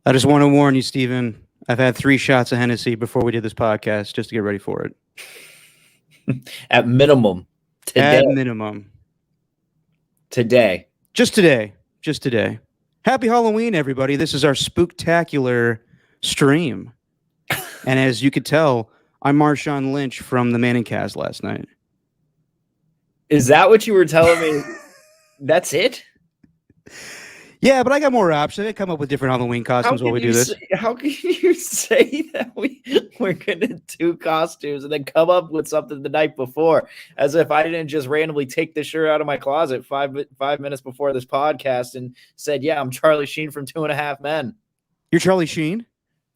I just want to warn you, Steven. I've had 3 shots of Hennessy before we did this podcast just to get ready for it. At minimum, At minimum. Today. Just today. Just today. Happy Halloween, everybody. This is our spooktacular stream. And as you could tell, I'm Marshawn Lynch from the Manning Cast last night. Is that what you were telling me? That's it? Yeah, but I got more options. I come up with different Halloween costumes while we do this. How can you say that we're going to do costumes and then come up with something the night before, as if I didn't just randomly take this shirt out of my closet five minutes before this podcast and said, yeah, I'm Charlie Sheen from 2.5 Men. You're Charlie Sheen?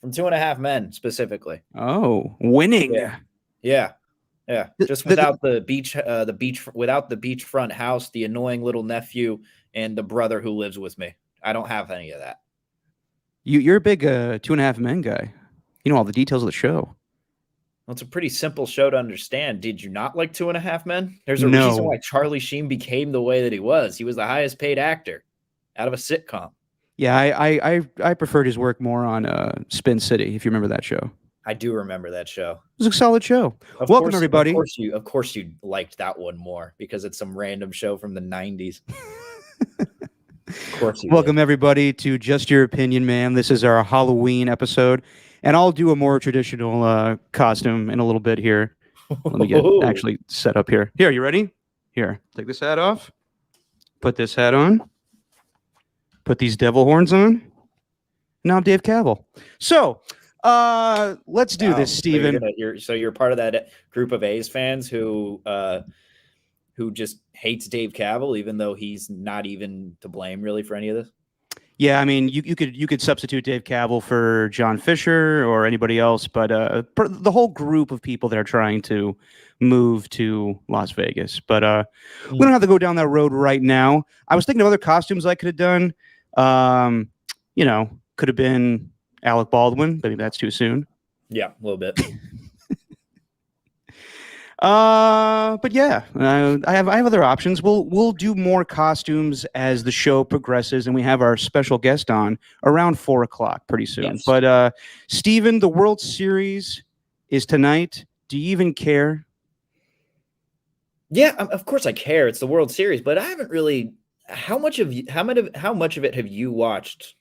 From 2.5 Men, specifically. Oh, winning. Yeah. Just without the beach, without the beachfront house, the annoying little nephew, and the brother who lives with me. I don't have any of that. You're a big 2.5 Men guy. You know all the details of the show. Well, it's a pretty simple show to understand. Did you not like 2.5 Men? There's a reason why Charlie Sheen became the way that he was. He was the highest paid actor out of a sitcom. Yeah, I preferred his work more on Spin City, if you remember that show. I do remember that show. It was a solid show. Welcome, everybody. Of course you liked that one more because it's some random show from the 90s. Of course you Welcome, everybody, to Just Your Opinion, Man. This is our Halloween episode, and I'll do a more traditional costume in a little bit here. Let me get actually set up here. Here, you ready? Here, take this hat off. Put this hat on. Put these devil horns on. Now I'm Dave Cavill. So, let's do this, Steven. So you're part of that group of A's fans who just hates Dave Cavill, even though he's not even to blame really for any of this. Yeah, I mean, you could substitute Dave Cavill for John Fisher or anybody else, but the whole group of people that are trying to move to Las Vegas. But we don't have to go down that road right now. I was thinking of other costumes I could have done. Could have been Alec Baldwin, but maybe that's too soon. Yeah, a little bit. But yeah, I have other options. We'll do more costumes as the show progresses, and we have our special guest on around 4:00 pretty soon. Yes. But Steven, the World Series is tonight. Do you even care? Yeah, of course I care. It's the World Series, but I haven't really. How much of it have you watched?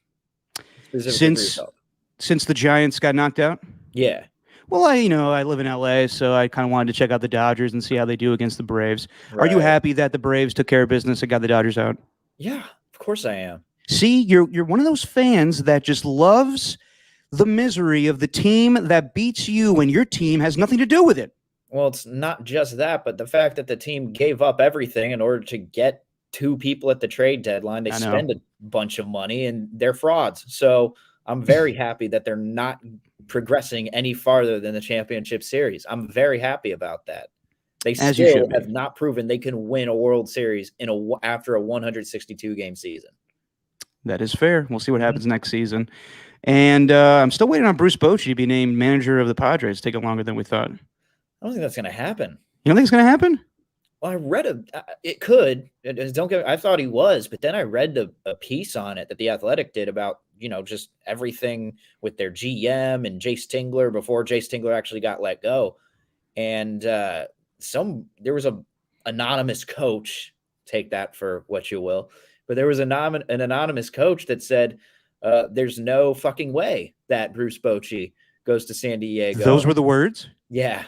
Since the Giants got knocked out? Yeah. Well, I live in LA, so I kind of wanted to check out the Dodgers and see how they do against the Braves. Right. Are you happy that the Braves took care of business and got the Dodgers out? Yeah, of course I am. See, you're one of those fans that just loves the misery of the team that beats you when your team has nothing to do with it. Well, it's not just that, but the fact that the team gave up everything in order to get 2 people at the trade deadline. They spend a bunch of money, and they're frauds. So I'm very happy that they're not progressing any farther than the championship series. I'm very happy about that. They still have not proven they can win a World Series after a 162 game season. That is fair. We'll see what happens next season. And I'm still waiting on Bruce Bochy to be named manager of the Padres. It's taking longer than we thought. I don't think that's going to happen. You don't think it's going to happen? Well, I read it could. I thought he was, but then I read a piece on it that The Athletic did about, just everything with their GM and Jace Tingler before Jace Tingler actually got let go. And there was an anonymous coach, take that for what you will, but there was an anonymous coach that said there's no fucking way that Bruce Bochy goes to San Diego. Those were the words? Yeah.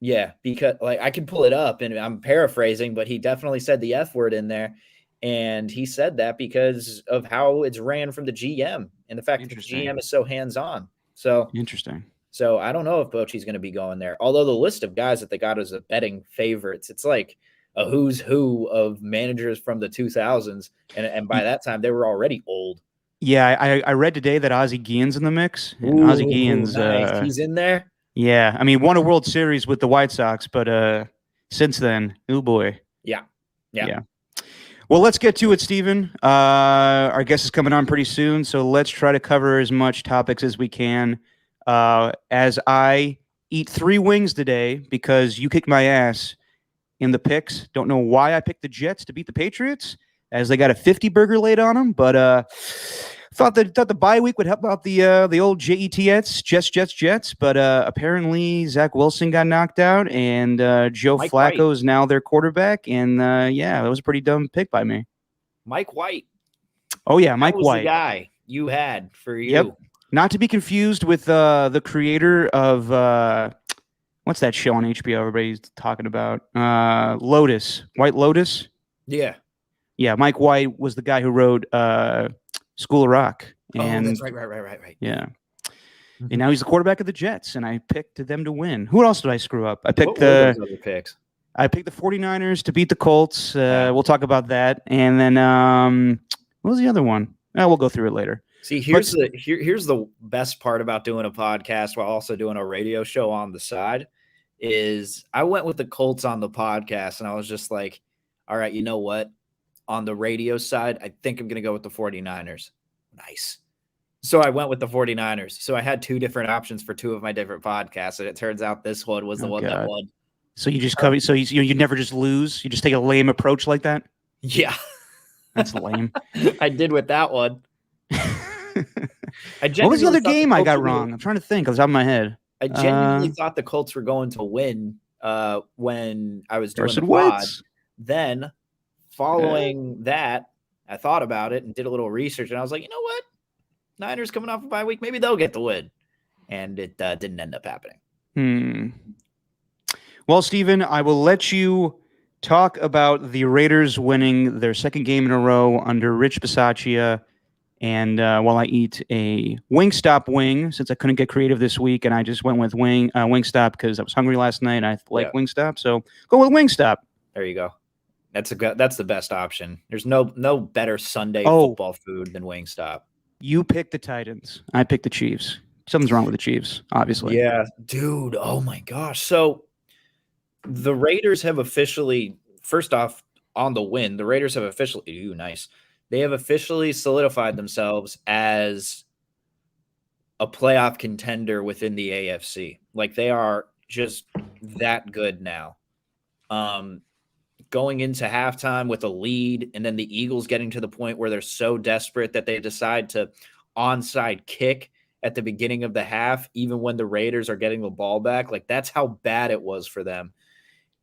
Yeah, because I can pull it up and I'm paraphrasing, but he definitely said the F word in there. And he said that because of how it's ran from the GM and the fact that the GM is so hands-on. So interesting. So I don't know if Bochy's going to be going there. Although the list of guys that they got as a betting favorites, it's like a who's who of managers from the 2000s. And by that time, they were already old. Yeah, I read today that Ozzie Guillen's in the mix. And Ozzie Guillen's nice. He's in there. Yeah, I mean, won a World Series with the White Sox, but since then, oh boy. Yeah. Well, let's get to it, Steven. Our guest is coming on pretty soon, so let's try to cover as much topics as we can. As I eat 3 wings today because you kicked my ass in the picks. Don't know why I picked the Jets to beat the Patriots, as they got a 50 burger laid on them, but Thought the bye week would help out the old Jets, but apparently Zach Wilson got knocked out, and Joe Mike Flacco White. is now their quarterback, and that was a pretty dumb pick by me. Mike White. Oh yeah, Mike That was White, the guy you had for you. Yep. Not to be confused with the creator of what's that show on HBO everybody's talking about? Lotus, White Lotus. Yeah. Yeah, Mike White was the guy who wrote School of Rock. And, that's right. Yeah. And now he's the quarterback of the Jets, and I picked them to win. Who else did I screw up? I picked what were those other picks? I picked the 49ers to beat the Colts. We'll talk about that. And then what was the other one? We'll go through it later. See, here's the best part about doing a podcast while also doing a radio show on the side is I went with the Colts on the podcast, and I was just like, all right, you know what? On the radio side, I think I'm going to go with the 49ers. Nice. So I went with the 49ers. So I had two different options for two of my different podcasts, and it turns out this one was the one that won. So you just cover. So you never just lose. You just take a lame approach like that. Yeah, that's lame. I did with that one. What was the other game I got wrong? I'm trying to think. I was out of my head. I genuinely thought the Colts were going to win when I was doing Carson the pod. Wentz. Then, following that, I thought about it and did a little research, and I was like, you know what? Niners coming off a bye week, maybe they'll get the win. And it didn't end up happening. Well, Steven, I will let you talk about the Raiders winning their second game in a row under Rich Bisaccia. And while I eat a Wingstop wing, since I couldn't get creative this week, and I just went with Wingstop because I was hungry last night. And I like Wingstop, so go with Wingstop. There you go. That's the best option. There's no better Sunday football food than Wingstop. You picked the Titans. I picked the Chiefs. Something's wrong with the Chiefs, obviously. Yeah, dude. Oh my gosh. So the Raiders have officially, first off, on the win, the Raiders have officially, nice. They have officially solidified themselves as a playoff contender within the AFC. Like they are just that good now. Going into halftime with a lead, and then the Eagles getting to the point where they're so desperate that they decide to onside kick at the beginning of the half, even when the Raiders are getting the ball back. Like that's how bad it was for them.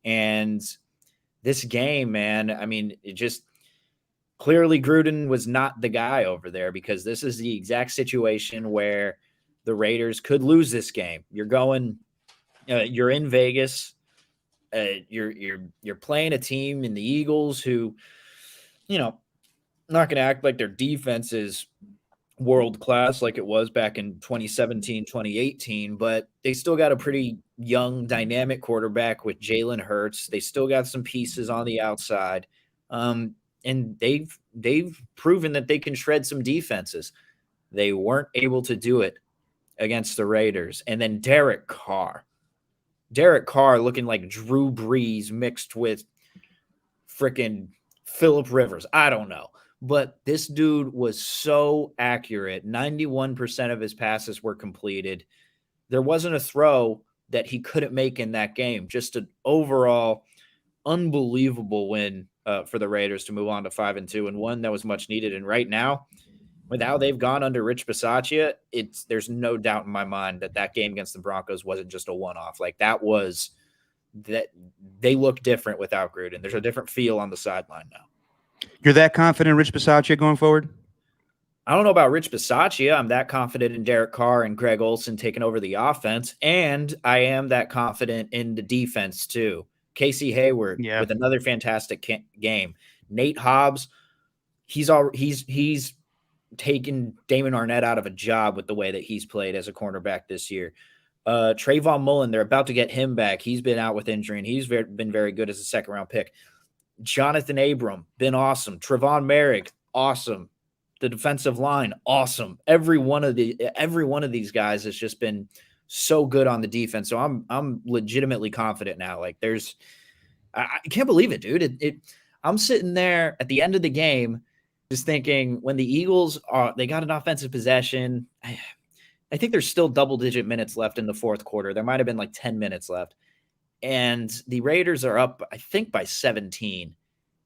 And this game, man, I mean, it just clearly Gruden was not the guy over there, because this is the exact situation where the Raiders could lose this game. You're in Vegas. You're playing a team in the Eagles who, not going to act like their defense is world class like it was back in 2017, 2018, but they still got a pretty young, dynamic quarterback with Jalen Hurts. They still got some pieces on the outside. And they've proven that they can shred some defenses. They weren't able to do it against the Raiders. And then Derek Carr looking like Drew Brees mixed with freaking Phillip Rivers. I don't know. But this dude was so accurate. 91% of his passes were completed. There wasn't a throw that he couldn't make in that game. Just an overall unbelievable win for the Raiders to move on to 5-2, and one that was much needed. And right now, with how they've gone under Rich Bisaccia, there's no doubt in my mind that game against the Broncos wasn't just a one-off. Like that they look different without Gruden. There's a different feel on the sideline now. You're that confident in Rich Bisaccia going forward? I don't know about Rich Bisaccia. I'm that confident in Derek Carr and Greg Olsen taking over the offense, and I am that confident in the defense too. Casey Hayward with another fantastic game. Nate Hobbs, he's taken Damon Arnett out of a job with the way that he's played as a cornerback this year. Trayvon Mullen, they're about to get him back. He's been out with injury, and he's been very good as a second-round pick. Jonathan Abram, been awesome. Trevon Merrick, awesome. The defensive line, awesome. Every one of these guys has just been so good on the defense. So I'm legitimately confident now. Like I can't believe it, dude. I'm sitting there at the end of the game just thinking, when the Eagles they got an offensive possession, I think there's still double-digit minutes left in the fourth quarter. There might have been like 10 minutes left. And the Raiders are up, I think, by 17.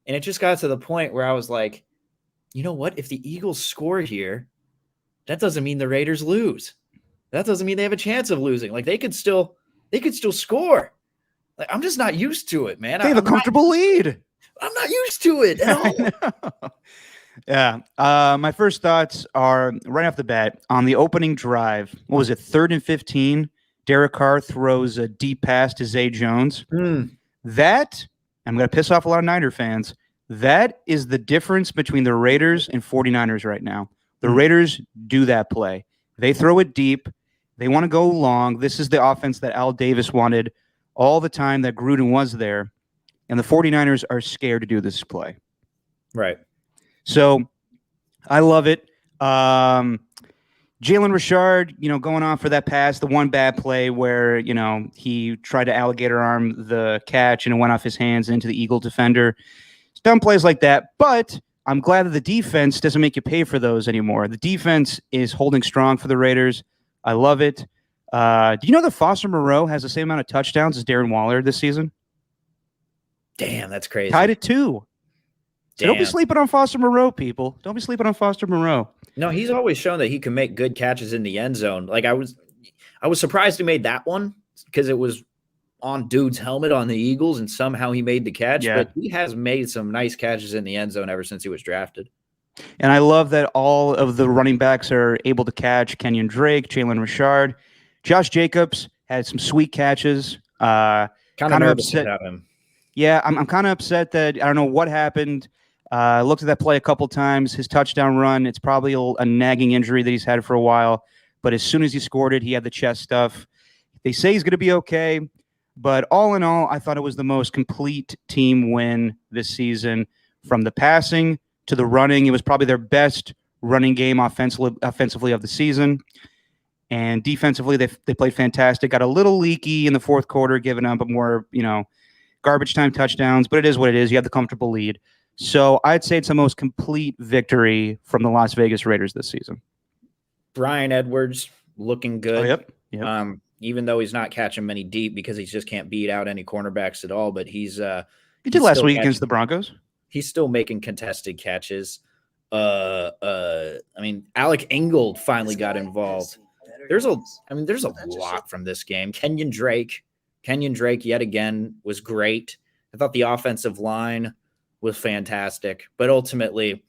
And it just got to the point where I was like, you know what? If the Eagles score here, that doesn't mean the Raiders lose. That doesn't mean they have a chance of losing. Like they could still score. Like I'm just not used to it, man. They have a comfortable lead. I'm not used to it at all. Yeah. My first thoughts are right off the bat on the opening drive. What was it? 3rd and 15. Derek Carr throws a deep pass to Zay Jones. That, I'm going to piss off a lot of Niner fans. That is the difference between the Raiders and 49ers right now. The Raiders do that play. They throw it deep. They want to go long. This is the offense that Al Davis wanted all the time that Gruden was there. And the 49ers are scared to do this play. Right. So I love it. Jalen Richard, going on for that pass, the one bad play where, he tried to alligator arm the catch and it went off his hands into the Eagle defender. It's dumb plays like that, but I'm glad that the defense doesn't make you pay for those anymore. The defense is holding strong for the Raiders. I love it. Do you know that Foster Moreau has the same amount of touchdowns as Darren Waller this season? Damn, that's crazy. Tied at 2. So don't be sleeping on Foster Moreau, people. Don't be sleeping on Foster Moreau. No, he's always shown that he can make good catches in the end zone. Like I was surprised he made that one because it was on dude's helmet on the Eagles, and somehow he made the catch. Yeah. But he has made some nice catches in the end zone ever since he was drafted. And I love that all of the running backs are able to catch. Kenyon Drake, Jalen Richard, Josh Jacobs had some sweet catches. Kind of upset about him. Yeah, I'm kind of upset that I don't know what happened. Looked at that play a couple times. His touchdown run, it's probably a nagging injury that he's had for a while. But as soon as he scored it, he had the chest stuff. They say he's going to be okay. But all in all, I thought it was the most complete team win this season. From the passing to the running, it was probably their best running game offensively of the season. And defensively, they played fantastic. Got a little leaky in the fourth quarter, giving up more, garbage time touchdowns. But it is what it is. You have the comfortable lead. So I'd say it's the most complete victory from the Las Vegas Raiders this season. Bryan Edwards looking good. Oh, yep. Even though he's not catching many deep because he just can't beat out any cornerbacks at all. But he did last week against the Broncos. He's still making contested catches. Alec Ingold finally got involved. There's a lot from this game. Kenyon Drake yet again was great. I thought the offensive line was fantastic, but ultimately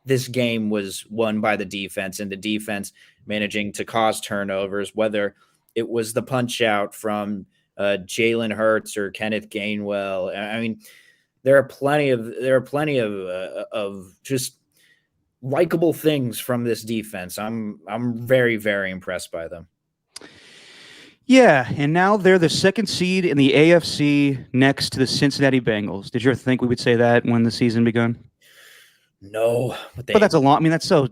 this game was won by the defense, and the defense managing to cause turnovers, whether it was the punch out from Jalen Hurts or Kenneth Gainwell. I mean, there are plenty of just likable things from this defense. I'm very, very impressed by them. Yeah, and now they're the second seed in the AFC next to the Cincinnati Bengals. Did you ever think we would say that when the season begun? No, but that's a long. I mean, that's so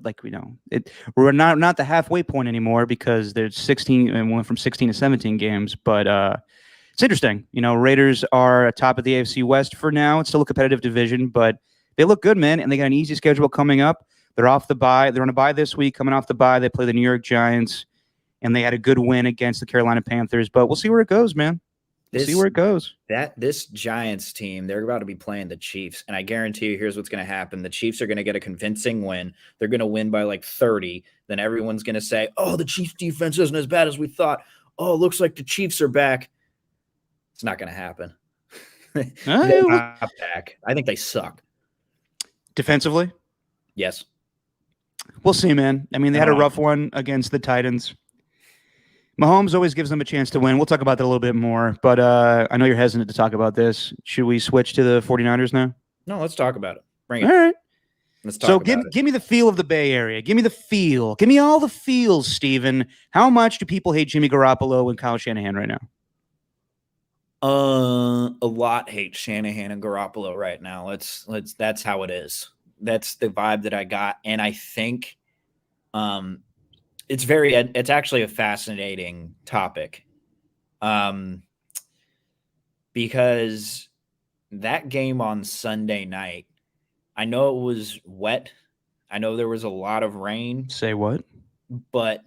we're not the halfway point anymore because there's 16 and went from 16 to 17 games. But it's interesting. Raiders are atop of the AFC West for now. It's still a competitive division, but they look good, man. And they got an easy schedule coming up. They're off the bye. They're on a bye this week. Coming off the bye, they play the New York Giants, and they had a good win against the Carolina Panthers. But we'll see where it goes, man. See where it goes. This Giants team, they're about to be playing the Chiefs, and I guarantee you, here's what's going to happen: the Chiefs are going to get a convincing win. They're going to win by like 30. Then everyone's going to say, "Oh, the Chiefs' defense isn't as bad as we thought. Oh, it looks like the Chiefs are back." It's not going to happen. They're not back. I think they suck defensively. Yes, we'll see, man. I mean, they had a rough one against the Titans. Mahomes always gives them a chance to win. We'll talk about that a little bit more, but I know you're hesitant to talk about this. Should we switch to the 49ers now? No, let's talk about it. Bring it. All right. Let's talk about it. Give me the feel of the Bay Area. Give me the feel. Give me all the feels, Steven. How much do people hate Jimmy Garoppolo and Kyle Shanahan right now? A lot hate Shanahan and Garoppolo right now. That's how it is. That's the vibe that I got. And I think it's actually a fascinating topic. Because that game on Sunday night, I know it was wet. I know there was a lot of rain. Say what? But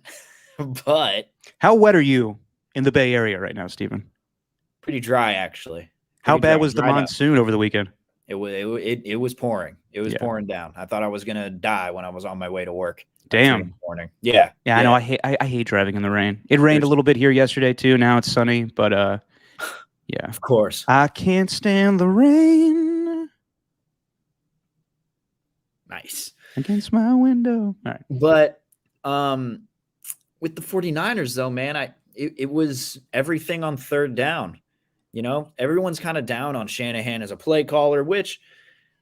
how wet are you in the Bay Area right now, Steven? Pretty dry, actually. How bad was the monsoon over the weekend? It was pouring. It was pouring down. I thought I was gonna die when I was on my way to work. Damn. In the morning. Yeah. Yeah, I know. I hate driving in the rain. It rained a little bit here yesterday too. Now it's sunny, but yeah. Of course. I can't stand the rain. Nice. Against my window. All right. But with the 49ers though, man, it was everything on third down. Everyone's kind of down on Shanahan as a play caller, which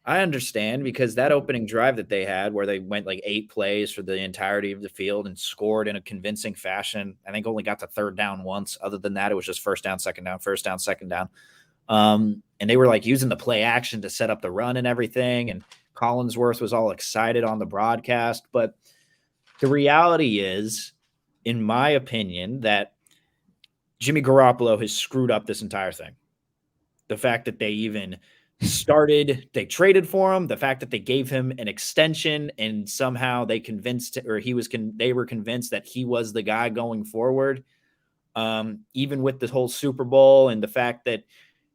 I understand because that opening drive that they had where they went like 8 plays for the entirety of the field and scored in a convincing fashion, I think only got to third down once. Other than that, it was just first down, second down, first down, second down. And they were like using the play action to set up the run and everything. And Collinsworth was all excited on the broadcast. But the reality is, in my opinion, that Jimmy Garoppolo has screwed up this entire thing. The fact that they even they traded for him, the fact that they gave him an extension and somehow they they were convinced that he was the guy going forward. Even with the whole Super Bowl and the fact that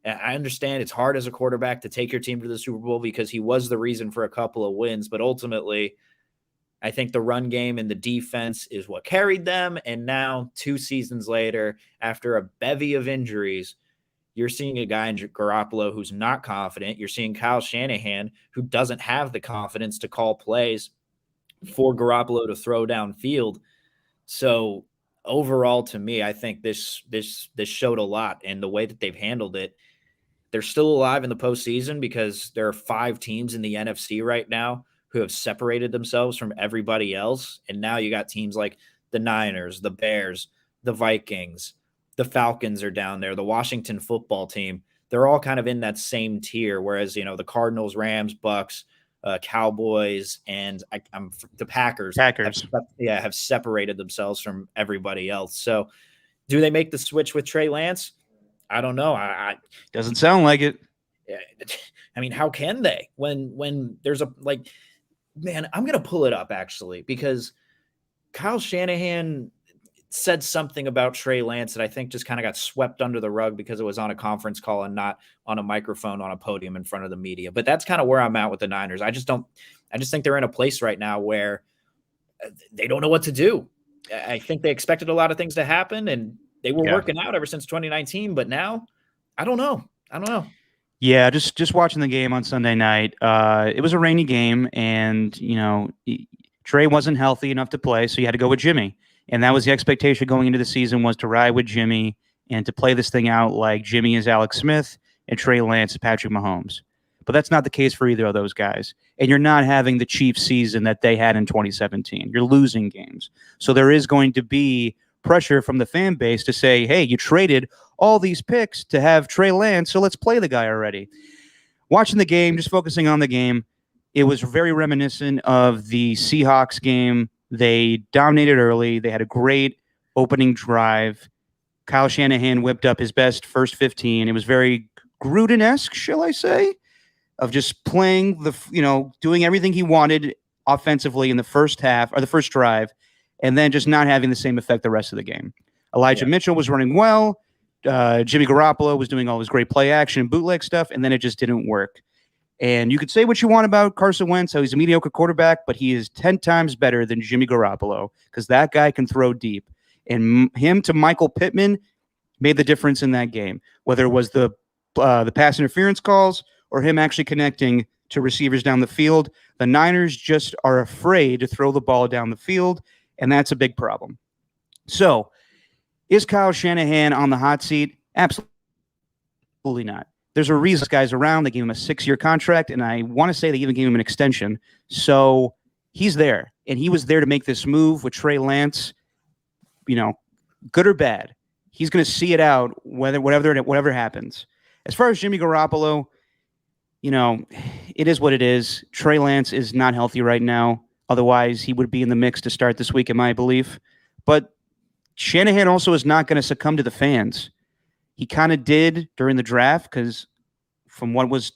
I understand it's hard as a quarterback to take your team to the Super Bowl because he was the reason for a couple of wins, but ultimately I think the run game and the defense is what carried them. And now 2 seasons later, after a bevy of injuries, you're seeing a guy in Garoppolo who's not confident. You're seeing Kyle Shanahan who doesn't have the confidence to call plays for Garoppolo to throw downfield. So overall, to me, I think this showed a lot, and the way that they've handled it. They're still alive in the postseason because there are 5 teams in the NFC right now who have separated themselves from everybody else. And now you got teams like the Niners, the Bears, the Vikings, the Falcons are down there, the Washington football team. They're all kind of in that same tier. Whereas, the Cardinals, Rams, Bucks, Cowboys, and the Packers. Have separated themselves from everybody else. So do they make the switch with Trey Lance? I don't know. Doesn't sound like it. I mean, how can they when there's man, I'm going to pull it up actually, because Kyle Shanahan said something about Trey Lance that I think just kind of got swept under the rug because it was on a conference call and not on a microphone on a podium in front of the media. But that's kind of where I'm at with the Niners. I just think they're in a place right now where they don't know what to do. I think they expected a lot of things to happen and they were working out ever since 2019, but now I don't know. Yeah, just watching the game on Sunday night. It was a rainy game, and Trey wasn't healthy enough to play, so you had to go with Jimmy. And that was the expectation going into the season, was to ride with Jimmy and to play this thing out like Jimmy is Alex Smith and Trey Lance is Patrick Mahomes. But that's not the case for either of those guys. And you're not having the Chiefs season that they had in 2017. You're losing games. So there is going to be pressure from the fan base to say, hey, you traded all these picks to have Trey Lance, so let's play the guy already. Watching the game, just focusing on the game, it was very reminiscent of the Seahawks game. They dominated early. They had a great opening drive. Kyle Shanahan whipped up his best first 15. It was very Gruden-esque, shall I say, of just playing doing everything he wanted offensively in the first half or the first drive, and then just not having the same effect the rest of the game. Elijah Mitchell was running well. Jimmy Garoppolo was doing all his great play action and bootleg stuff, and then it just didn't work. And you could say what you want about Carson Wentz, how he's a mediocre quarterback, but he is 10 times better than Jimmy Garoppolo because that guy can throw deep. And him to Michael Pittman made the difference in that game, whether it was the pass interference calls or him actually connecting to receivers down the field. The Niners just are afraid to throw the ball down the field, and that's a big problem. So, is Kyle Shanahan on the hot seat? Absolutely not. There's a reason this guy's around. They gave him a 6-year contract, and I want to say they even gave him an extension. So he's there, and he was there to make this move with Trey Lance, good or bad. He's going to see it out whatever happens. As far as Jimmy Garoppolo, it is what it is. Trey Lance is not healthy right now. Otherwise, he would be in the mix to start this week, in my belief. But Shanahan also is not going to succumb to the fans. He kind of did during the draft because from what was,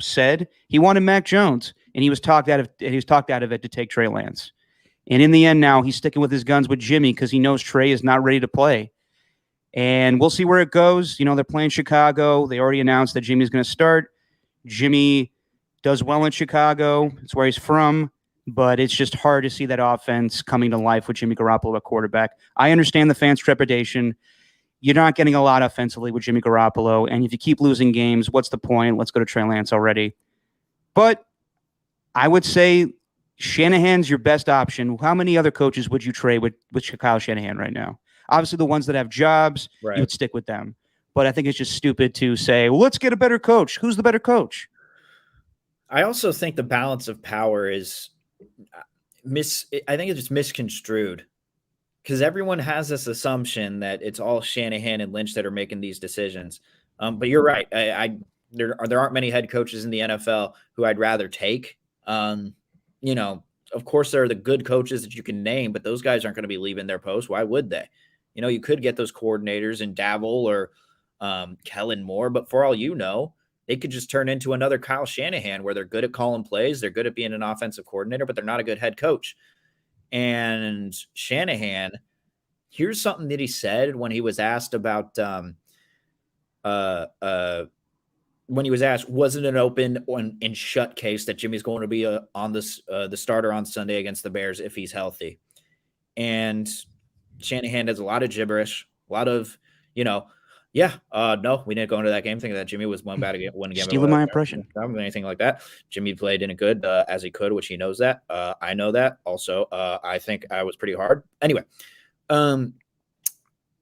said, he wanted Mac Jones, and he was talked out of it to take Trey Lance. And in the end now, he's sticking with his guns with Jimmy because he knows Trey is not ready to play. And we'll see where it goes. They're playing Chicago. They already announced that Jimmy's going to start. Jimmy does well in Chicago. It's where he's from, but it's just hard to see that offense coming to life with Jimmy Garoppolo at quarterback. I understand the fans' trepidation. You're not getting a lot offensively with Jimmy Garoppolo, and if you keep losing games, what's the point? Let's go to Trey Lance already. But I would say Shanahan's your best option. How many other coaches would you trade with Kyle Shanahan right now? Obviously, the ones that have jobs, you would stick with them. But I think it's just stupid to say, well, let's get a better coach. Who's the better coach? I also think the balance of power is I think it's just misconstrued, because everyone has this assumption that it's all Shanahan and Lynch that are making these decisions. But you're right. There aren't many head coaches in the NFL who I'd rather take. Of course, there are the good coaches that you can name, but those guys aren't going to be leaving their post. Why would they? You could get those coordinators in Davil or Kellen Moore, but for all you know, they could just turn into another Kyle Shanahan, where they're good at calling plays, they're good at being an offensive coordinator, but they're not a good head coach. And Shanahan, here's something that he said when he was asked about when he was asked, was it an open and shut case that Jimmy's going to be on this the starter on Sunday against the Bears if he's healthy? And Shanahan does a lot of gibberish, a lot of, no, we didn't go into that game thinking that Jimmy was one game. Stealing my impression. Anything like that. Jimmy played in a good as he could, which he knows that. I know that. Also, I think I was pretty hard. Anyway,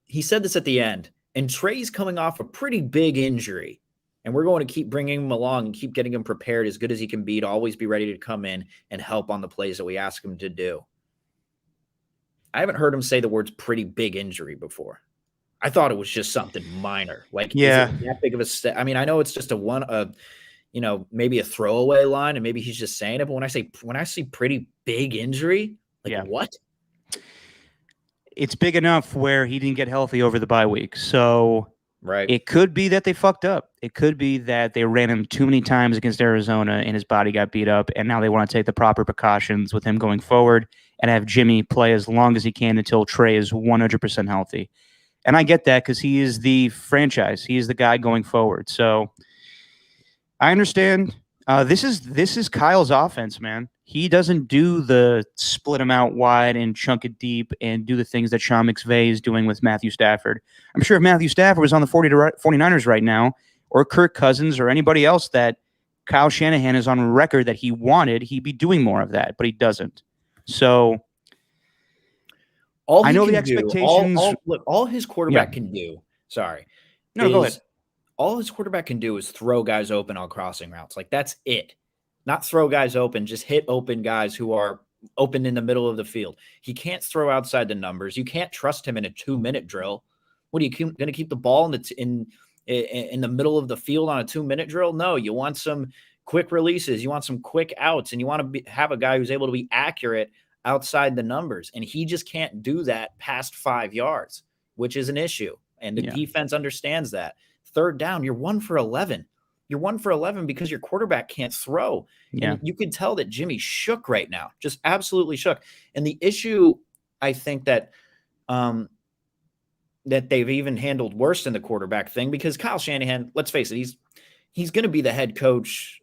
he said this at the end, and Trey's coming off a pretty big injury. And we're going to keep bringing him along and keep getting him prepared as good as he can be to always be ready to come in and help on the plays that we ask him to do. I haven't heard him say the words pretty big injury before. I thought it was just something minor. Like, yeah, is it that big of a step? I mean, I know it's just maybe a throwaway line, and maybe he's just saying it. But when I see pretty big injury, what? It's big enough where he didn't get healthy over the bye week. So right. It could be that they fucked up. It could be that they ran him too many times against Arizona and his body got beat up, and now they want to take the proper precautions with him going forward and have Jimmy play as long as he can until Trey is 100% healthy. And I get that because he is the franchise. He is the guy going forward. So I understand. This is Kyle's offense, man. He doesn't do the split him out wide and chunk it deep and do the things that Sean McVay is doing with Matthew Stafford. I'm sure if Matthew Stafford was on the 49ers right now, or Kirk Cousins or anybody else that Kyle Shanahan is on record that he wanted, he'd be doing more of that, but he doesn't. So I know the expectations. All his quarterback can do. Sorry. No, go ahead. All his quarterback can do is throw guys open on crossing routes. Like, that's it. Not throw guys open, just hit open guys who are open in the middle of the field. He can't throw outside the numbers. You can't trust him in a 2-minute drill. What are you going to keep the ball in the middle of the field on a 2-minute drill? No, you want some quick releases. You want some quick outs, and you want to have a guy who's able to be accurate outside the numbers. And he just can't do that past 5 yards, which is an issue. And the defense understands that. Third down, you're 1 for 11. You're 1 for 11 because your quarterback can't throw. Yeah. And you can tell that Jimmy shook right now, just absolutely shook. And the issue, I think that that they've even handled worse than the quarterback thing, because Kyle Shanahan, let's face it, he's going to be the head coach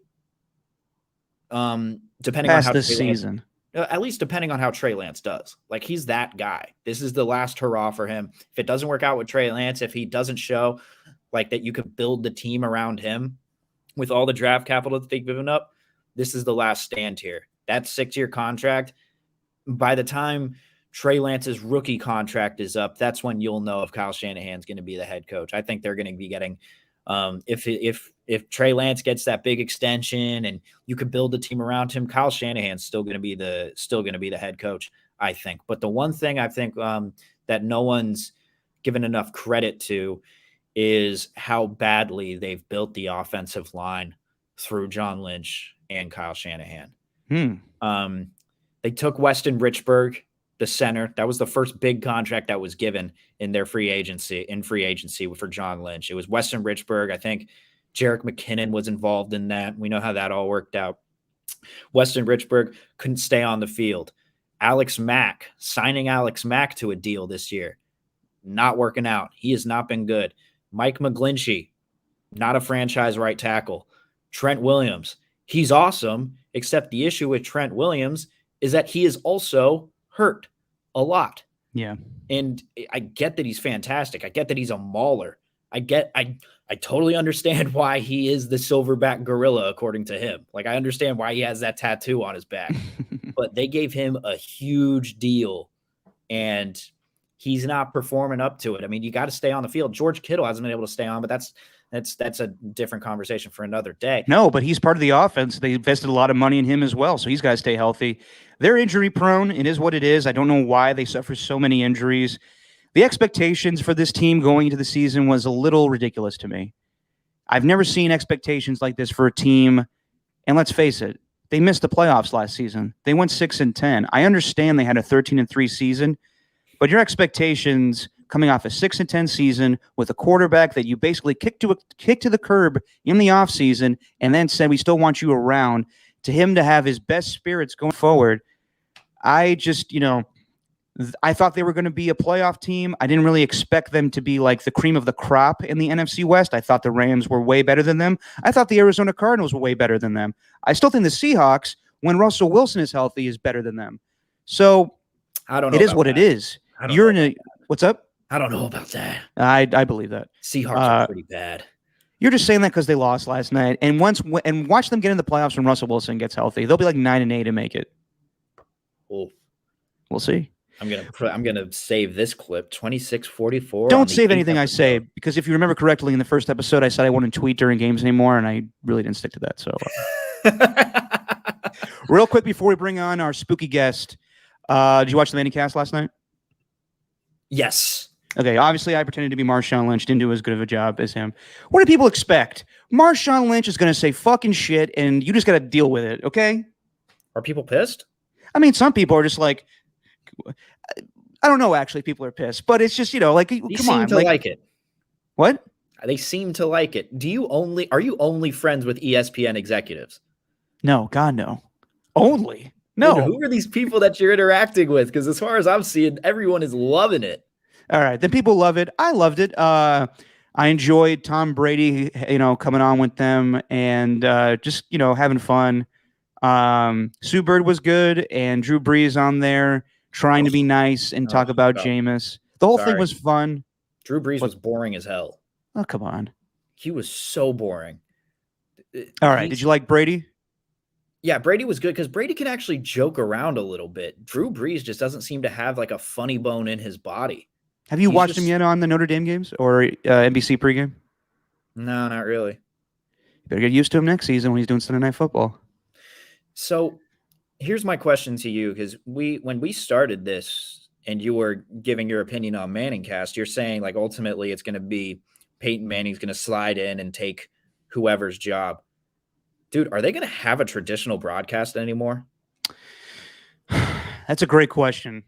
depending on how this season. At least depending on how Trey Lance does. Like, he's that guy. This is the last hurrah for him. If it doesn't work out with Trey Lance, if he doesn't show like that you could build the team around him with all the draft capital that they've given up, this is the last stand here. That 6-year contract, by the time Trey Lance's rookie contract is up, that's when you'll know if Kyle Shanahan's going to be the head coach. I think they're going to be getting if Trey Lance gets that big extension and you could build the team around him, Kyle Shanahan's still going to be the head coach, I think. But the one thing I think that no one's given enough credit to is how badly they've built the offensive line through John Lynch and Kyle Shanahan. They took Weston Richburg, the center. That was the first big contract that was given in their free agency for John Lynch. It was Weston Richburg. I think Jerick McKinnon was involved in that. We know how that all worked out. Weston Richburg couldn't stay on the field. Signing Alex Mack to a deal this year, not working out. He has not been good. Mike McGlinchey, not a franchise right tackle. Trent Williams, he's awesome, except the issue with Trent Williams is that he is also hurt a lot. Yeah. And I get that he's fantastic. I get that he's a mauler. I totally understand why he is the silverback gorilla, according to him. Like, I understand why he has that tattoo on his back. But they gave him a huge deal, and he's not performing up to it. I mean, you got to stay on the field. George Kittle hasn't been able to stay on, but that's a different conversation for another day. No, but he's part of the offense. They invested a lot of money in him as well, so he's got to stay healthy. They're injury prone. It is what it is. I don't know why they suffer so many injuries. The expectations for this team going into the season was a little ridiculous to me. I've never seen expectations like this for a team. And let's face it, they missed the playoffs last season. They went 6-10. I understand they had a 13-3 season, but your expectations coming off a 6-10 season with a quarterback that you basically kicked to the curb in the offseason and then said, we still want you around, to him to have his best spirits going forward. I just, I thought they were going to be a playoff team. I didn't really expect them to be like the cream of the crop in the NFC West. I thought the Rams were way better than them. I thought the Arizona Cardinals were way better than them. I still think the Seahawks, when Russell Wilson is healthy, is better than them. So I don't know. It is what it is. You're in a what's up? I don't know about that. I believe that. Seahawks are pretty bad. You're just saying that because they lost last night. And watch them get in the playoffs when Russell Wilson gets healthy. They'll be like 9-8 and make it. Well, we'll see. I'm gonna save this clip. 26-44. Don't save anything I say, because if you remember correctly, in the first episode, I said I wouldn't tweet during games anymore, and I really didn't stick to that. So, real quick before we bring on our spooky guest, did you watch the Manicast last night? Yes. Okay, obviously I pretended to be Marshawn Lynch, didn't do as good of a job as him. What do people expect? Marshawn Lynch is going to say fucking shit, and you just got to deal with it, okay? Are people pissed? I mean, some people are just like, I don't know, actually, people are pissed, but it's just, like, They come seem on. to like it. What? They seem to like it. Are you only friends with ESPN executives? No, God, no. Only? No. Dude, who are these people that you're interacting with? Because as far as I'm seeing, everyone is loving it. All right, then people love it. I loved it. I enjoyed Tom Brady, coming on with them and just, having fun. Sue Bird was good, and Drew Brees on there trying to be nice and talk about Jameis. The whole thing was fun. Drew Brees was boring as hell. Oh, come on. He was so boring. All right, did you like Brady? Yeah, Brady was good because Brady can actually joke around a little bit. Drew Brees just doesn't seem to have like a funny bone in his body. Have you watched him yet on the Notre Dame games or NBC pregame? No, not really. You better get used to him next season when he's doing Sunday Night Football. So here's my question to you, because when we started this and you were giving your opinion on Manningcast, you're saying like ultimately it's going to be Peyton Manning's going to slide in and take whoever's job. Dude, are they going to have a traditional broadcast anymore? That's a great question,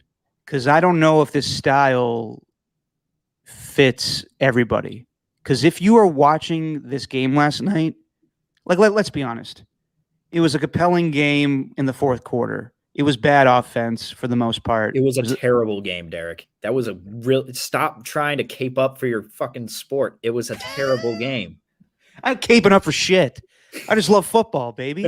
because I don't know if this style fits everybody. Because if you are watching this game last night, like let's be honest, it was a compelling game in the fourth quarter. It was bad offense for the most part. It was a terrible game, Derek. That was a real. Stop trying to cape up for your fucking sport. It was a terrible game. I'm caping up for shit. I just love football, baby.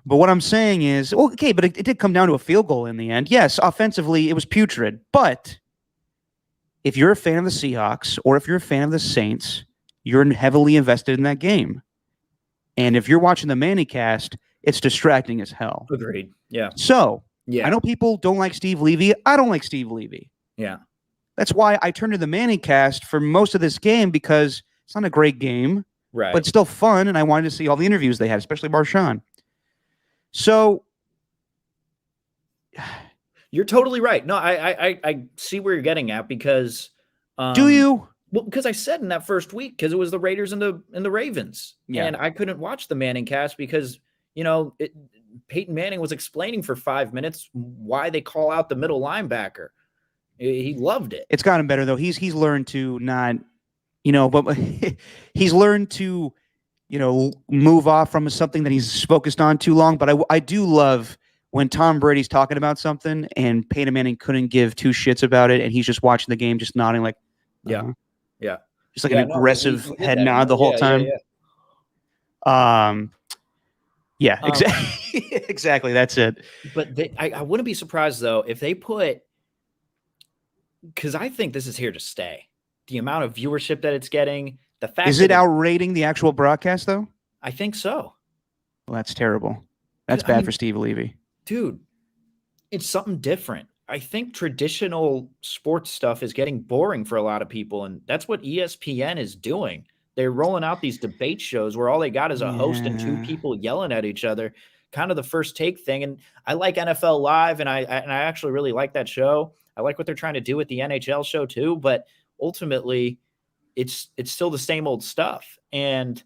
But what I'm saying is, okay, but it did come down to a field goal in the end. Yes, offensively, it was putrid. But if you're a fan of the Seahawks or if you're a fan of the Saints, you're heavily invested in that game. And if you're watching the Manicast, it's distracting as hell. Agreed. Yeah. So, I know people don't like Steve Levy. I don't like Steve Levy. Yeah. That's why I turned to the Manicast for most of this game, because it's not a great game. Right. But still fun, and I wanted to see all the interviews they had, especially Marshawn. So you're totally right. No, I see where you're getting at, because do you? Well, because I said in that first week, because it was the Raiders and the Ravens. Yeah. And I couldn't watch the Manningcast because, Peyton Manning was explaining for 5 minutes why they call out the middle linebacker. He loved it. It's gotten better, though. He's learned to not, but he's learned to, move off from something that he's focused on too long. But I do love when Tom Brady's talking about something and Peyton Manning couldn't give two shits about it, and he's just watching the game, just nodding like, yeah. Just like an aggressive head nod the whole time. Yeah, exactly. Exactly. That's it. But I wouldn't be surprised though if they put, because I think this is here to stay. The amount of viewership that it's getting, the fact Is it outrating the actual broadcast though? I think so. Well, that's terrible. That's bad for Steve Levy. Dude, it's something different. I think traditional sports stuff is getting boring for a lot of people, and that's what ESPN is doing. They're rolling out these debate shows where all they got is a host and two people yelling at each other, kind of the First Take thing. And I like NFL Live, and I actually really like that show. I like what they're trying to do with the NHL show too, but ultimately, it's still the same old stuff. And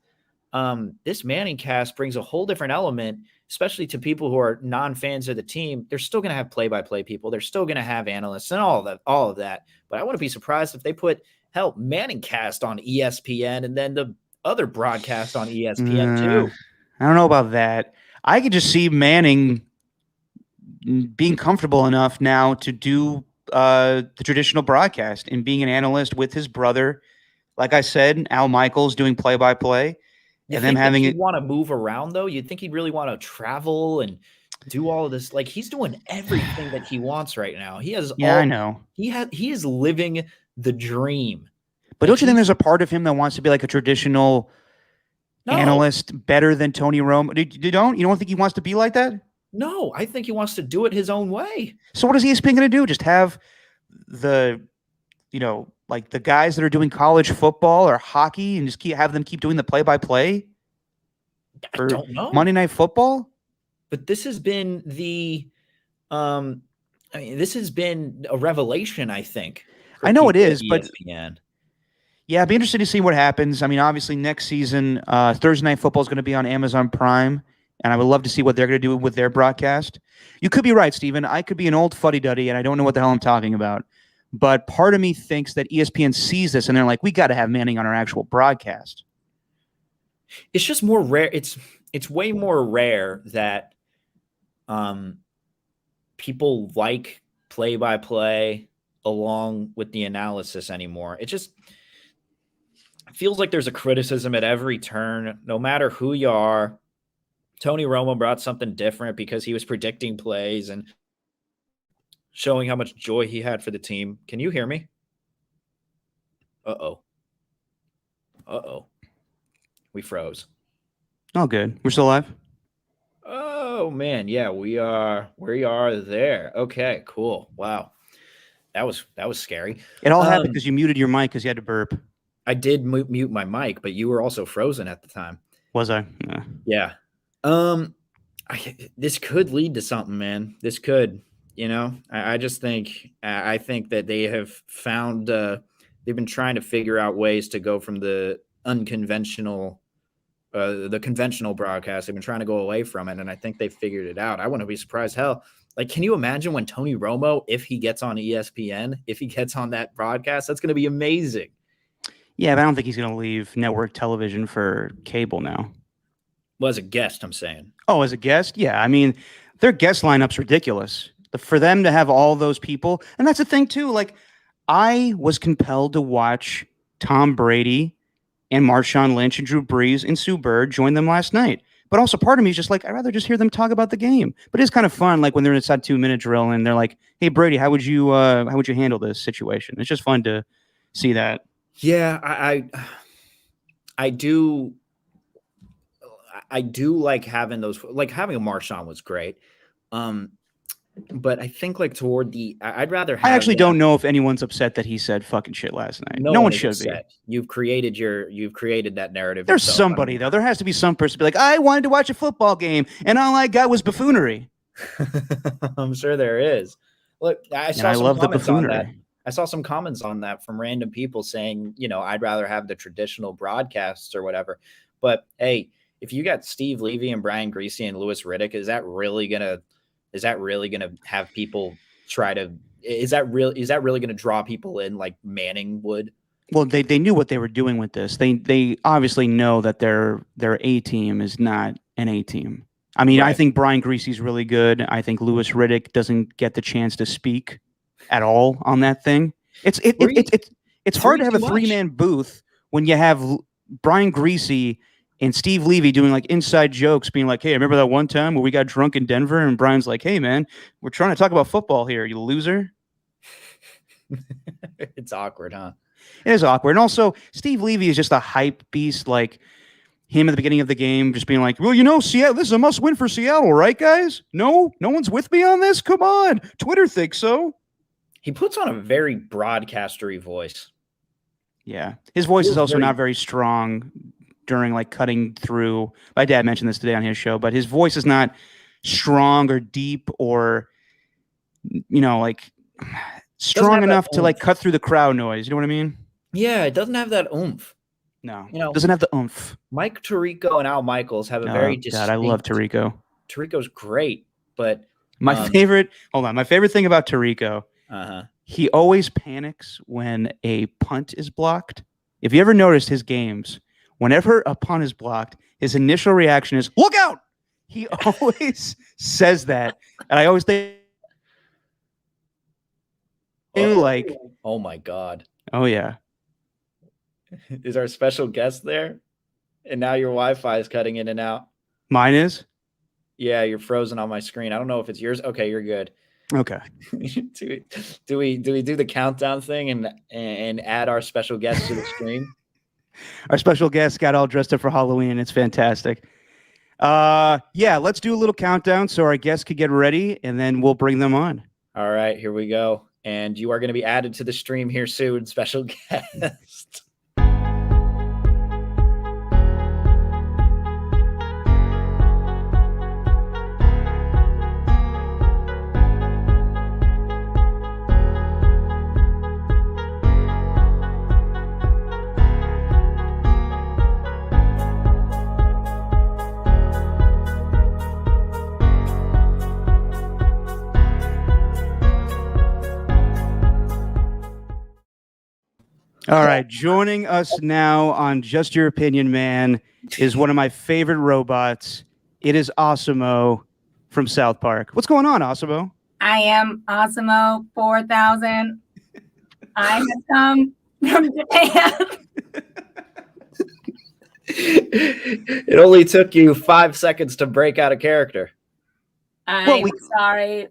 this Manning cast brings a whole different element, especially to people who are non-fans of the team. They're still going to have play-by-play people. They're still going to have analysts and all of that. But I wouldn't be surprised if they put Manning cast on ESPN and then the other broadcast on ESPN too. I don't know about that. I could just see Manning being comfortable enough now to do the traditional broadcast and being an analyst with his brother. Like I said, Al Michaels doing play-by-play. And then having it want to move around though. You'd think he'd really want to travel and do all of this. Like he's doing everything that he wants right now. He has I know. He is living the dream. But don't you think there's a part of him that wants to be like a traditional analyst better than Tony Romo? You don't think he wants to be like that? No, I think he wants to do it his own way. So what is ESPN going to do? Just have the, like the guys that are doing college football or hockey and just have them keep doing the play-by-play? I don't know. Monday Night Football? But this has been this has been a revelation, I think. I know it is, but yeah, I'd be interested to see what happens. I mean, obviously next season, Thursday Night Football is going to be on Amazon Prime, and I would love to see what they're going to do with their broadcast. You could be right, Steven. I could be an old fuddy-duddy, and I don't know what the hell I'm talking about. But part of me thinks that ESPN sees this, and they're like, we got to have Manning on our actual broadcast. It's just more rare. It's way more rare that people like play-by-play along with the analysis anymore. It just feels like there's a criticism at every turn, no matter who you are. Tony Romo brought something different because he was predicting plays and showing how much joy he had for the team. Can you hear me? Uh-oh. We froze. Oh, good. We're still live? Oh, man. Yeah, we are there. Okay, cool. Wow. That was scary. It all happened because you muted your mic because you had to burp. I did mute my mic, but you were also frozen at the time. Was I? Yeah. This could lead to something, man. This could, I just think, I think that they have found, they've been trying to figure out ways to go from the unconventional, the conventional broadcast. They've been trying to go away from it, and I think they figured it out. I wouldn't be surprised. Hell, like, can you imagine when Tony Romo, if he gets on ESPN, if he gets on that broadcast, that's going to be amazing. Yeah, but I don't think he's going to leave network television for cable now. Well, as a guest, I'm saying. Oh, as a guest? Yeah. I mean, their guest lineup's ridiculous. For them to have all those people, and that's the thing too. Like, I was compelled to watch Tom Brady and Marshawn Lynch and Drew Brees and Sue Bird join them last night. But also part of me is just like, I'd rather just hear them talk about the game. But it's kind of fun, like when they're inside 2-minute drill and they're like, "Hey Brady, how would you handle this situation?" It's just fun to see that. Yeah, I do like having those. Like having a Marshawn was great. But I think like toward the, I'd rather have. I actually don't know if anyone's upset that he said fucking shit last night. No one should upset. Be. You've created that narrative. There's somebody though. There has to be some person be like, I wanted to watch a football game and all I got was buffoonery. I'm sure there is. Look, I love the buffoonery. I saw some comments on that from random people saying, I'd rather have the traditional broadcasts or whatever. But hey, if you got Steve Levy and Brian Griese and Louis Riddick, is that really gonna have people try to? Is that really gonna draw people in like Manning would? Well, they knew what they were doing with this. They obviously know that their A team is not an A team. I mean, right. I think Brian Griese's really good. I think Louis Riddick doesn't get the chance to speak at all on that thing. It's hard to have a 3-man booth when you have Brian Griese and Steve Levy doing like inside jokes, being like, "Hey, remember that one time where we got drunk in Denver?" And Brian's like, "Hey, man, we're trying to talk about football here, you loser." It's awkward, huh? It is awkward. And also, Steve Levy is just a hype beast, like him at the beginning of the game, just being like, "Well, Seattle, this is a must-win for Seattle, right, guys? No one's with me on this? Come on. Twitter thinks so." He puts on a very broadcastery voice. Yeah. His voice is also not very strong during like cutting through. My dad mentioned this today on his show, but his voice is not strong or deep or, like strong enough to like cut through the crowd noise. You know what I mean? Yeah, it doesn't have that oomph. No, it doesn't have the oomph. Mike Tirico and Al Michaels have a very distinct... God, I love Tirico. Tirico's great, but... My favorite thing about Tirico, he always panics when a punt is blocked. If you ever noticed his games, whenever a punt is blocked, his initial reaction is, "Look out!" He always says that. And I always think, oh my God. Oh, yeah. Is our special guest there? And now your Wi-Fi is cutting in and out. Mine is? Yeah, you're frozen on my screen. I don't know if it's yours. Okay, you're good. Okay. do we do the countdown thing and add our special guest to the stream? Our special guest got all dressed up for Halloween. It's fantastic. Yeah, let's do a little countdown so our guests could get ready, and then we'll bring them on. All right, here we go. And you are going to be added to the stream here soon, special guest. All right, joining us now on Just Your Opinion, Man, is one of my favorite robots. It is Osimo from South Park. What's going on, Osimo? I am Osimo 4000. I have come from Japan. It only took you 5 seconds to break out a character. I'm sorry.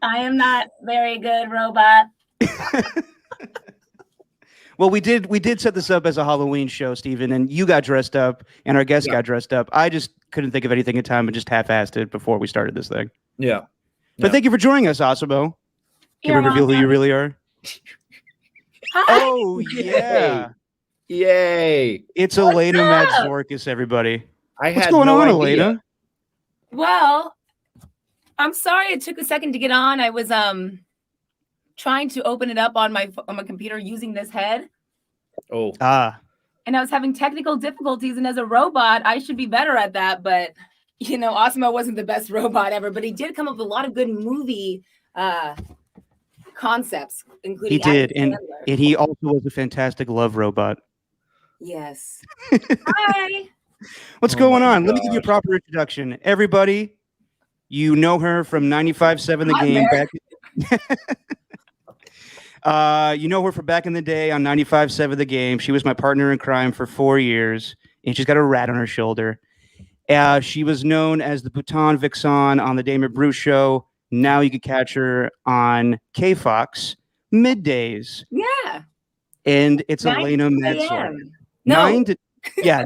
I am not very good, robot. Well, we did set this up as a Halloween show, Steven, and you got dressed up, and our guest got dressed up. I just couldn't think of anything in time and just half-assed it before we started this thing. Yeah. But thank you for joining us, Osimo. Can we reveal who you really are? Hi. Oh, yeah. Yay. It's Elena Madzorkis, everybody. What's had going no on, idea. Elena? Well, I'm sorry it took a second to get on. I was trying to open it up on my computer using this head. Oh. And I was having technical difficulties, and as a robot, I should be better at that, but Osimo wasn't the best robot ever, but he did come up with a lot of good movie concepts, including He did, and he also was a fantastic love robot. Yes. Hi. What's going on? Let me give you a proper introduction. Everybody, you know her from 95.7 The Game. You know her from back in the day on 95.7 The Game. She was my partner in crime for 4 years, and she's got a rat on her shoulder. She was known as the Bhutan Vixen on the Damon Bruce Show. Now you can catch her on K-Fox middays. Yeah. And it's Elena Madzorkis. No. Yeah.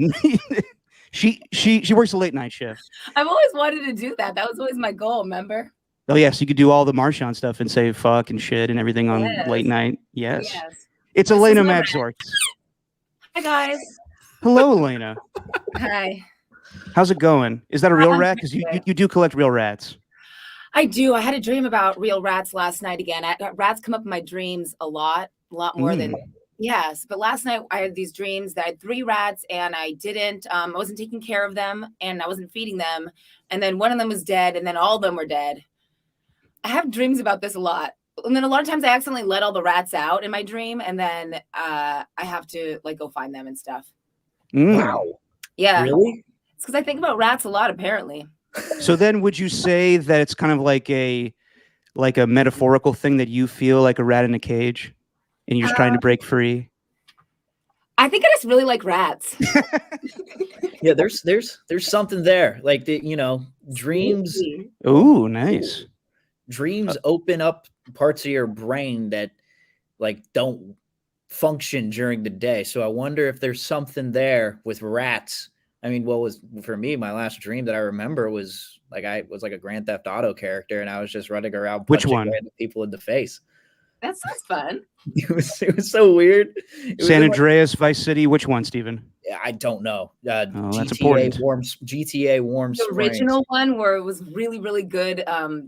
She works a late night shift. I've always wanted to do that. That was always my goal, remember? Oh, yes. You could do all the Marshawn stuff and say fuck and shit and everything on late night. Yes. It's Elena Madzorkis. Hi, guys. Hello, Elena. Hi. How's it going? Is that a real rat? Because you do collect real rats. I do. I had a dream about real rats last night again. Rats come up in my dreams a lot more than... Yes, but last night I had these dreams that I had 3 rats and I wasn't taking care of them and I wasn't feeding them. And then one of them was dead and then all of them were dead. I have dreams about this a lot. And then a lot of times I accidentally let all the rats out in my dream and then I have to go find them and stuff. Wow. Yeah. Really? It's because I think about rats a lot, apparently. So then would you say that it's kind of like a metaphorical thing that you feel like a rat in a cage? And you're just trying to break free? I think I just really like rats. Yeah, there's something there. Like dreams. Sneaky. Ooh, nice. Dreams open up parts of your brain that like don't function during the day. So I wonder if there's something there with rats. I mean, what was for me, my last dream that I remember was like I was like a Grand Theft Auto character and I was just running around Which punching one? random people in the face. That sounds fun. It was so weird. It was San in, like, Andreas, Vice City. Which one, Steven? I don't know. That's GTA important. GTA Warm The Springs. original one where it was really, really good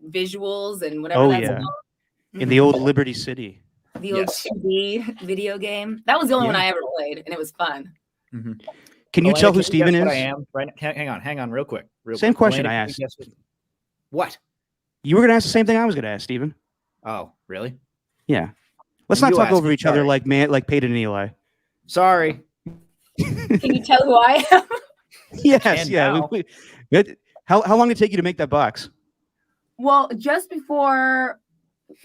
visuals and whatever. Oh, that's yeah. called. In the old Liberty City. The old Yes. 2D video game. That was the only one I ever played, and it was fun. Mm-hmm. Can you Elena, tell who can you Steven guess is? what I am? Right, hang on, real quick. Same question Elena, I can you asked. guess what? You were going to ask the same thing I was going to ask, Steven. Oh, really? Yeah. Let's not You talk asked over me, each other sorry. like Peyton and Eli. Sorry. Can you tell who I am? Yes, And yeah. now. How long did it take you to make that box? Well, just before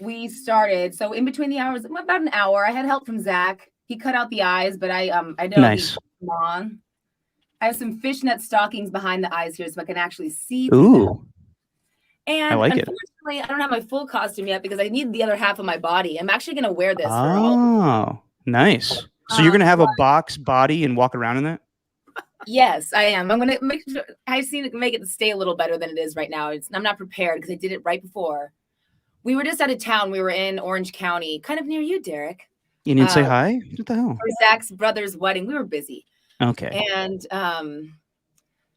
we started, so in between the hours, about an hour, I had help from Zach. He cut out the eyes, but I know Nice. he's long. I have some fishnet stockings behind the eyes here, so I can actually see. Ooh. And I like it. unfortunately, I don't have my full costume yet because I need the other half of my body. I'm actually going to wear this. For all. Oh, nice. So you're going to have a box body and walk around in that? Yes, I am. I'm going to make sure I've seen it make it stay a little better than it is right now. I'm not prepared because I did it right before. We were just out of town. We were in Orange County, kind of near you, Derek. You didn't say hi? What the hell? For Zach's brother's wedding. We were busy. Okay. And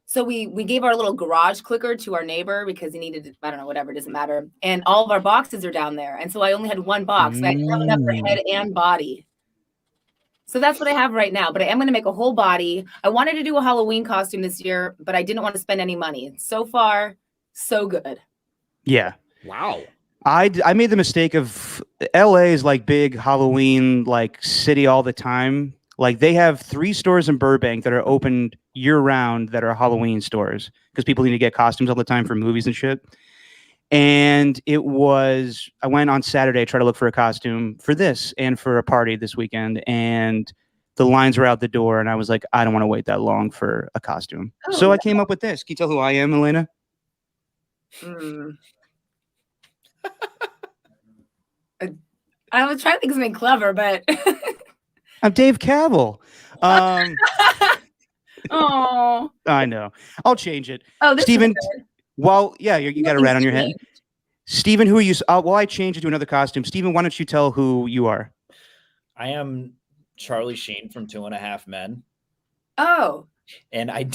so we gave our little garage clicker to our neighbor because he needed, I don't know, whatever, it doesn't matter. And all of our boxes are down there. And so I only had one box. So I covered up her head and body. So that's what I have right now. But I am going to make a whole body. I wanted to do a Halloween costume this year, but I didn't want to spend any money. So far, so good. Yeah. Wow. I made the mistake of LA is like big Halloween like city all the time. Like they have 3 stores in Burbank that are open year round that are Halloween stores because people need to get costumes all the time for movies and shit. And I went on Saturday, try to look for a costume for this and for a party this weekend. And the lines were out the door. And I was like, I don't want to wait that long for a costume. So I came up with this. Can you tell who I am, Elena? I was trying to think of something clever, but I'm Dave Cavill. oh, I know. I'll change it. oh, this Steven, is good. well, yeah, you got a rat on your head. Steven, who are you? Well, I changed it to another costume. Steven, why don't you tell who you are? I am Charlie Sheen from 2.5 Men. Oh, And I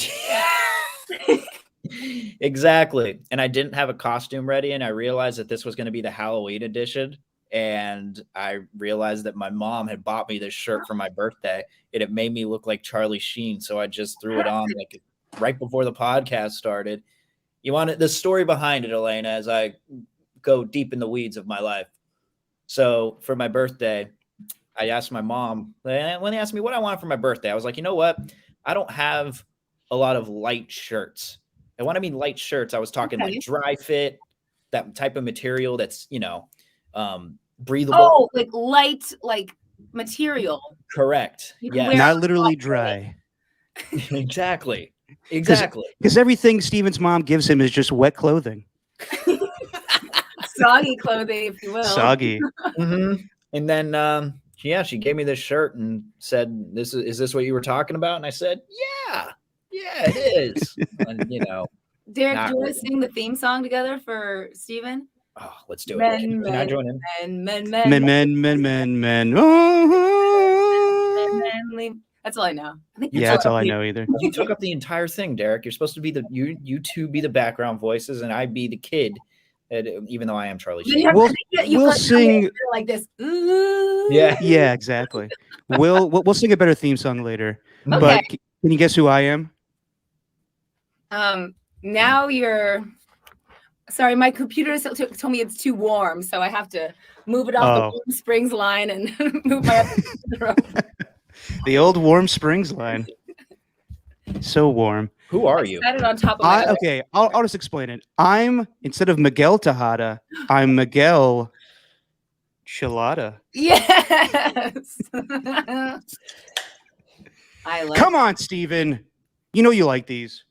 exactly. And I didn't have a costume ready. And I realized that this was going to be the Halloween edition. And I realized that my mom had bought me this shirt for my birthday and it made me look like Charlie Sheen. So I just threw it on like right before the podcast started. You want the story behind it, Elena, as I go deep in the weeds of my life. So for my birthday, I asked my mom, when they asked me what I wanted for my birthday, I was like, you know what? I don't have a lot of light shirts. And when I mean light shirts, I was talking like dry fit, that type of material that's, breathable. Oh, like light, like material. Correct. Yeah. Not literally dry. Exactly. Exactly. Because everything Steven's mom gives him is just wet clothing. Soggy clothing, if you will. Soggy. Mm-hmm. And then, she gave me this shirt and said, is this what you were talking about? And I said, yeah, it is. And, Derek, do you want really. to sing the theme song together for Steven? Oh, let's do it. Can I join in? Men. That's all I know. I think Yeah, that's all I know either. You took up the entire thing, Derek. You're supposed to be you two be the background voices, and I be the kid. Even though I am Charlie Sheen. We'll sing like this. Ooh. Yeah, exactly. We'll sing a better theme song later. Okay. But can you guess who I am? Now you're. Sorry, my computer told me it's too warm, so I have to move it off the Warm Springs line and move my. The old Warm Springs line. So warm. Who are you? Set it on top of my okay, I'll just explain it. I'm, instead of Miguel Tejada, I'm Miguel Chilada. Yes. I love Come on, Steven. You know you like these.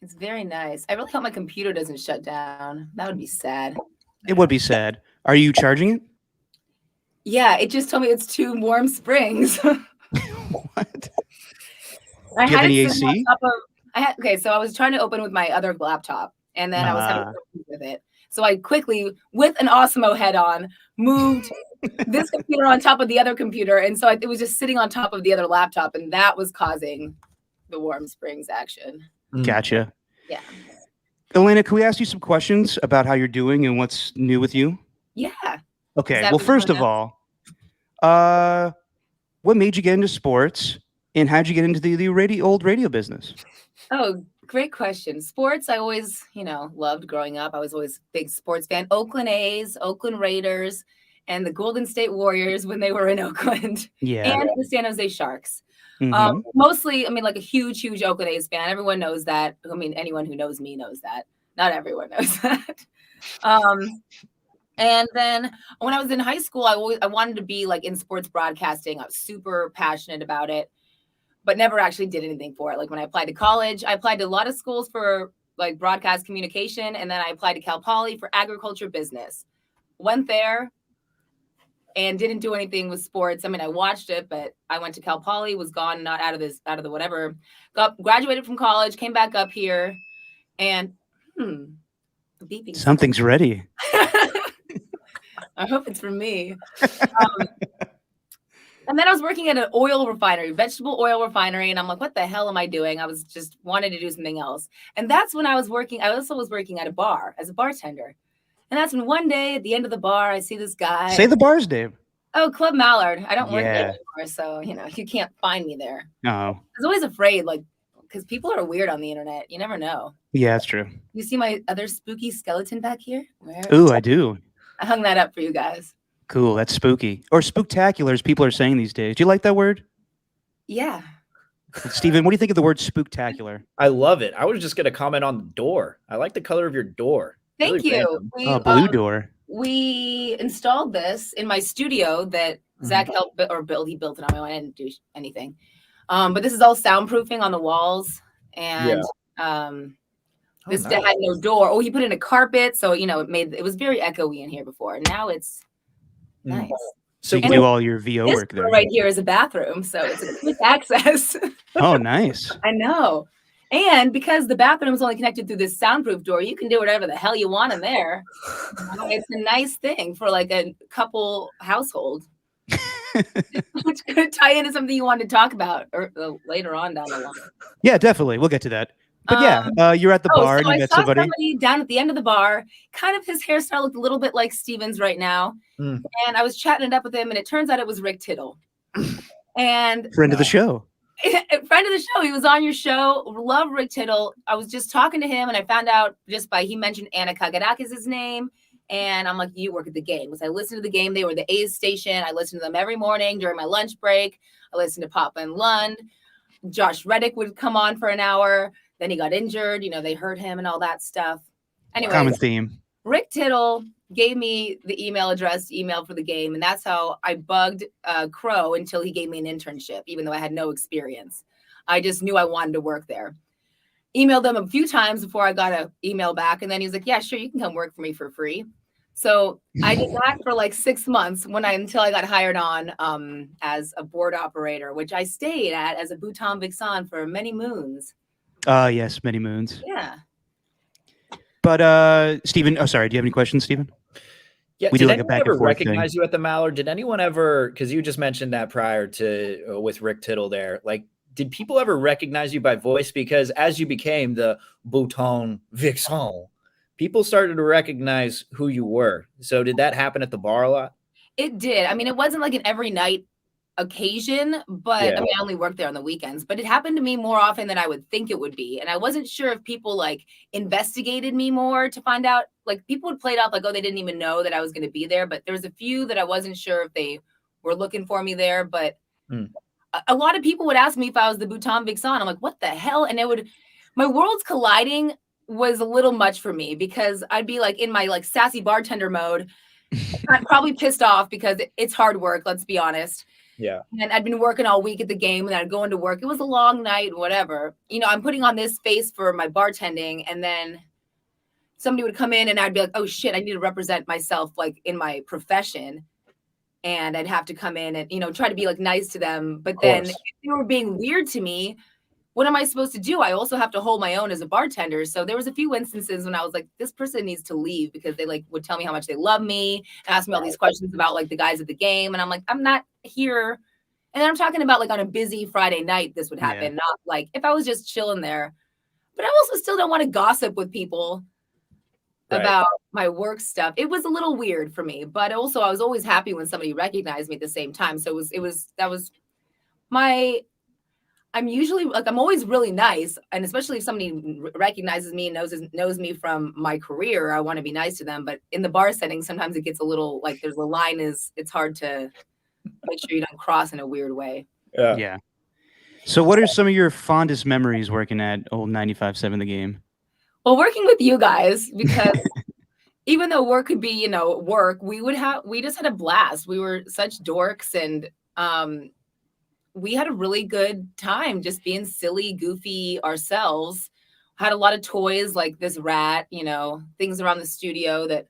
It's very nice. I really hope my computer doesn't shut down. That would be sad. It would be sad. Are you charging it? Yeah, it just told me it's 2 warm springs. What? I Do you have had any it sitting on AC? top of. Okay, so I was trying to open with my other laptop, and then I was having problems with it. So I quickly, with an Osmo head on, moved this computer on top of the other computer, and so it was just sitting on top of the other laptop, and that was causing the warm springs action. Gotcha. Yeah. Elena, can we ask you some questions about how you're doing and what's new with you? Yeah. Okay. that Well, what you first of wanna all, what made you get into sports, and how'd you get into the old radio business? Oh, great question. Sports, I always, loved growing up. I was always a big sports fan. Oakland A's, Oakland Raiders, and the Golden State Warriors when they were in Oakland, Yeah. and the San Jose Sharks. Mhm. Mostly, like a huge, huge Oakland A's fan. Everyone knows that. Anyone who knows me knows that. Not everyone knows that. And then when I was in high school, I wanted to be like in sports broadcasting. I was super passionate about it, but never actually did anything for it. Like when I applied to college, I applied to a lot of schools for like broadcast communication, and then I applied to Cal Poly for agriculture business. Went there and didn't do anything with sports. I watched it, but I went to Cal Poly, was gone, not out of the whatever. Graduated from college, came back up here, and beeping. Something's ready. I hope it's for me. And then I was working at an oil refinery, vegetable oil refinery. And I'm like, what the hell am I doing? I was just wanted to do something else. And that's when I was working. I also was working at a bar as a bartender. And that's when one day at the end of the bar, I see this guy. Say the bar's name. Oh, Club Mallard. I don't work there Yeah. anymore. So, you can't find me there. Oh, I was always afraid, because people are weird on the internet. You never know. yeah, that's true. You see my other spooky skeleton back here? Where? Ooh, I do. I hung that up for you guys. Cool. That's spooky. Or spooktacular, as people are saying these days. Do you like that word? Yeah. Steven, what do you think of the word spooktacular? I love it. I was just going to comment on the door. I like the color of your door. Thank Really you. random. Blue door. We installed this in my studio that Zach helped build. He built it on my own. I didn't do anything. But this is all soundproofing on the walls. And this nice. had no door. Oh, he put in a carpet. So, it was very echoey in here before. Now it's nice. So you And can do all your VO This work there. right here is a bathroom. So it's a quick access. Oh, nice. I know. And because the bathroom is only connected through this soundproof door, you can do whatever the hell you want in there. It's a nice thing for like a couple household, which could tie into something you wanted to talk about or later on down the line. Yeah, definitely. We'll get to that. But you're at the bar and you I met saw somebody. down at the end of the bar. Kind of his hairstyle looked a little bit like Steven's right now. And I was chatting it up with him, and it turns out it was Rick Tittle. And Friend of the show. Friend of the show. He was on your show. Love Rick Tittle. I was just talking to him, and I found out he mentioned Anna Kagarakis' name. And I'm like, you work at the game. Because I listened to the game. They were the A's station. I listened to them every morning during my lunch break. I listened to Papa and Lund. Josh Reddick would come on for an hour. Then he got injured. They hurt him and all that stuff. Anyway, Common theme. Rick Tittle gave me the email address to email for the game. And that's how I bugged Crow until he gave me an internship, even though I had no experience. I just knew I wanted to work there. Emailed him a few times before I got an email back. And then he was like, yeah, sure, you can come work for me for free. So I did that for like 6 months until I got hired on as a board operator, which I stayed at as a Bhutan Vixen for many moons. Yes, many moons. Yeah. But Steven, sorry, do you have any questions, Steven? Yeah, We do did like a anyone back and ever forth recognize you at the Mallard? Did anyone ever, because you just mentioned that prior to with Rick Tittle there, like, did people ever recognize you by voice? Because as you became the Bhutan Vixen, people started to recognize who you were. So did that happen at the bar a lot? It did. It wasn't like an every night occasion, but Yeah. I only worked there on the weekends, but it happened to me more often than I would think it would be. And I wasn't sure if people like investigated me more to find out, like people would play it off like, oh, they didn't even know that I was going to be there. But there was a few that I wasn't sure if they were looking for me there. But a lot of people would ask me if I was the Bhutan Vixen. I'm like, what the hell? And my worlds colliding was a little much for me because I'd be like in my like sassy bartender mode. I'm probably pissed off because it's hard work. Let's be honest. Yeah. And I'd been working all week at the game, and I'd go into work. It was a long night, whatever. I'm putting on this face for my bartending, and then somebody would come in and I'd be like, oh shit, I need to represent myself like in my profession. And I'd have to come in and, try to be like nice to them. But then if they were being weird to me, what am I supposed to do? I also have to hold my own as a bartender. So there was a few instances when I was like, this person needs to leave because they like would tell me how much they love me and ask me all these questions about like the guys at the game. And I'm like, I'm not here. And then I'm talking about like on a busy Friday night, this would happen, not like if I was just chilling there. But I also still don't want to gossip with people about my work stuff. It was a little weird for me, but also I was always happy when somebody recognized me at the same time. So I'm usually like, I'm always really nice. And especially if somebody recognizes me and knows me from my career, I want to be nice to them. But in the bar setting, sometimes it gets a little like there's a line it's hard to make sure you don't cross in a weird way. Yeah. So what are some of your fondest memories working at old 95.7 The Game? Well, working with you guys, because even though work could be, work, we just had a blast. We were such dorks, and we had a really good time just being silly, goofy ourselves. Had a lot of toys like this rat, things around the studio that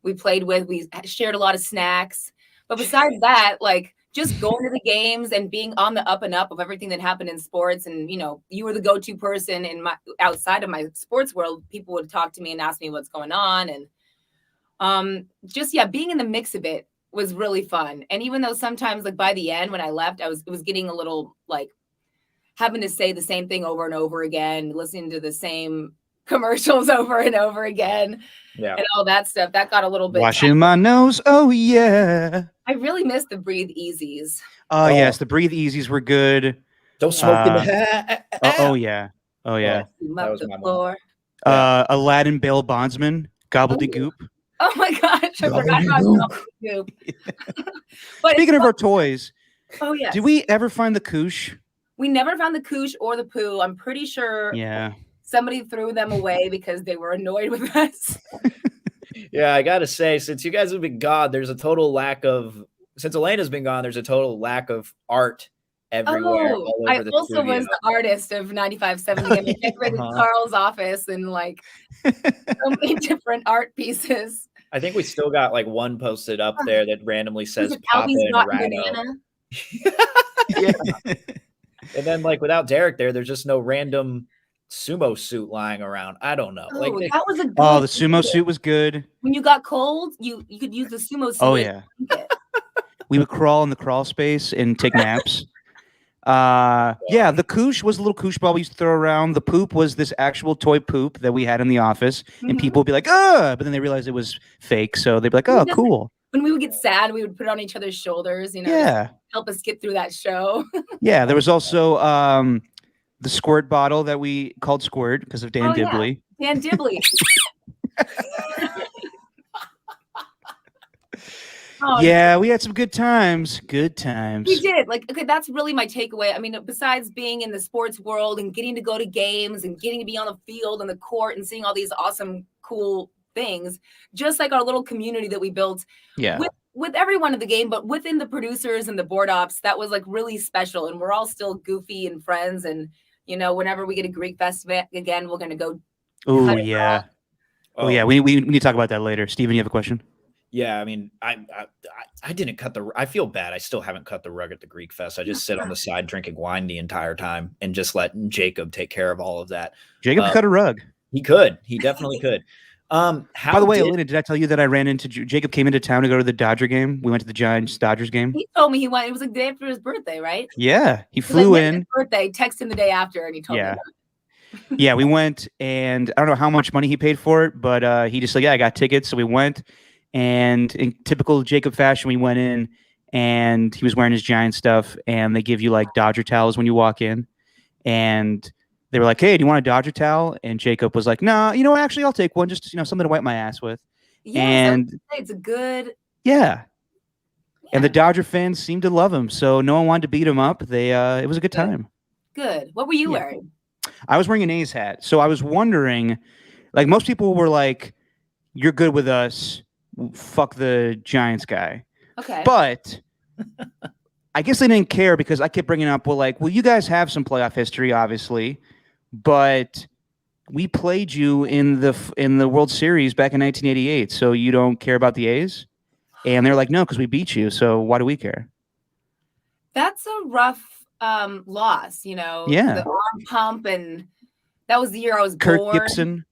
we played with. We shared a lot of snacks. But besides that, like just going to the games and being on the up and up of everything that happened in sports. And, you were the go-to person outside of my sports world. People would talk to me and ask me what's going on. And being in the mix of it was really fun. And even though sometimes like by the end when I left, it was getting a little like having to say the same thing over and over again, listening to the same commercials over and over again. Yeah. And all that stuff. That got a little bit washing my nose. Oh yeah. I really miss the Breathe Easies. Oh yes, the Breathe Easies were good. Don't smoke in the hat. Oh yeah. That was my floor. Aladdin Bail Bondsman, Gobbledygook. Oh my gosh, I forgot about Gobbledygook. But speaking of our toys, oh yeah, did we ever find the Koosh? We never found the Koosh or the Pooh. I'm pretty sure somebody threw them away because they were annoyed with us. Yeah, I gotta say, since you guys have been gone, there's a total lack of. Since Elena's been gone, there's a total lack of art everywhere. Oh, I also was the artist of 95.7. I decorated Carl's office and like so many different art pieces. I think we still got like one posted up there that randomly says Papa and Rhino. Yeah. And then like without Derek there's just no random sumo suit lying around. I don't know. That was a good the sumo suit was good. When you got cold, you could use the sumo suit. Oh yeah. We would crawl in the crawl space and take naps. The Koosh was a little Koosh ball we used to throw around. The poop was this actual toy poop that we had in the office, and people would be like, "Oh!" But then they realized it was fake, so they'd be like, "Oh, cool." When we would get sad, we would put it on each other's shoulders, help us get through that show. Yeah, there was also the squirt bottle that we called Squirt because of Dan Dibley. Yeah. Dan Dibley. We had some good times. Good times. We did. That's really my takeaway. I mean, besides being in the sports world and getting to go to games and getting to be on the field and the court and seeing all these awesome, cool things, just like our little community that we built with everyone in the game, but within the producers and the board ops, that was like really special. And we're all still goofy and friends. And, whenever we get a Greek Fest again, we're going to go. Oh, yeah. We need to talk about that later. Steven, you have a question? Yeah, I mean, I didn't cut I feel bad. I still haven't cut the rug at the Greek Fest. I just sit on the side drinking wine the entire time and just let Jacob take care of all of that. Jacob cut a rug. He could. He definitely could. By the way, Elena, did I tell you that I ran into Jacob came into town to go to the Dodger game? We went to the Giants-Dodgers game. He told me he went. It was like the day after his birthday, right? Yeah, he flew in. His birthday, texted him the day after, and he told me. Yeah, we went, and I don't know how much money he paid for it, but he just said, I got tickets, so we went. And in typical Jacob fashion, we went in, and he was wearing his Giant stuff, and they give you like Dodger towels when you walk in, and they were like, "Hey, do you want a Dodger towel?" And Jacob was like, "No, actually, I'll take one, just something to wipe my ass with." Yeah, and it's a good. Yeah. And the Dodger fans seemed to love him, so no one wanted to beat him up. It was a good time. Good. What were you wearing? I was wearing an A's hat, so I was wondering, like most people were like, "You're good with us. Fuck the Giants guy." Okay. But I guess they didn't care because I kept bringing up, well, you guys have some playoff history, obviously, but we played you in the World Series back in 1988, so you don't care about the A's? And they're like, no, because we beat you, so why do we care? That's a rough loss, you know. Yeah. The arm pump, and that was the year I was Kirk born. Gibson.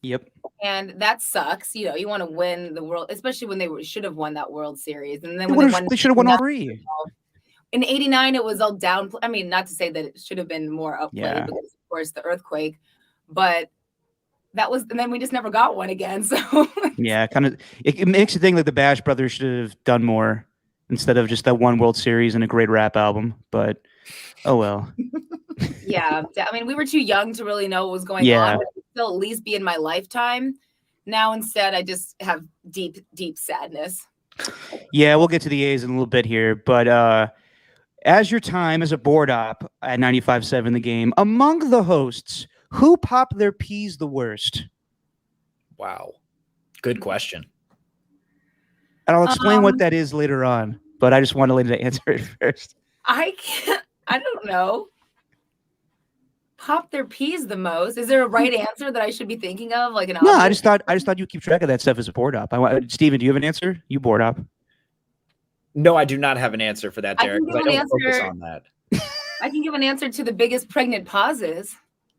Yep. And that sucks. You know, you want to win the world, especially when they should have won that World Series. And then when they should have won all three. In '89, it was all down. I mean, not to say that it should have been more upplayed, Yeah. because of course the earthquake, but that was, and then we just never got one again. So yeah, kind of. It makes you think like the Bash Brothers should have done more instead of just that one World Series and a great rap album. But oh well. yeah, I mean, we were too young to really know what was going on. But it would still at least be in my lifetime. Now instead, I just have deep, deep sadness. Yeah, we'll get to the A's in a little bit here, but as your time as a board op at 95.7 The Game, among the hosts, who popped their peas the worst? Wow. Good question. And I'll explain what that is later on, but I just want to let you answer it first. I don't know. Pop their peas the most. Is there a right answer that I should be thinking of? Like an No, obvious? I just thought you keep track of that stuff as a board op. Steven, do you have an answer? You board op. No, I do not have an answer for that, I Derek, can because give I an don't focus answer. on that. I can give an answer to the biggest pregnant pauses.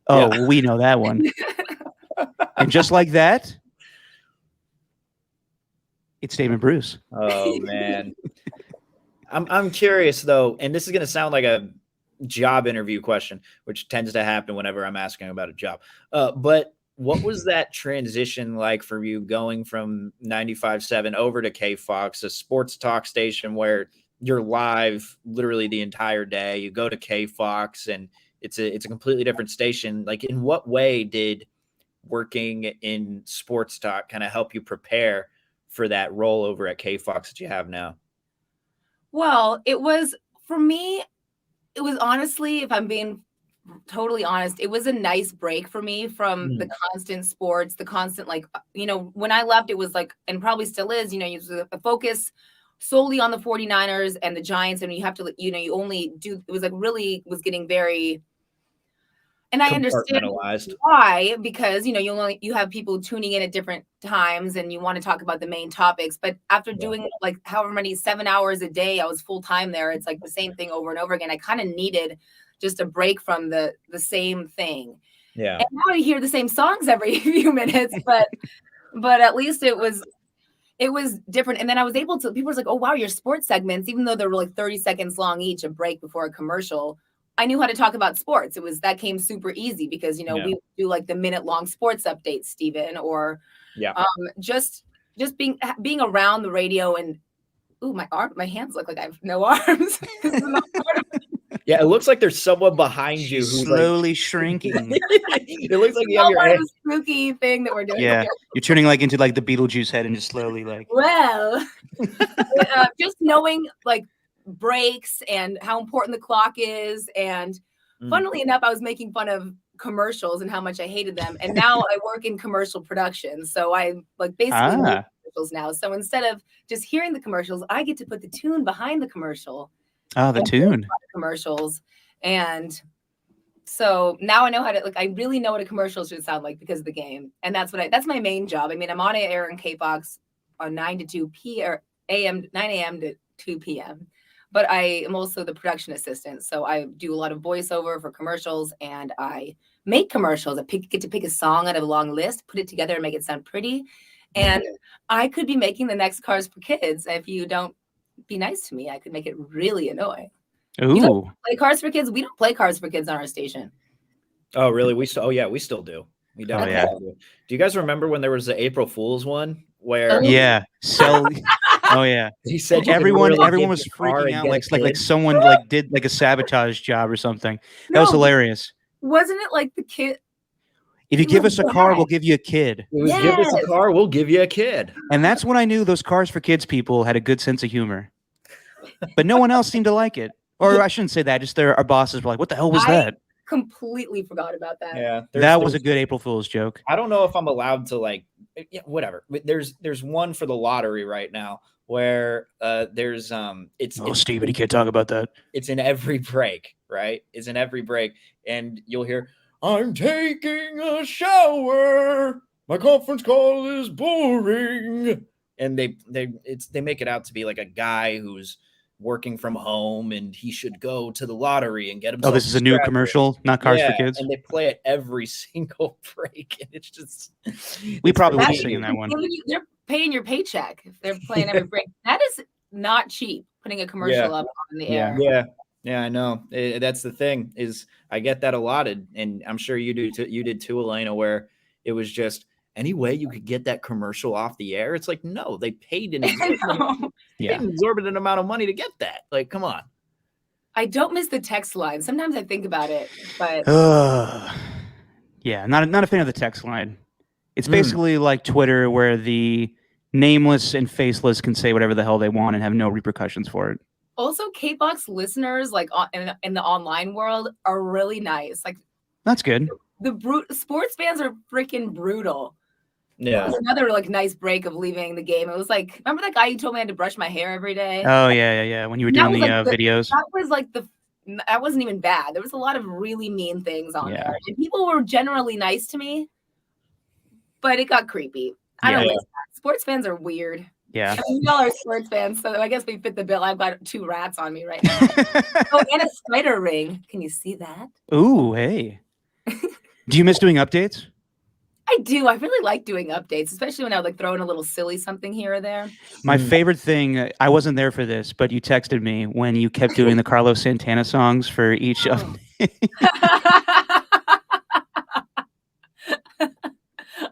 Oh, Yeah. we know that one. And just like that, it's David Bruce. Oh man. I'm curious though, and this is gonna sound like a job interview question, which tends to happen whenever I'm asking about a job. But what was that transition like for you going from 95.7 over to KFOX, a sports talk station where you're live literally the entire day? You go to KFOX and it's a completely different station. Like, in what way did working in sports talk kind of help you prepare for that role over at KFOX that you have now? Well, it was, for me, it was honestly, if I'm being totally honest, it was a nice break for me from the constant sports, the constant, like, you know, when I left, it was like, and probably still is, you know, you focus solely on the 49ers and the Giants, and you have to, you know, you only do, it was like really was getting very, and I understand why, because, you know, you have people tuning in at different times and you want to talk about the main topics. But after doing like however many 7 hours a day, I was full time there. It's like the same thing over and over again. I kind of needed just a break from the same thing. Yeah. And now I hear the same songs every few minutes, but at least it was different. And then I was able to, people was like, oh, wow, your sports segments, even though they were like 30 seconds long each, a break before a commercial, I knew how to talk about sports. That came super easy because, you know, we do like the minute-long sports updates, Steven, or just being around the radio and, ooh, my hands look like I have no arms. Yeah, it looks like there's someone behind you who's slowly shrinking. It looks like you have your head. Spooky thing that we're doing. Yeah, you're turning like into like the Beetlejuice head and just slowly like. Well, just knowing like breaks and how important the clock is, and funnily enough, I was making fun of commercials and how much I hated them, and now I work in commercial production, so I like basically make commercials now. So instead of just hearing the commercials, I get to put the tune behind the commercial. Oh, the tune commercials. And so now I know how to, like, I really know what a commercial should sound like because of the game. And that's my main job. I mean, I'm on air in KFOX on 9 to 2 a.m., 9 a.m. to 2 p.m. But I am also the production assistant. So I do a lot of voiceover for commercials, and I make commercials. I get to pick a song out of a long list, put it together and make it sound pretty. And I could be making the next Cars for Kids. If you don't be nice to me, I could make it really annoying. Ooh. You don't play Cars for Kids? We don't play Cars for Kids on our station. Oh, really? We still do. We definitely do. Do you guys remember when there was the April Fool's one where he said everyone was freaking out like someone like did like a sabotage job or something. That was hilarious. Wasn't it like the kid? If you give us a car, we'll give you a kid. It was give us a car, we'll give you a kid. And that's when I knew those Cars for Kids people had a good sense of humor. But no one else seemed to like it. Or I shouldn't say that. Just our bosses were like, what the hell was that? Completely forgot about that. Yeah. That was a good April Fool's joke. I don't know if I'm allowed to whatever. There's one for the lottery right now where there's it's Steven, you can't talk about that. It's in every break, right? It's in every break, and you'll hear, "I'm taking a shower. My conference call is boring." And they make it out to be like a guy who's working from home and he should go to the lottery and get himself. Oh, this is a new commercial, not Cars for Kids. And they play it every single break, and it's just we probably would be singing that one. They're paying your paycheck if they're playing every break. That is not cheap. Putting a commercial up on the air. Yeah, I know. That's the thing, is I get that a lot, and I'm sure you do too. You did too, Elena, where it was just any way you could get that commercial off the air. It's like, no, they paid an exorbitant amount of money to get that. Like, come on. I don't miss the text line. Sometimes I think about it, but yeah, not a fan of the text line. It's basically like Twitter, where the nameless and faceless can say whatever the hell they want and have no repercussions for it. Also, K-Box listeners, like in the online world, are really nice. Like, that's good. The sports fans are freaking brutal. Yeah. It was another like nice break of leaving the game. It was like, remember that guy who told me I had to brush my hair every day? Oh yeah. When you were doing the videos, that was like that wasn't even bad. There was a lot of really mean things on there, and people were generally nice to me, but it got creepy. I don't miss that. Sports fans are weird. Yeah. I mean, y'all are sports fans, so I guess we fit the bill. I've got 2 rats on me right now. Oh, and a spider ring. Can you see that? Ooh, hey. Do you miss doing updates? I do. I really like doing updates, especially when I would like throw in a little silly something here or there. My favorite thing, I wasn't there for this, but you texted me when you kept doing the Carlos Santana songs for each update.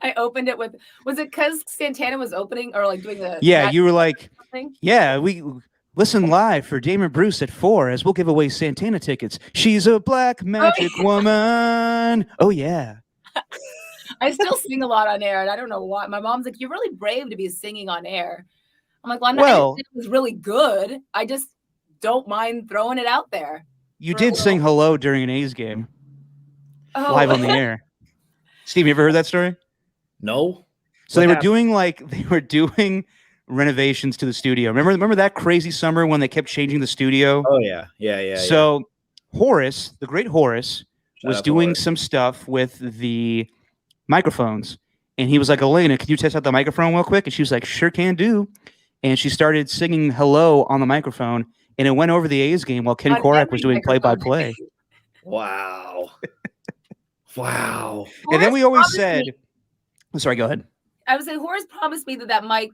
I opened it with, was it because Santana was opening or like doing the... Yeah, you were like, we listen live for Damon Bruce at 4 as we'll give away Santana tickets. She's a black magic woman. Oh, yeah. I still sing a lot on air, and I don't know why. My mom's like, "You're really brave to be singing on air." I'm like, "Well, I'm not. It was really good. I just don't mind throwing it out there." You did sing "Hello" during an A's game, live on the air. Steve, you ever heard that story? No. So they were doing renovations to the studio. Remember that crazy summer when they kept changing the studio? Oh yeah. So Horace, the great Horace, was doing some stuff with the microphones, and he was like, "Elena, can you test out the microphone real quick?" And she was like, "Sure can do." And she started singing "Hello" on the microphone, and it went over the A's game while Ken Korak was doing play-by-play. Wow. And then we always said, I'm sorry, go ahead. I would say Horace promised me that mic,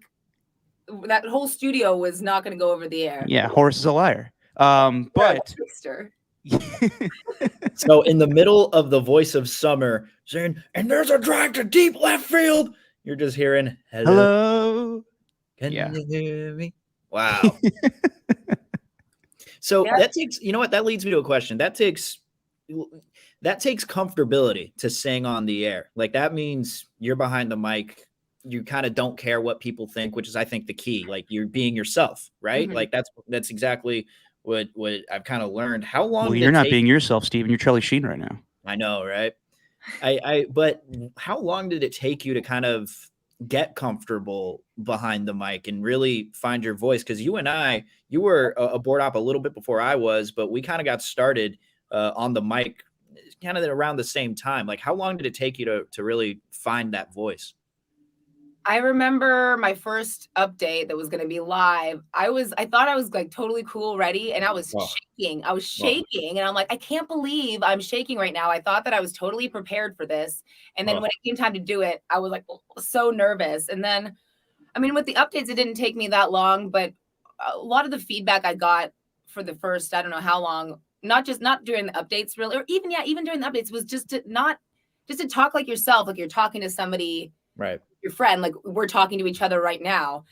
that whole studio was not going to go over the air. Yeah, Horace is a liar. But so in the middle of the voice of summer saying, "And there's a drive to deep left field," you're just hearing hello. Can you hear me? Wow. So that takes, you know what, that leads me to a question. That takes comfortability to sing on the air. Like, that means you're behind the mic. You kind of don't care what people think, which is, I think, the key. Like, you're being yourself, right? Mm-hmm. Like, that's exactly what I've kind of learned. How long? Well, you're not being yourself, Steven. You're Charlie Sheen right now. I know, right? But how long did it take you to kind of get comfortable behind the mic and really find your voice? Because you were a board op a little bit before I was, but we kind of got started on the mic kind of around the same time. Like, how long did it take you to really find that voice? I remember my first update that was going to be live. I thought I was like totally cool, ready, and I was shaking. I was shaking, and I'm like, I can't believe I'm shaking right now. I thought that I was totally prepared for this, and then when it came time to do it, I was like so nervous. And then, I mean, with the updates, it didn't take me that long, but a lot of the feedback I got for the first, I don't know how long, not during the updates really, or even during the updates, was just to talk like yourself, like you're talking to somebody. Right. Your friend, like we're talking to each other right now.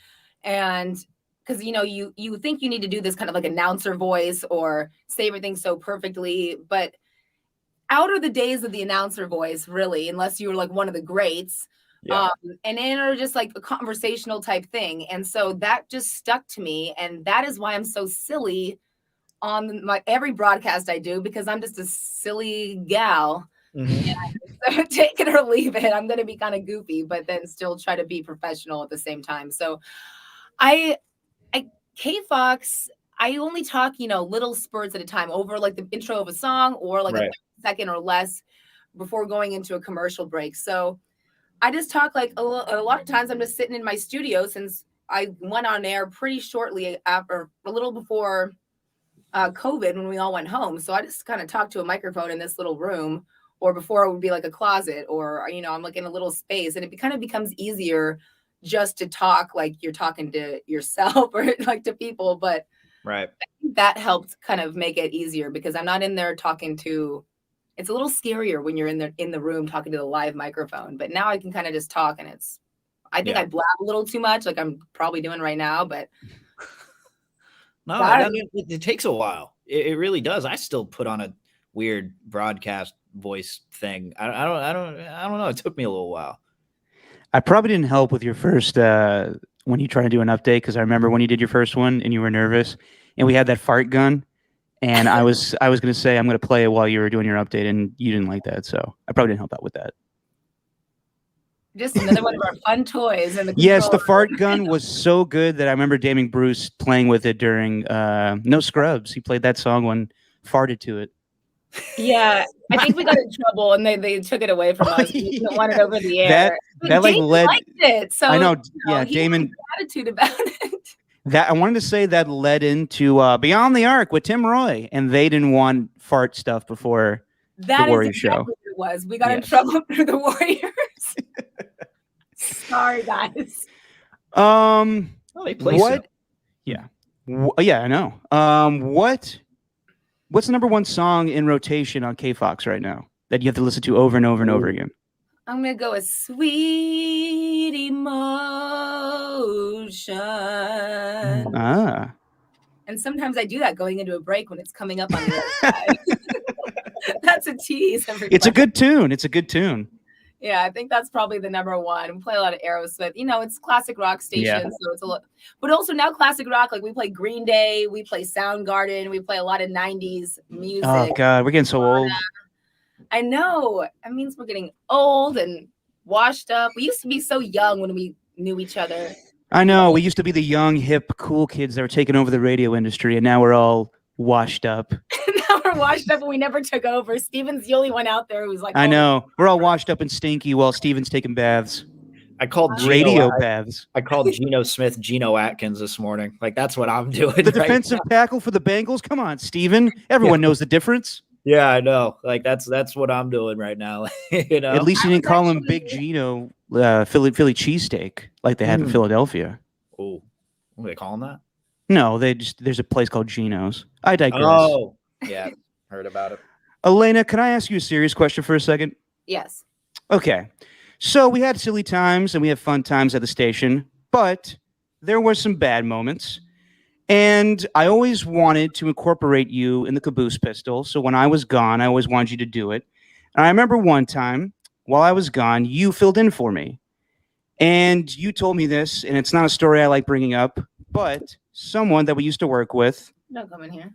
And because, you think you need to do this kind of like announcer voice or say everything so perfectly, but out of the days of the announcer voice, really, unless you were like one of the greats, and then are just like a conversational type thing. And so that just stuck to me. And that is why I'm so silly on my every broadcast I do, because I'm just a silly gal. Mm-hmm. So take it or leave it. I'm going to be kind of goofy, but then still try to be professional at the same time. So I K-Fox, I only talk, little spurts at a time over like the intro of a song or like a second or less before going into a commercial break. So I just talk like a lot of times I'm just sitting in my studio since I went on air pretty shortly after, a little before COVID when we all went home. So I just kind of talk to a microphone in this little room, or before it would be like a closet, or, I'm like in a little space, and it kind of becomes easier just to talk like you're talking to yourself or like to people. But right, that helped kind of make it easier because I'm not in there talking to. It's a little scarier when you're in the room talking to the live microphone. But now I can kind of just talk, and I think I blab a little too much, like I'm probably doing right now. But no, it takes a while. It really does. I still put on a weird broadcast voice thing. I don't know. It took me a little while. I probably didn't help with your first when you try to do an update, because I remember when you did your first one and you were nervous, and we had that fart gun, and I was going to say I'm going to play it while you were doing your update, and you didn't like that, so I probably didn't help out with that. Just another one of our fun toys. Yes, the fart gun was so good that I remember Damien Bruce playing with it during No Scrubs. He played that song when farted to it. Yeah, I think we got in trouble and they took it away from us. We didn't want it over the air. That like led. Liked it, so I know. Yeah, Damon. Attitude about it. That I wanted to say that led into Beyond the Arc with Tim Roy, and they didn't want fart stuff before the Warriors show. What it was. We got in trouble through the Warriors. Sorry, guys. They play what? Yeah, yeah, I know. What's the number one song in rotation on K-Fox right now that you have to listen to over and over and over again? I'm going to go with Sweet Emotion. Ah. And sometimes I do that going into a break when it's coming up on the other side. That's a tease. Everybody. It's a good tune. It's a good tune. Yeah, I think that's probably the number one. We play a lot of Aerosmith. It's classic rock station, so it's a lot. But also now classic rock, like we play Green Day, we play Soundgarden, we play a lot of 90s music. Oh, God, we're getting so old. I know. That means we're getting old and washed up. We used to be so young when we knew each other. I know. We used to be the young, hip, cool kids that were taking over the radio industry, and now we're all washed up. Now we're washed up and we never took over. Steven's the only one out there who's like, I know. We're all washed up and stinky while Steven's taking baths. I called radio baths. I called Geno Smith Geno Atkins this morning. Like, that's what I'm doing. The defensive tackle for the Bengals? Come on, Steven. Everyone knows the difference. Yeah, I know. Like, that's what I'm doing right now. At least you didn't call him Big Geno Philly cheesesteak like they have in Philadelphia. Oh, what do they call him that? No, there's a place called Geno's. I digress. Oh, yeah, heard about it. Elena, can I ask you a serious question for a second? Yes. Okay. So we had silly times and we had fun times at the station, but there were some bad moments. And I always wanted to incorporate you in the Caboose Pistol. So when I was gone, I always wanted you to do it. And I remember one time while I was gone, you filled in for me. And you told me this, and it's not a story I like bringing up, but someone that we used to work with. Don't come in here.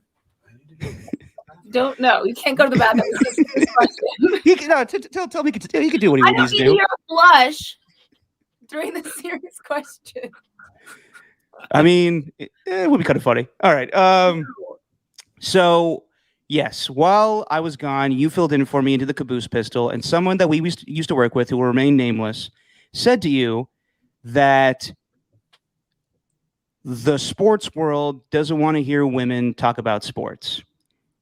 Don't know. You can't go to the bathroom. He can, tell me he can do what he needs to do. I don't need to hear a blush during the serious question. I mean, it would be kind of funny. All right. So, yes, while I was gone, you filled in for me into the Caboose Pistol, and someone that we used to work with, who will remain nameless, said to you that the sports world doesn't want to hear women talk about sports.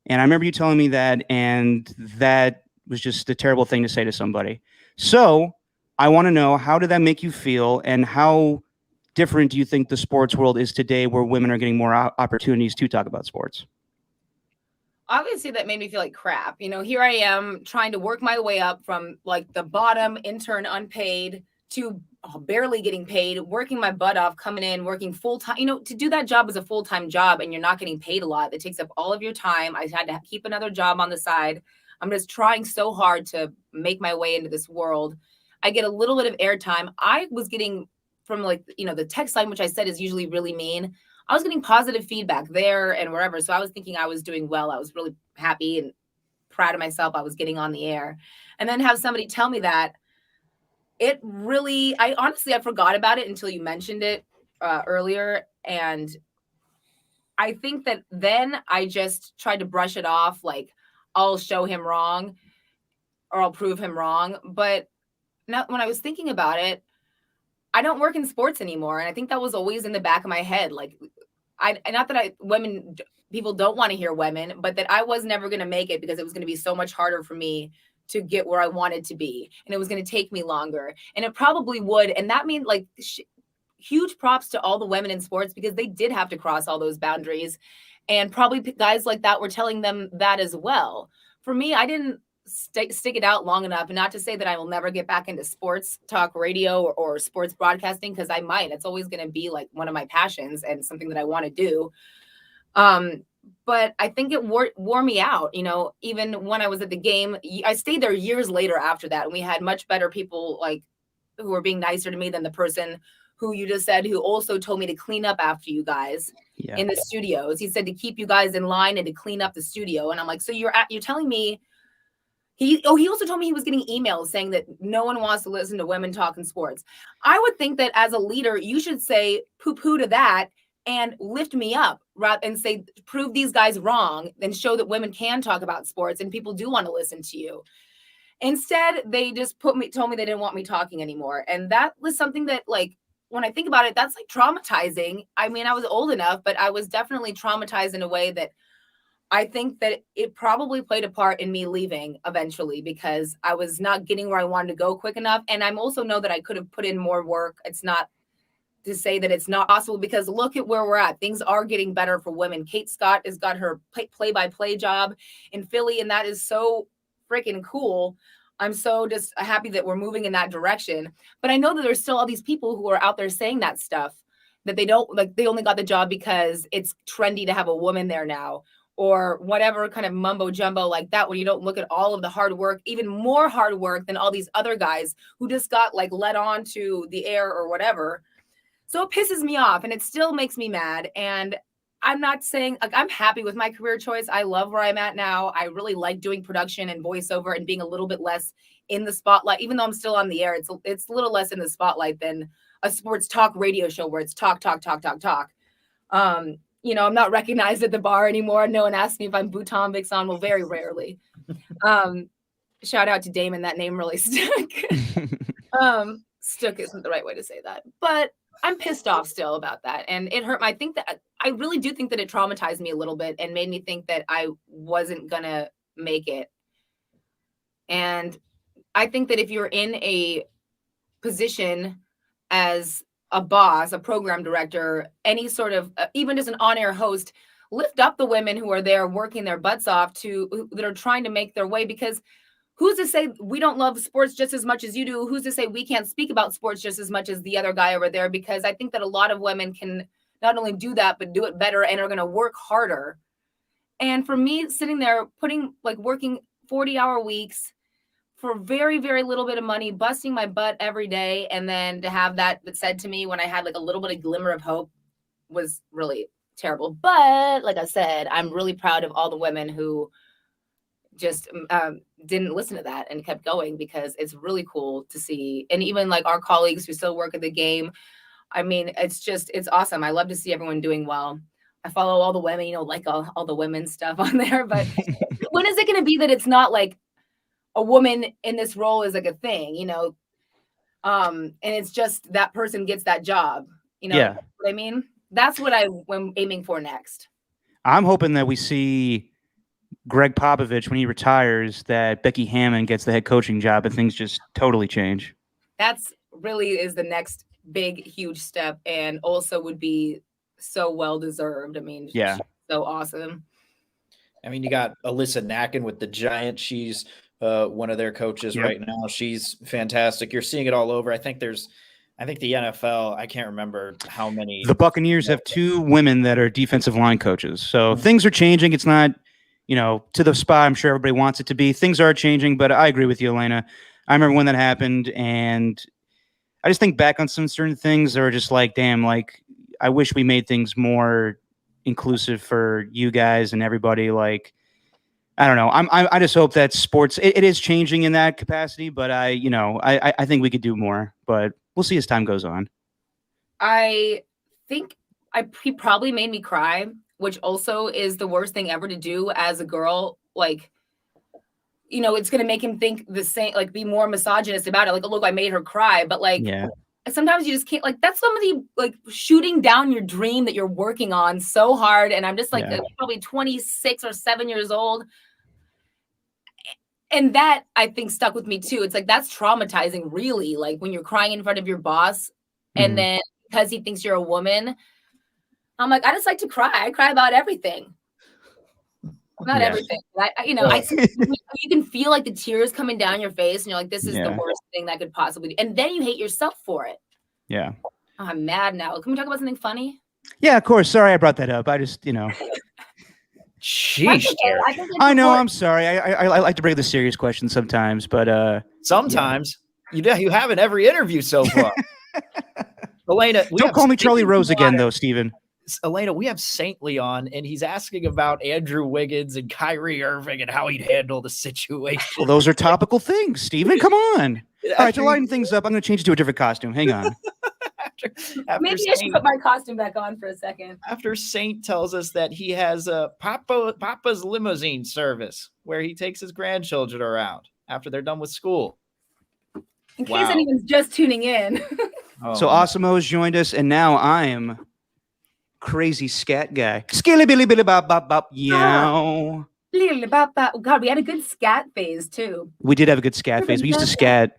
And I remember you telling me that, and that was just a terrible thing to say to somebody. So I want to know, how did that make you feel, and how different do you think the sports world is today, where women are getting more opportunities to talk about sports? Obviously, that made me feel like crap. Here I am trying to work my way up from like the bottom intern unpaid to barely getting paid, working my butt off, coming in, working full time. To do that job is a full-time job and you're not getting paid a lot. It takes up all of your time. I had to keep another job on the side. I'm just trying so hard to make my way into this world. I get a little bit of airtime. I was getting from the text line, which I said is usually really mean. I was getting positive feedback there and wherever. So I was thinking I was doing well. I was really happy and proud of myself. I was getting on the air, and then have somebody tell me that. It really, I forgot about it until you mentioned it earlier. And I think that then I just tried to brush it off, like I'll show him wrong or I'll prove him wrong. But not when I was thinking about it, I don't work in sports anymore. And I think that was always in the back of my head. Like not that people don't want to hear women, but that I was never going to make it because it was going to be so much harder for me to get where I wanted to be. And it was going to take me longer. And it probably would. And that means like huge props to all the women in sports because they did have to cross all those boundaries. And probably guys like that were telling them that as well. For me, I didn't stick it out long enough, and not to say that I will never get back into sports talk radio or sports broadcasting, because I might. It's always going to be like one of my passions and something that I want to do. But I think it wore me out. You know, even when I was at the game, I stayed there years later after that, and we had much better people like who were being nicer to me than the person who you just said, who also told me to clean up after you guys in the studios. He said to keep you guys in line and to clean up the studio. And I'm like, so you're telling me. He also told me he was getting emails saying that no one wants to listen to women talking sports. I would think that as a leader, you should say poo-poo to that and lift me up and say, prove these guys wrong and show that women can talk about sports and people do want to listen to you. Instead, they just told me they didn't want me talking anymore. And that was something that, like, when I think about it, that's like traumatizing. I mean, I was old enough, but I was definitely traumatized in a way that I think that it probably played a part in me leaving eventually because I was not getting where I wanted to go quick enough. And I also know that I could have put in more work. It's not to say that it's not possible because look at where we're at. Things are getting better for women. Kate Scott has got her play-by-play job in Philly, and that is so freaking cool. I'm so just happy that we're moving in that direction. But I know that there's still all these people who are out there saying that stuff, that they don't like, they only got the job because it's trendy to have a woman there now, or whatever kind of mumbo jumbo like that, when you don't look at all of the hard work, even more hard work than all these other guys who just got like led on to the air or whatever. So it pisses me off and it still makes me mad. And I'm not saying like I'm happy with my career choice. I love where I'm at now. I really like doing production and voiceover and being a little bit less in the spotlight, even though I'm still on the air. It's a little less in the spotlight than a sports talk radio show where it's talk. You know, I'm not recognized at the bar anymore. No one asks me if I'm Bhutan Vixen. Well, very rarely. Shout out to Damon. That name really stuck. Stuck isn't the right way to say that. But I'm pissed off still about that. And it hurt. I really do think that it traumatized me a little bit and made me think that I wasn't going to make it. And I think that if you're in a position as a boss, a program director, any sort of, even just an on-air host, lift up the women who are there working their butts off that are trying to make their way, because who's to say we don't love sports just as much as you do? Who's to say we can't speak about sports just as much as the other guy over there? Because I think that a lot of women can not only do that, but do it better and are going to work harder. And for me, sitting there working 40-hour weeks for very, very little bit of money, busting my butt every day. And then to have that said to me when I had like a little bit of glimmer of hope was really terrible. But like I said, I'm really proud of all the women who just didn't listen to that and kept going, because it's really cool to see. And even like our colleagues who still work at the game, I mean, it's awesome. I love to see everyone doing well. I follow all the women, you know, like all the women's stuff on there. But when is it going to be that it's not like a woman in this role is like a thing, you know? And it's just that person gets that job, you know? Yeah. What I mean? That's what I'm aiming for next. I'm hoping that we see Greg Popovich, when he retires, that Becky Hammon gets the head coaching job and things just totally change. That's really is the next big, huge step, and also would be so well deserved. I mean, yeah, so awesome. I mean, you got Alyssa Nacken with the Giants. She's one of their coaches right now. She's fantastic. You're seeing it all over. I think the NFL, I can't remember how many. The Buccaneers have 2 women that are defensive line coaches. So things are changing. It's not, you know, to the spot I'm sure everybody wants it to be. Things are changing, but I agree with you, Elena. I remember when that happened, and I just think back on some certain things that are just like, damn, like, I wish we made things more inclusive for you guys and everybody. Like, I don't know. I just hope that sports, it is changing in that capacity, but I think we could do more, but we'll see as time goes on. I think he probably made me cry which also is the worst thing ever to do as a girl. Like, it's going to make him think the same, like be more misogynist about it. Like, look, I made her cry. But like, sometimes you just can't, like, that's somebody like shooting down your dream that you're working on so hard. And I'm just like probably 26 or 7 years old. And that I think stuck with me too. It's like, that's traumatizing, really. Like when you're crying in front of your boss and then because he thinks you're a woman, I'm like, I just like to cry. I cry about everything. Not everything. You can feel like the tears coming down your face and you're like, this is the worst thing that could possibly be. And then you hate yourself for it. Yeah. Oh, I'm mad now. Can we talk about something funny? Yeah, of course. Sorry I brought that up. I just, Sheesh, I know. I'm sorry. I like to bring the serious questions sometimes, but sometimes you have in every interview so far. Elena, don't call me Charlie Rose again, though, Steven. Elena, we have Saintly on, and he's asking about Andrew Wiggins and Kyrie Irving and how he'd handle the situation. Well, those are topical things, Steven. Come on. All right, to lighten things up, I'm going to change it to a different costume. Hang on. Maybe I should put my costume back on for a second. After Saint tells us that he has a Papa's limousine service where he takes his grandchildren around after they're done with school. In case anyone's just tuning in. So Osimo has joined us, and now I am crazy scat guy. Skilly billy billy bop bop bop yow. God, we had a good scat phase too. We did have a good scat phase. We used to scat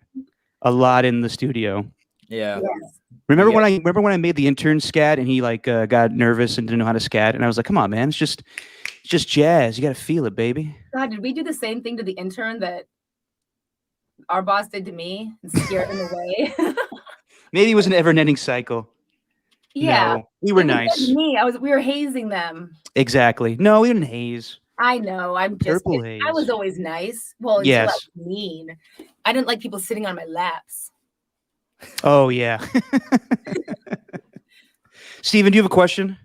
a lot in the studio. Yeah. Yes. Remember when I made the intern scat and he got nervous and didn't know how to scat, and I was like, "Come on, man, it's just jazz. You got to feel it, baby." God, did we do the same thing to the intern that our boss did to me and scared him away? Maybe it was an ever-ending cycle. Yeah, no, we were nice. We were hazing them. Exactly. No, we didn't haze. I know. I'm just. Purple haze. I was always nice. Well, until I was mean. I didn't like people sitting on my laps. Oh yeah. Steven, do you have a question?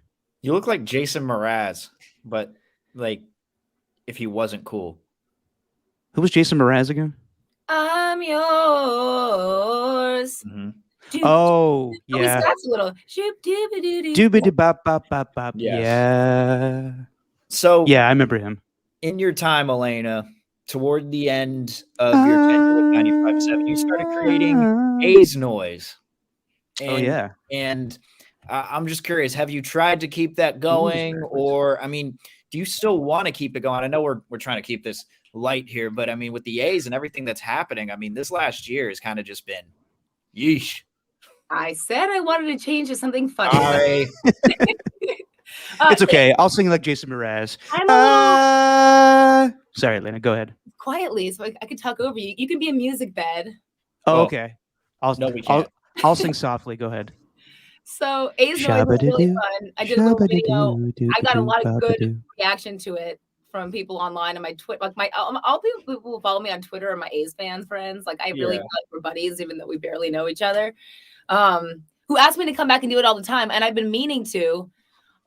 You look like Jason Mraz, but like if he wasn't cool. Who was Jason Mraz again? I'm yours. Mm-hmm. Oh yeah. That's a little doobity bop bop bop bop. Yes. Yeah. So yeah, I remember him. In your time, Elena, toward the end of your tenure with 95.7, you started creating A's noise. And, And I'm just curious, have you tried to keep that going? Or, I mean, do you still want to keep it going? I know we're trying to keep this light here, but I mean, with the A's and everything that's happening, I mean, this last year has kind of just been yeesh. I said I wanted to change to something funny. Sorry. It's okay. I'll sing like Jason Mraz. Sorry, Elena. Go ahead. Quietly, so I could talk over you. You can be a music bed. Oh, okay. We can't. I'll sing softly. Go ahead. So A's noise was really fun. I did a little video. I got a lot of good reaction to it from people online and my Twitter. Like all people who follow me on Twitter are my A's fans friends. Like I really feel like we're buddies, even though we barely know each other. Who asked me to come back and do it all the time, and I've been meaning to.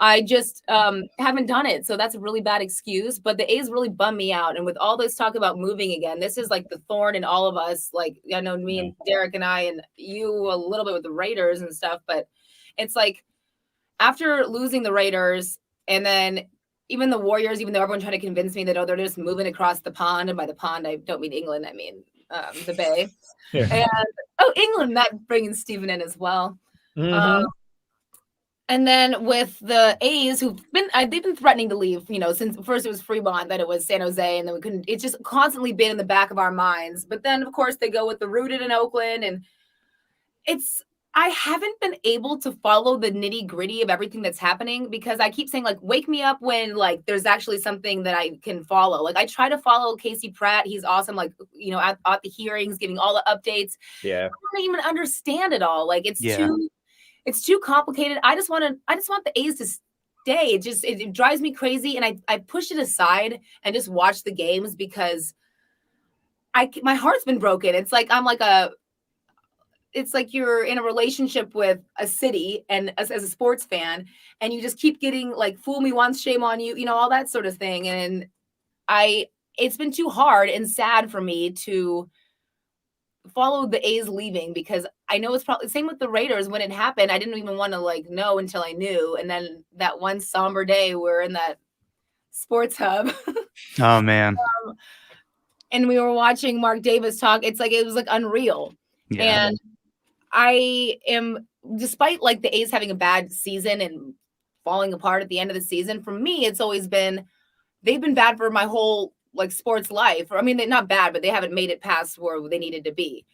I just haven't done it. So that's a really bad excuse. But the A's really bum me out. And with all this talk about moving again, this is like the thorn in all of us. Like, I know me and Derek and I and you a little bit with the Raiders and stuff. But it's like after losing the Raiders and then even the Warriors, even though everyone tried to convince me that, they're just moving across the pond. And by the pond, I don't mean England. I mean the Bay. Yeah. And, England, that bringing Steven in as well. Mm-hmm. And then with the A's, they've been threatening to leave, since first it was Fremont, then it was San Jose, and then we couldn't. It's just constantly been in the back of our minds. But then, of course, they go with the rooted in Oakland, and I haven't been able to follow the nitty gritty of everything that's happening because I keep saying, like, wake me up when, like, there's actually something that I can follow. Like, I try to follow Casey Pratt. He's awesome. Like, at the hearings, giving all the updates. Yeah. I don't even understand it all. Like, it's too complicated. I just want the A's to stay. It drives me crazy. And I push it aside and just watch the games because my heart's been broken. It's like, it's like you're in a relationship with a city and as a sports fan, and you just keep getting like, fool me once, shame on you, all that sort of thing. And it's been too hard and sad for me to follow the A's leaving because I know it's probably same with the Raiders. When it happened, I didn't even want to like know until I knew. And then that one somber day, we're in that sports hub. Oh man. And we were watching Mark Davis talk. It's like it was like unreal. Yeah. And I am, despite like the A's having a bad season and falling apart at the end of the season, for me, it's always been they've been bad for my whole like sports life. I mean, they're not bad, but they haven't made it past where they needed to be.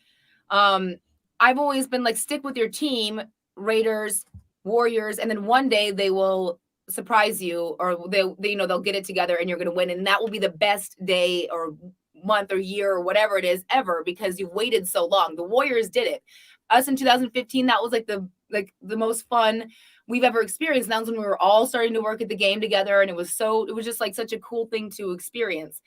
I've always been like, stick with your team, Raiders, Warriors, and then one day they will surprise you, or they you know, they'll get it together and you're going to win, and that will be the best day or month or year or whatever it is ever, because you've waited so long. The Warriors did it. Us in 2015, that was like the most fun we've ever experienced. That was when we were all starting to work at the game together, and it was just like such a cool thing to experience.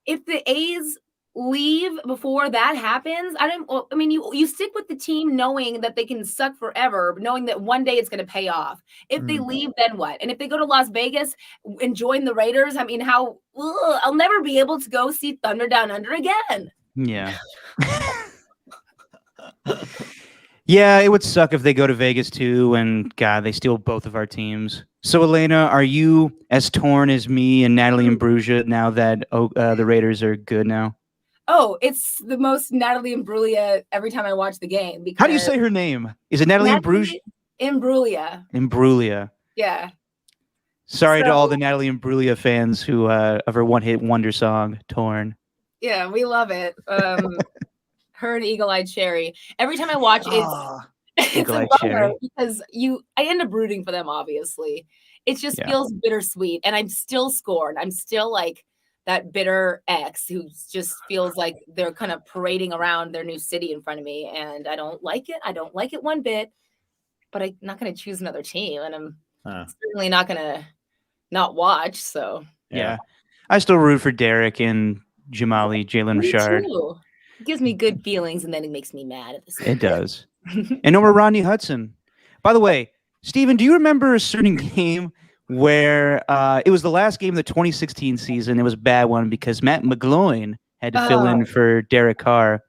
If the A's leave before that happens, I mean, you stick with the team knowing that they can suck forever, knowing that one day it's going to pay off. If they leave, then what? And if they go to Las Vegas and join the Raiders, I mean, I'll never be able to go see Thunder Down Under again. Yeah. Yeah, it would suck if they go to Vegas too, and God, they steal both of our teams. So, Elena, are you as torn as me and Natalie Imbruglia now that the Raiders are good now? Oh, it's the most Natalie Imbruglia every time I watch the game. How do you say her name? Is it Natalie Imbruglia? Imbruglia. Imbruglia. Yeah. Sorry to all the Natalie Imbruglia fans who of her one-hit wonder song, Torn. Yeah, we love it. Her and Eagle Eyed Cherry. Every time I watch it's a bummer because I end up rooting for them, obviously. It just feels bittersweet, and I'm still scorned. I'm still like that bitter ex who just feels like they're kind of parading around their new city in front of me, and I don't like it. I don't like it one bit, but I'm not going to choose another team, and I'm certainly not going to not watch. So yeah, I still root for Derek and Jalen Richard. Too. It gives me good feelings, and then it makes me mad at the same time. It does. And over Rodney Hudson. By the way, Steven, do you remember a certain game where it was the last game of the 2016 season? It was a bad one because Matt McGloin had to fill in for Derek Carr.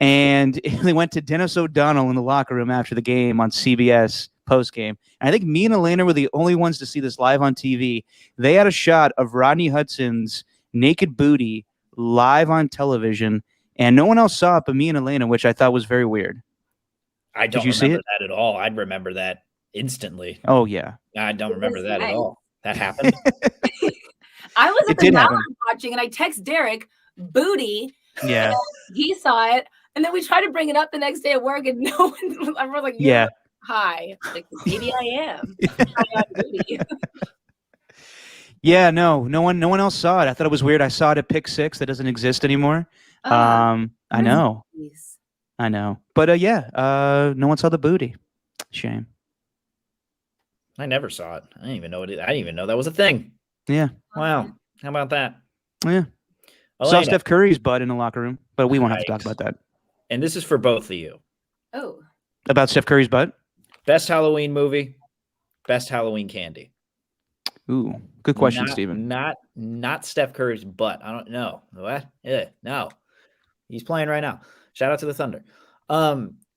And they went to Dennis O'Donnell in the locker room after the game on CBS postgame. And I think me and Elena were the only ones to see this live on TV. They had a shot of Rodney Hudson's naked booty live on television, and no one else saw it but me and Elena, which I thought was very weird. I don't remember that at all. I'd remember that instantly. Oh, yeah. I don't remember that at all. That happened. I was at the Mallard watching, and I text Derek, booty. Yeah. He saw it, and then we tried to bring it up the next day at work, and no one, I was like, hi. Like, maybe I am. Booty. Yeah, no one else saw it. I thought it was weird. I saw it at Pick 6 that doesn't exist anymore. I know. I know. But no one saw the booty. Shame. I never saw it. I didn't even know I didn't even know that was a thing. Yeah. Wow. How about that? Yeah. Elena. Saw Steph Curry's butt in the locker room, but we won't have to talk about that. And this is for both of you. Oh. About Steph Curry's butt? Best Halloween movie, best Halloween candy. Ooh, good question, Steven. Not Steph Curry's butt. I don't know. What? Yeah, no. He's playing right now. Shout out to the Thunder.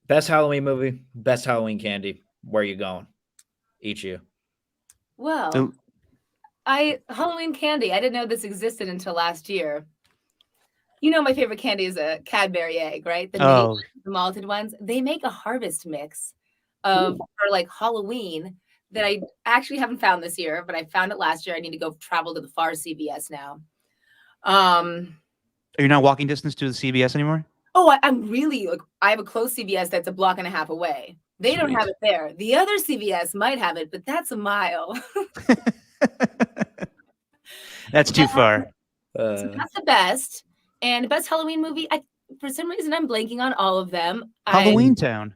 Best Halloween movie, best Halloween candy. Where are you going? Each you. Well, Halloween candy. I didn't know this existed until last year. You know, my favorite candy is a Cadbury egg, right? The malted ones. They make a harvest mix for like Halloween that I actually haven't found this year, but I found it last year. I need to go travel to the far CVS now. Are you not walking distance to the CVS anymore? Oh, I'm really like, I have a close CVS that's a block and a half away. They don't have it there. The other CVS might have it, but that's a mile. That's too far. So that's the best. And best Halloween movie, for some reason I'm blanking on all of them. Halloween Town.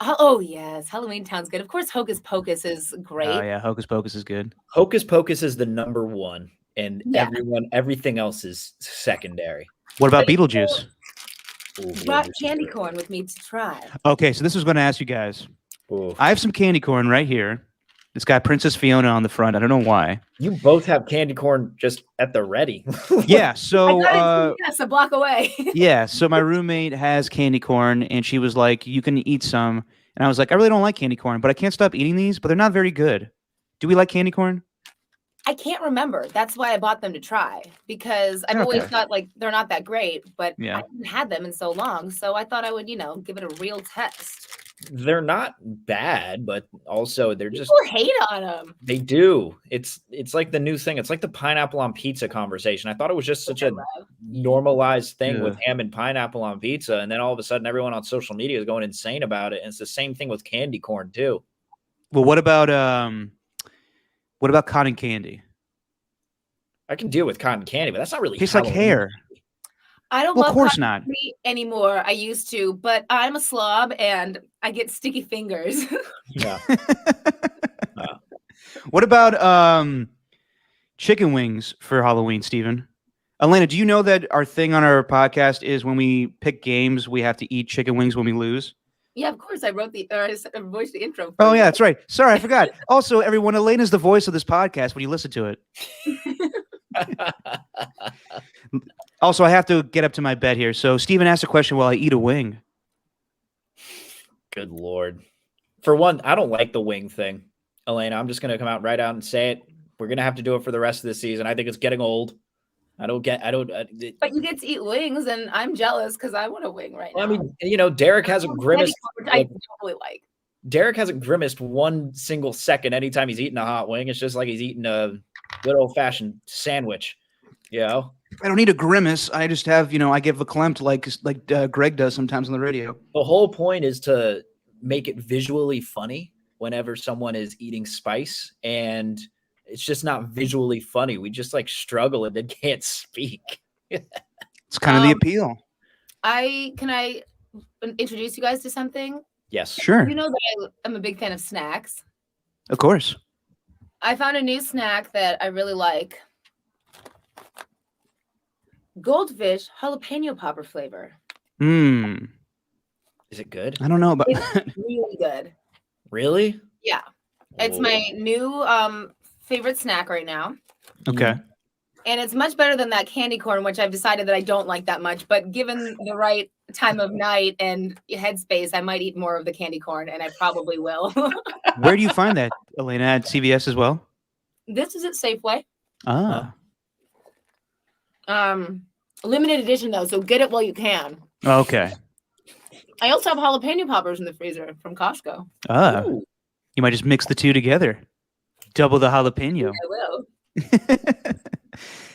Oh, yes. Halloween Town's good. Of course, Hocus Pocus is great. Oh, yeah. Hocus Pocus is good. Hocus Pocus is the number one, and everything else is secondary. What about Beetlejuice? Brought candy corn with me to try. Okay, so this was going to ask you guys. I have some candy corn right here. It's got Princess Fiona on the front. I don't know why. You both have candy corn just at the ready. Yeah. So yes, a block away. yeah. So my roommate has candy corn, and she was like, "You can eat some." And I was like, "I really don't like candy corn, but I can't stop eating these. But they're not very good. Do we like candy corn?" I can't remember. That's why I bought them to try, because I've always thought like they're not that great, but I haven't had them in so long. So I thought I would, give it a real test. They're not bad, but also they're just people hate on them. They do. It's like the new thing. It's like the pineapple on pizza conversation. I thought it was just such a normalized thing with ham and pineapple on pizza, and then all of a sudden everyone on social media is going insane about it. And it's the same thing with candy corn too. Well, what about cotton candy? I can deal with cotton candy, but that's not really tastes like hair. I don't love of course cotton not. candy anymore. I used to, but I'm a slob and I get sticky fingers. Yeah. What about chicken wings for Halloween, Steven? Elena, do you know that our thing on our podcast is when we pick games, we have to eat chicken wings when we lose? Yeah, of course. I wrote I voiced the intro. Oh, yeah, that's right. Sorry, I forgot. Also, everyone, Elena's the voice of this podcast when you listen to it. Also, I have to get up to my bed here. So Steven asked a question while I eat a wing. Good Lord. For one, I don't like the wing thing. Elena, I'm just going to come out right out and say it. We're going to have to do it for the rest of the season. I think it's getting old. But you get to eat wings, and I'm jealous because I want a wing right now. I mean, Derek hasn't grimaced. I totally like. Derek hasn't grimaced one single second anytime he's eating a hot wing. It's just like he's eating a good old-fashioned sandwich, I don't need a grimace. I just have, I give a verklempt like Greg does sometimes on the radio. The whole point is to make it visually funny whenever someone is eating spice, and it's just not visually funny. We just struggle and then can't speak. It's kind of the appeal. Can I introduce you guys to something? Yes. Sure. You know that I'm a big fan of snacks. Of course. I found a new snack that I really like. Goldfish jalapeno popper flavor. Is it good? I don't know, but it's really good. Really? Yeah. It's my new favorite snack right now. Okay. And it's much better than that candy corn, which I've decided that I don't like that much. But given the right time of night and headspace, I might eat more of the candy corn, and I probably will. Where do you find that, Elena? At CVS as well? This is at Safeway. Ah. Limited edition though, so get it while you can. Okay. I also have jalapeno poppers in the freezer from Costco. Ah. Ooh. You might just mix the two together. Double the jalapeno. I will.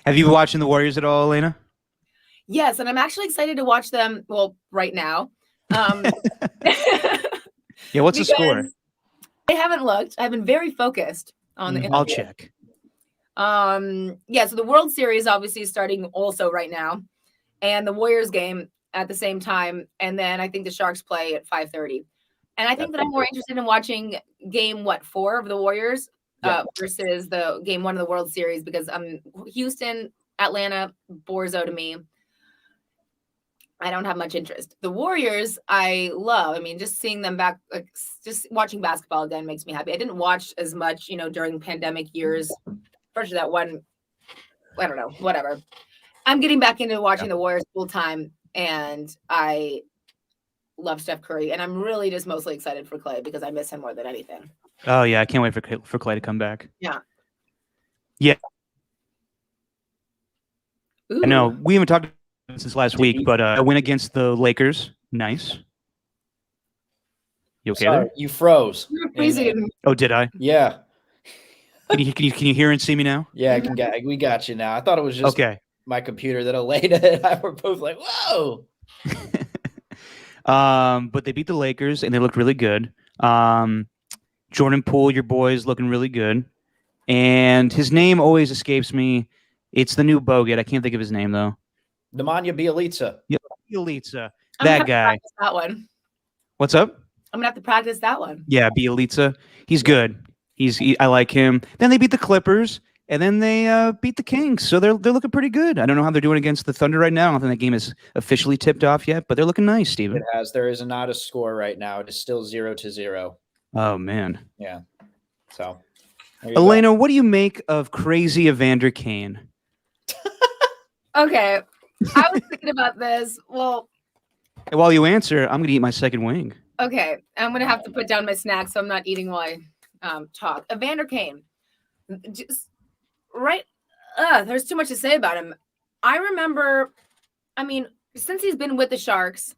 Have you been watching the Warriors at all, Elena? Yes, and I'm actually excited to watch them. Well, right now. Yeah, what's the score? I haven't looked. I've been very focused on the. I'll check. Yeah, so the World Series obviously is starting also right now, and the Warriors game at the same time, and then I think the Sharks play at 5:30. And I think that I'm more interested in watching game 4 of the Warriors versus the game 1 of the World Series, because Houston, Atlanta, Borzo to me. I don't have much interest. The Warriors, I love. I mean, just seeing them back, just watching basketball again makes me happy. I didn't watch as much, during pandemic years. Especially that one, I don't know, whatever. I'm getting back into watching the Warriors full time, and I love Steph Curry, and I'm really just mostly excited for Clay because I miss him more than anything. Oh yeah, I can't wait for Clay to come back. Yeah. Yeah. Ooh. I know we haven't talked since last week, but a win against the Lakers, nice. You okay there? You froze. You're freezing. Oh, did I? Yeah. Can you hear and see me now? Yeah, we got you now. I thought it was just my computer that Elena and I were both like, whoa. But they beat the Lakers and they looked really good. Jordan Poole, your boy, is looking really good. And his name always escapes me. It's the new Bogut. I can't think of his name though. Nemanja Bjelica. Yeah, Bjelica. That guy. That one. What's up? I'm gonna have to practice that one. Yeah, Bjelica. He's good. I like him. Then they beat the Clippers, and then they beat the Kings. So they're looking pretty good. I don't know how they're doing against the Thunder right now. I don't think that game is officially tipped off yet, but they're looking nice, Steven. It has. There is not a score right now. It is still 0-0. Oh man. Yeah. So Elena, what do you make of crazy Evander Kane? Okay. I was thinking about this. Well, While you answer, I'm going to eat my second wing. okay. I'm going to have to put down my snack so I'm not eating while I talk. Evander Kane. Just right. There's too much to say about him. I remember, since he's been with the Sharks,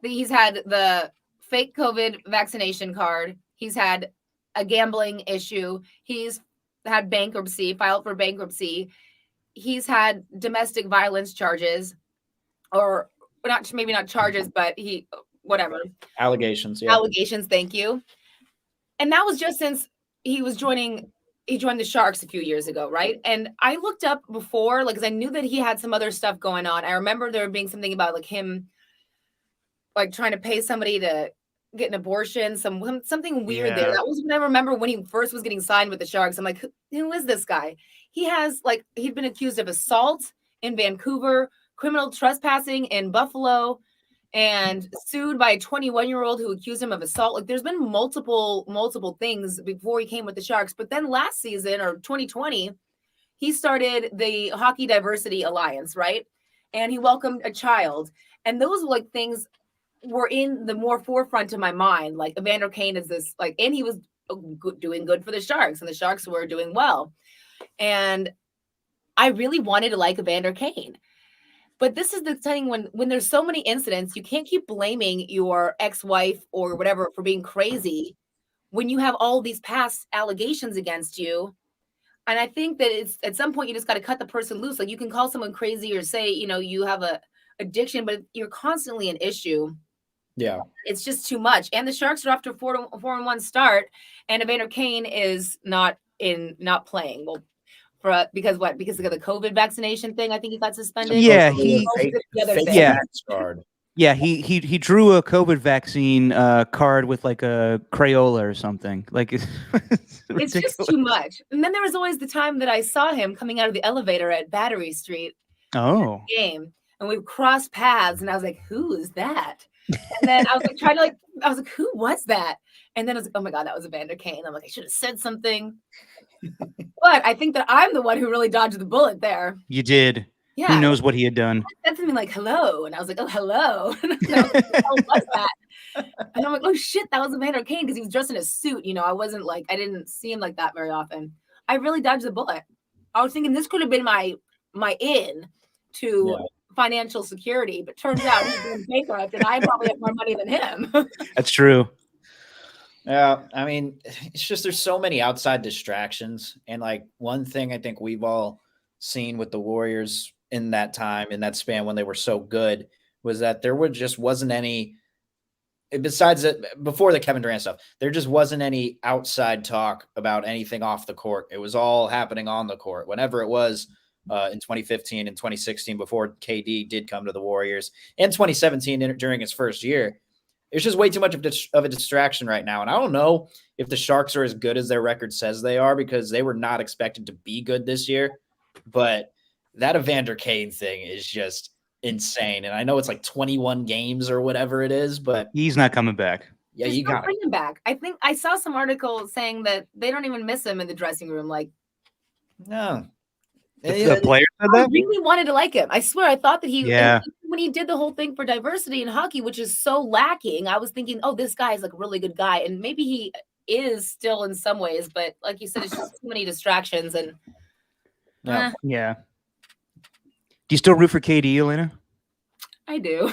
he's had the fake COVID vaccination card. He's had a gambling issue. He's had bankruptcy, filed for bankruptcy. He's had domestic violence charges, or not, maybe not charges, but whatever. Allegations. Yeah. Allegations. Thank you. And that was just since he joined the Sharks a few years ago, right? And I looked up before, because I knew that he had some other stuff going on. I remember there being something about him, trying to pay somebody to get an abortion, something weird there. That was when I remember when he first was getting signed with the Sharks. I'm like, who is this guy? He has he'd been accused of assault in Vancouver, criminal trespassing in Buffalo, and sued by a 21-year-old who accused him of assault. There's been multiple things before he came with the Sharks. But then last season, or 2020, he started the Hockey Diversity Alliance, right? And he welcomed a child. And those were things were in the more forefront of my mind. Evander Kane is this, and he was doing good for the Sharks, and the Sharks were doing well. And I really wanted to like Evander Kane. But this is the thing, when there's so many incidents, you can't keep blaming your ex-wife or whatever for being crazy when you have all these past allegations against you. And I think that it's at some point you just got to cut the person loose. You can call someone crazy or say, you have a addiction, but you're constantly an issue. Yeah. It's just too much. And the Sharks are after a 4-1 start, and Evander Kane is not playing. Well, because what? Because of the COVID vaccination thing, I think he got suspended. Yeah, he drew a COVID vaccine card with a Crayola or something. It's just too much. And then there was always the time that I saw him coming out of the elevator at Battery Street. Oh. Game, and we crossed paths, and I was like, "Who is that?" And then I was who was that? And then I was like, oh my God, that was Evander Kane. I'm like, I should have said something. But I think that I'm the one who really dodged the bullet there. You did. Yeah. Who knows what he had done? He said something like, hello. And I was like, oh, hello. And I was like, what was that? And I'm like, oh shit, that was Evander Kane, because he was dressed in a suit. I didn't see him like that very often. I really dodged the bullet. I was thinking this could have been my in to financial security, but turns out he's been bankrupt, and I probably have more money than him. That's true. Yeah, it's just there's so many outside distractions, and one thing I think we've all seen with the Warriors in that time, in that span when they were so good, was that there wasn't any, besides that, before the Kevin Durant stuff, there just wasn't any outside talk about anything off the court. It was all happening on the court. Whenever it was in 2015 and 2016, before KD did come to the Warriors, and 2017 during his first year, it's just way too much of a distraction right now. And I don't know if the Sharks are as good as their record says they are, because they were not expected to be good this year. But that Evander Kane thing is just insane. And I know it's 21 games or whatever it is, but he's not coming back. Yeah, you got to bring him back. I think I saw some article saying that they don't even miss him in the dressing room. No. The player said that? I really wanted to like him. I swear, I thought that when he did the whole thing for diversity in hockey, which is so lacking, I was thinking, oh, this guy is a really good guy. And maybe he is still in some ways, but like you said, it's just too many distractions. And yeah. Do you still root for KD, Elena? I do.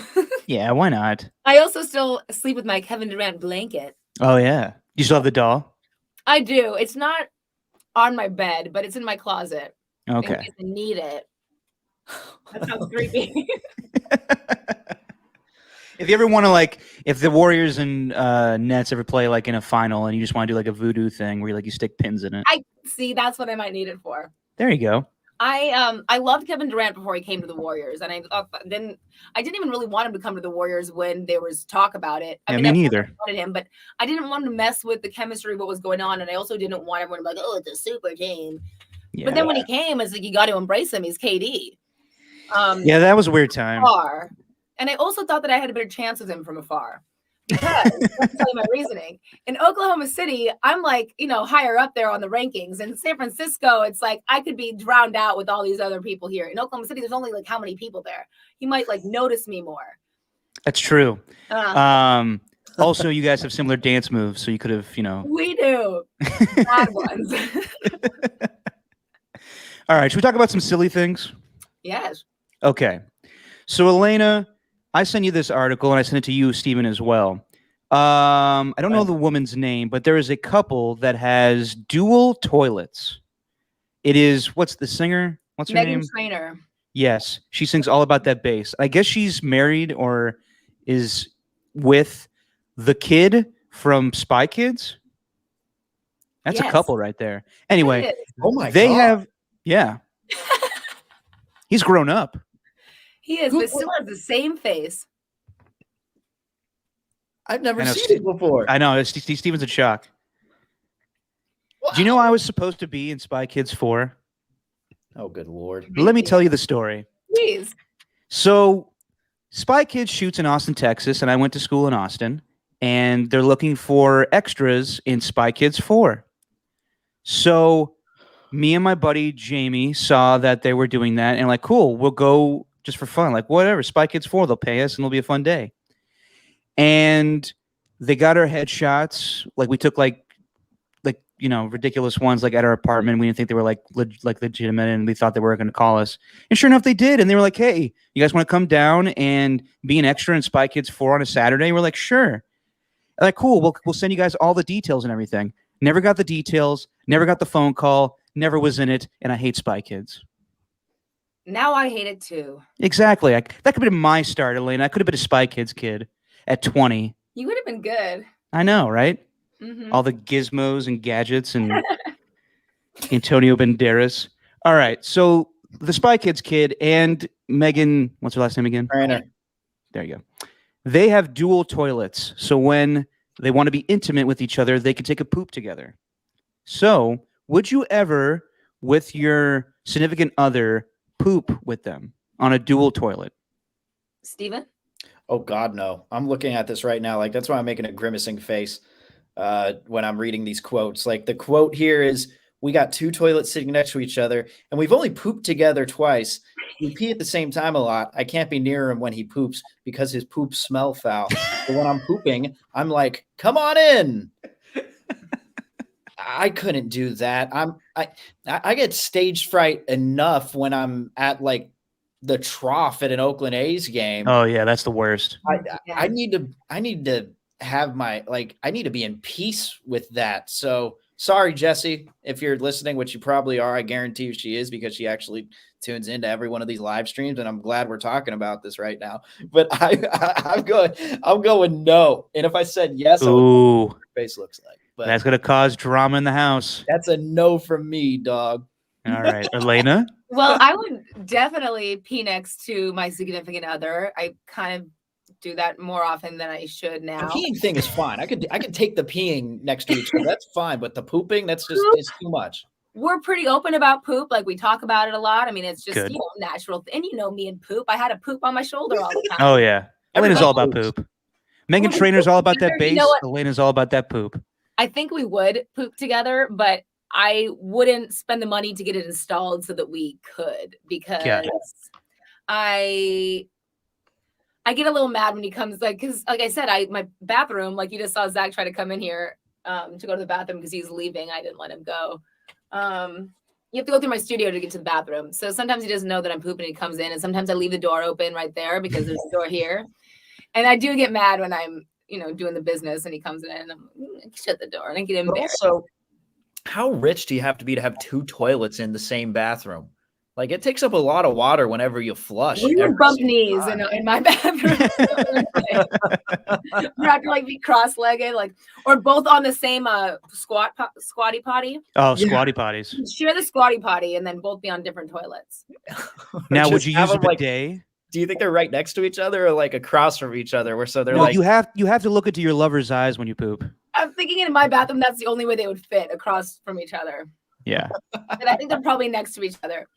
Yeah, why not? I also still sleep with my Kevin Durant blanket. Oh, yeah. You still have the doll? I do. It's not on my bed, but it's in my closet. Okay. I need it. That sounds creepy. If you ever want to, if the Warriors and Nets ever play in a final, and you just want to do a voodoo thing where you stick pins in it. I see. That's what I might need it for. There you go. I loved Kevin Durant before he came to the Warriors, and I didn't even really want him to come to the Warriors when there was talk about it. Me neither. I wanted him, but I didn't want him to mess with the chemistry of what was going on, and I also didn't want everyone to be oh, it's a super team. Yeah. But then when he came, it's you got to embrace him. He's KD. Yeah, that was a weird time. And I also thought that I had a better chance with him from afar. Because let me tell you my reasoning. In Oklahoma City, I'm like, higher up there on the rankings. In San Francisco, it's like I could be drowned out with all these other people here. In Oklahoma City, there's only like how many people there? He might like notice me more. That's true. Also, you guys have similar dance moves, so you could have, We do. Bad ones. All right, should we talk about some silly things? Yes. Okay. So, Elena, I sent you this article, and I sent it to you, Stephen, as well. I don't know the woman's name, but there is a couple that has dual toilets. It is, what's the singer? What's her name? Meghan Trainor. Yes, she sings all about that bass. I guess she's married or is with the kid from Spy Kids. That's a couple right there. Anyway, oh my they God. have, yeah. He's grown up. He is, but still has the same face. I've never seen it before. I know. Steven's in shock. Wow. Do you know I was supposed to be in Spy Kids 4? Oh, good Lord. Let me tell you the story. Please. So, Spy Kids shoots in Austin, Texas, and I went to school in Austin, and they're looking for extras in Spy Kids 4. So, me and my buddy Jamie saw that they were doing that, and like, cool, we'll go just for fun. Like, whatever, Spy Kids 4, they'll pay us, and it'll be a fun day. And they got our headshots. Like, we took ridiculous ones like at our apartment. We didn't think they were like legitimate, and we thought they were going to call us. And sure enough, they did. And they were like, "Hey, you guys want to come down and be an extra in Spy Kids 4 on a Saturday?" We're like, "Sure." Like, cool. We'll send you guys all the details and everything. Never got the details. Never got the phone call. Never was in it. And I hate Spy Kids. Now I hate it too. Exactly. That could have been my start, Elena. I could have been a Spy Kids kid at 20. You would have been good. I know, right? Mm-hmm. All the gizmos and gadgets and Antonio Banderas. All right. So the Spy Kids kid and Megan, what's her last name again? Trainor. There you go. They have dual toilets. So when they want to be intimate with each other, they can take a poop together. So would you ever, with your significant other, poop with them on a dual toilet? Steven? Oh, God, no. I'm looking at this right now. Like, that's why I'm making a grimacing face when I'm reading these quotes. Like, the quote here is, "We got two toilets sitting next to each other, and we've only pooped together twice. We pee at the same time a lot. I can't be near him when he poops because his poops smell foul. But when I'm pooping, I'm like, come on in." I couldn't do that. I get stage fright enough when I'm at like the trough at an Oakland A's game. Oh yeah, that's the worst. I need to have I need to be in peace with that. So sorry, Jessie, if you're listening, which you probably are. I guarantee you she is, because she actually tunes into every one of these live streams, and I'm glad we're talking about this right now. But I'm going no. And if I said yes, I would know what your face looks like. But that's gonna cause drama in the house. That's a no from me, dog. All right, Elena. Well, I would definitely pee next to my significant other. I kind of do that more often than I should now. The peeing thing is fine. I could take the peeing next to each other. That's fine, but the pooping, it's too much. We're pretty open about poop. Like, we talk about it a lot. I mean, it's just Good. Natural. And me and poop. I had a poop on my shoulder all the time. Oh yeah, Elena's all about poop. Meghan Trainor's all about that bass. Elena's all about that poop. I think we would poop together, but I wouldn't spend the money to get it installed so that we could, because I get a little mad when he comes, because like I said, my bathroom, like you just saw Zach try to come in here to go to the bathroom because he's leaving. I didn't let him go. You have to go through my studio to get to the bathroom. So sometimes he doesn't know that I'm pooping and he comes in, and sometimes I leave the door open right there because there's a door here. And I do get mad when I'm, doing the business and he comes in and I'm shut the door and I get embarrassed. So how rich do you have to have two toilets in the same bathroom? Like, it takes up a lot of water whenever you flush. We would bump knees in my bathroom. You have to be cross-legged, or both on the same squatty potty. Oh, squatty potties. Share the squatty potty and then both be on different toilets. Now, would you use a bidet? Do you think they're right next to each other or across from each other? You have to look into your lover's eyes when you poop. I'm thinking in my bathroom that's the only way they would fit, across from each other. Yeah. And I think they're probably next to each other.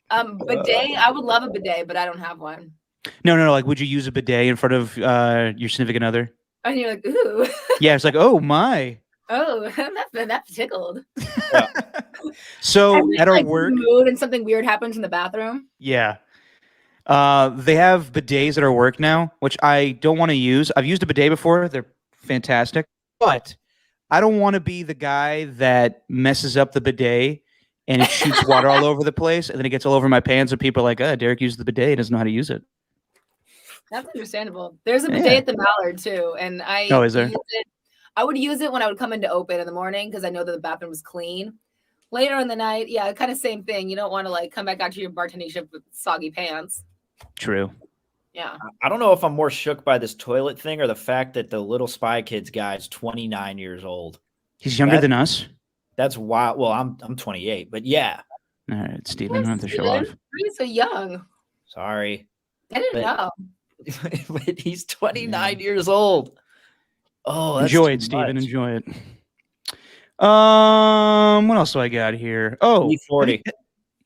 Bidet, I would love a bidet, but I don't have one. No. Would you use a bidet in front of your significant other? And you're like, ooh. Yeah, it's like, oh my. Oh, that tickled. So And then, at our like, work, mood and something weird happens in the bathroom. yeah. They have bidets at our work now, which I don't want to use. I've used a bidet before. They're fantastic. But I don't want to be the guy that messes up the bidet and it shoots water all over the place, and then it gets all over my pants, and people are like, Derek used the bidet, doesn't know how to use it. That's understandable. There's a bidet at the Mallard too, and Oh, is there? use it. I would use it when I would come in to open in the morning because I know that the bathroom was clean. Later in the night, yeah, kind of same thing. You don't want to like come back out to your bartending shift with soggy pants. True. Yeah. I don't know if I'm more shook by this toilet thing or the fact that the little Spy Kids guy is 29 years old. He's younger than us. That's wild. Well, I'm 28, but yeah. All right, Steven, I don't have to show off. He's so young. Sorry. I didn't know. But he's 29 years old. Oh, that's enjoy it, Steven. Enjoy it. What else do I got here? Oh, E40.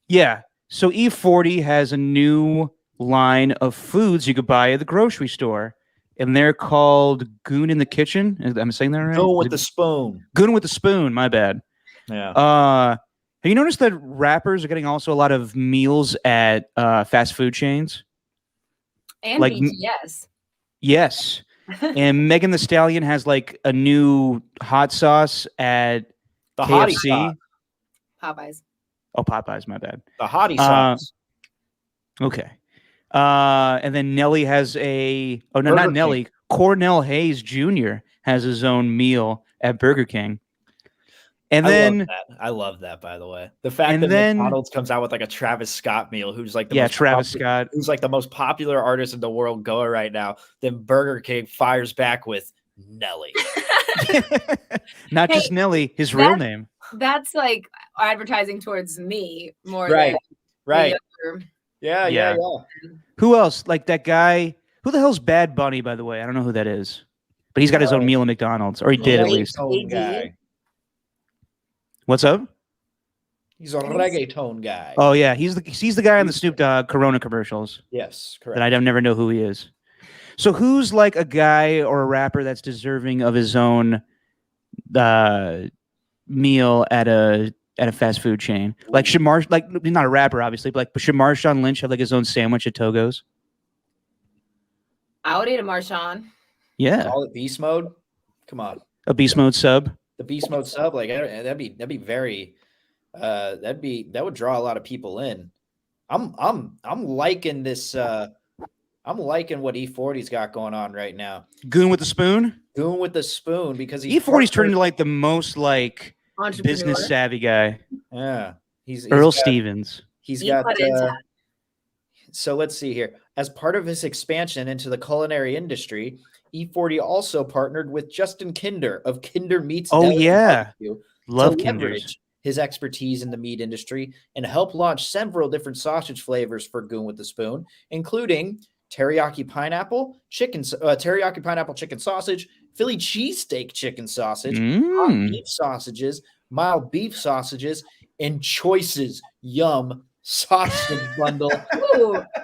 Yeah. So E40 has a new line of foods you could buy at the grocery store, and they're called Goon in the Kitchen. Am I saying that right? Goon with the spoon. Goon with the spoon. My bad. Yeah. Have you noticed that rappers are getting also a lot of meals at fast food chains? And like BTS. Yes. And Megan Thee Stallion has like a new hot sauce at the KFC. Hottie Popeyes. Oh, Popeyes, my bad. The Hottie sauce. Okay. And then Nelly has not Nelly. Cornell Hayes Jr. has his own meal at Burger King. And I love that, by the way. The fact that McDonald's comes out with like a Travis Scott meal, who's like Scott, who's like the most popular artist in the world going right now. Then Burger King fires back with Nelly. Not just Nelly, his real name. That's like advertising towards me more right. than Right. Yeah. Who else? Like that guy. Who the hell's Bad Bunny, by the way? I don't know who that is. But he's got his own meal at McDonald's. Or he did at least. Guy. What's up? He's a reggaeton guy. Oh yeah, he's the guy on the Snoop Dogg Corona commercials. Yes, correct. That I never know who he is. So who's like a guy or a rapper that's deserving of his own meal at a fast food chain? Like should not a rapper obviously, but like should Marshawn Lynch have like his own sandwich at Togo's? I would eat a Marshawn. Yeah. Call it beast mode. Come on. A beast mode sub. The beast mode sub, like that'd be very that would draw a lot of people in. I'm liking this I'm liking what E40's got going on right now. Goon with the spoon? Goon with the spoon, because E40's turned into like the most like business savvy guy. Yeah. He's Earl Stevens. He's got so let's see here. As part of his expansion into the culinary industry, E40 also partnered with Justin Kinder of Kinder Meats. Oh yeah, love Kinder. His expertise in the meat industry and help launch several different sausage flavors for Goon with the Spoon, including teriyaki pineapple chicken sausage, Philly cheesesteak chicken sausage, hot beef sausages, mild beef sausages, and Choices Yum sausage bundle,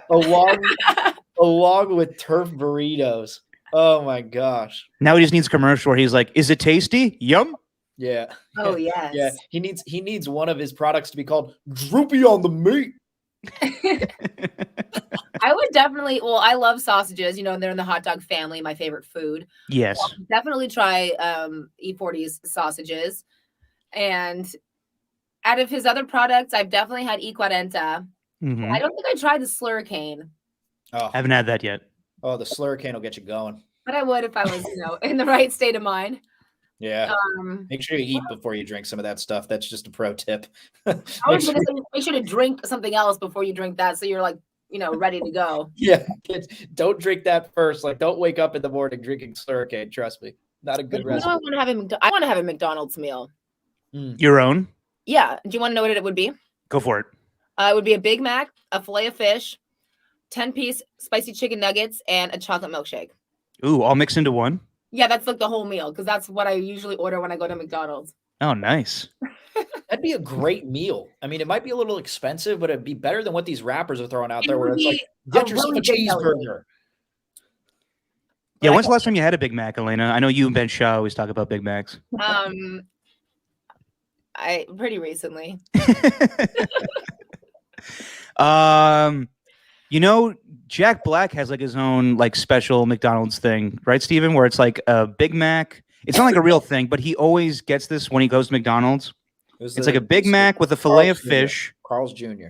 along with turf burritos. Oh my gosh! Now he just needs a commercial where he's like, "Is it tasty? Yum." Yeah. Oh yes. Yeah. He needs one of his products to be called Droopy on the Meat. I would definitely. Well, I love sausages. You know, they're in the hot dog family. My favorite food. Yes. Definitely try E40's sausages. And out of his other products, I've definitely had E40. Mm-hmm. I don't think I tried the Slurricane. Oh, I haven't had that yet. Oh, the Slurricane will get you going. But I would if I was, in the right state of mind. Yeah. Make sure you eat before you drink some of that stuff. That's just a pro tip. Make sure to drink something else before you drink that, so you're like, ready to go. Yeah. Don't drink that first. Like, don't wake up in the morning drinking Slurricane. Trust me. Not a good recipe. I want to have a McDonald's meal. Your own? Yeah. Do you want to know what it would be? Go for it. It would be a Big Mac, a filet of fish, 10-piece spicy chicken nuggets, and a chocolate milkshake. Ooh, all mixed into one? Yeah, that's like the whole meal, because that's what I usually order when I go to McDonald's. Oh, nice. That'd be a great meal. I mean, it might be a little expensive, but it'd be better than what these rappers are throwing out there, where it's like, get yourself a cheeseburger. Yeah, when's the last time you had a Big Mac, Elena? I know you and Ben Shaw always talk about Big Macs. I pretty recently. You know, Jack Black has like his own like special McDonald's thing, right, Steven? Where it's like a Big Mac. It's not like a real thing, but he always gets this when he goes to McDonald's. It's like a Big Mac with a fillet of fish. Carl's Jr.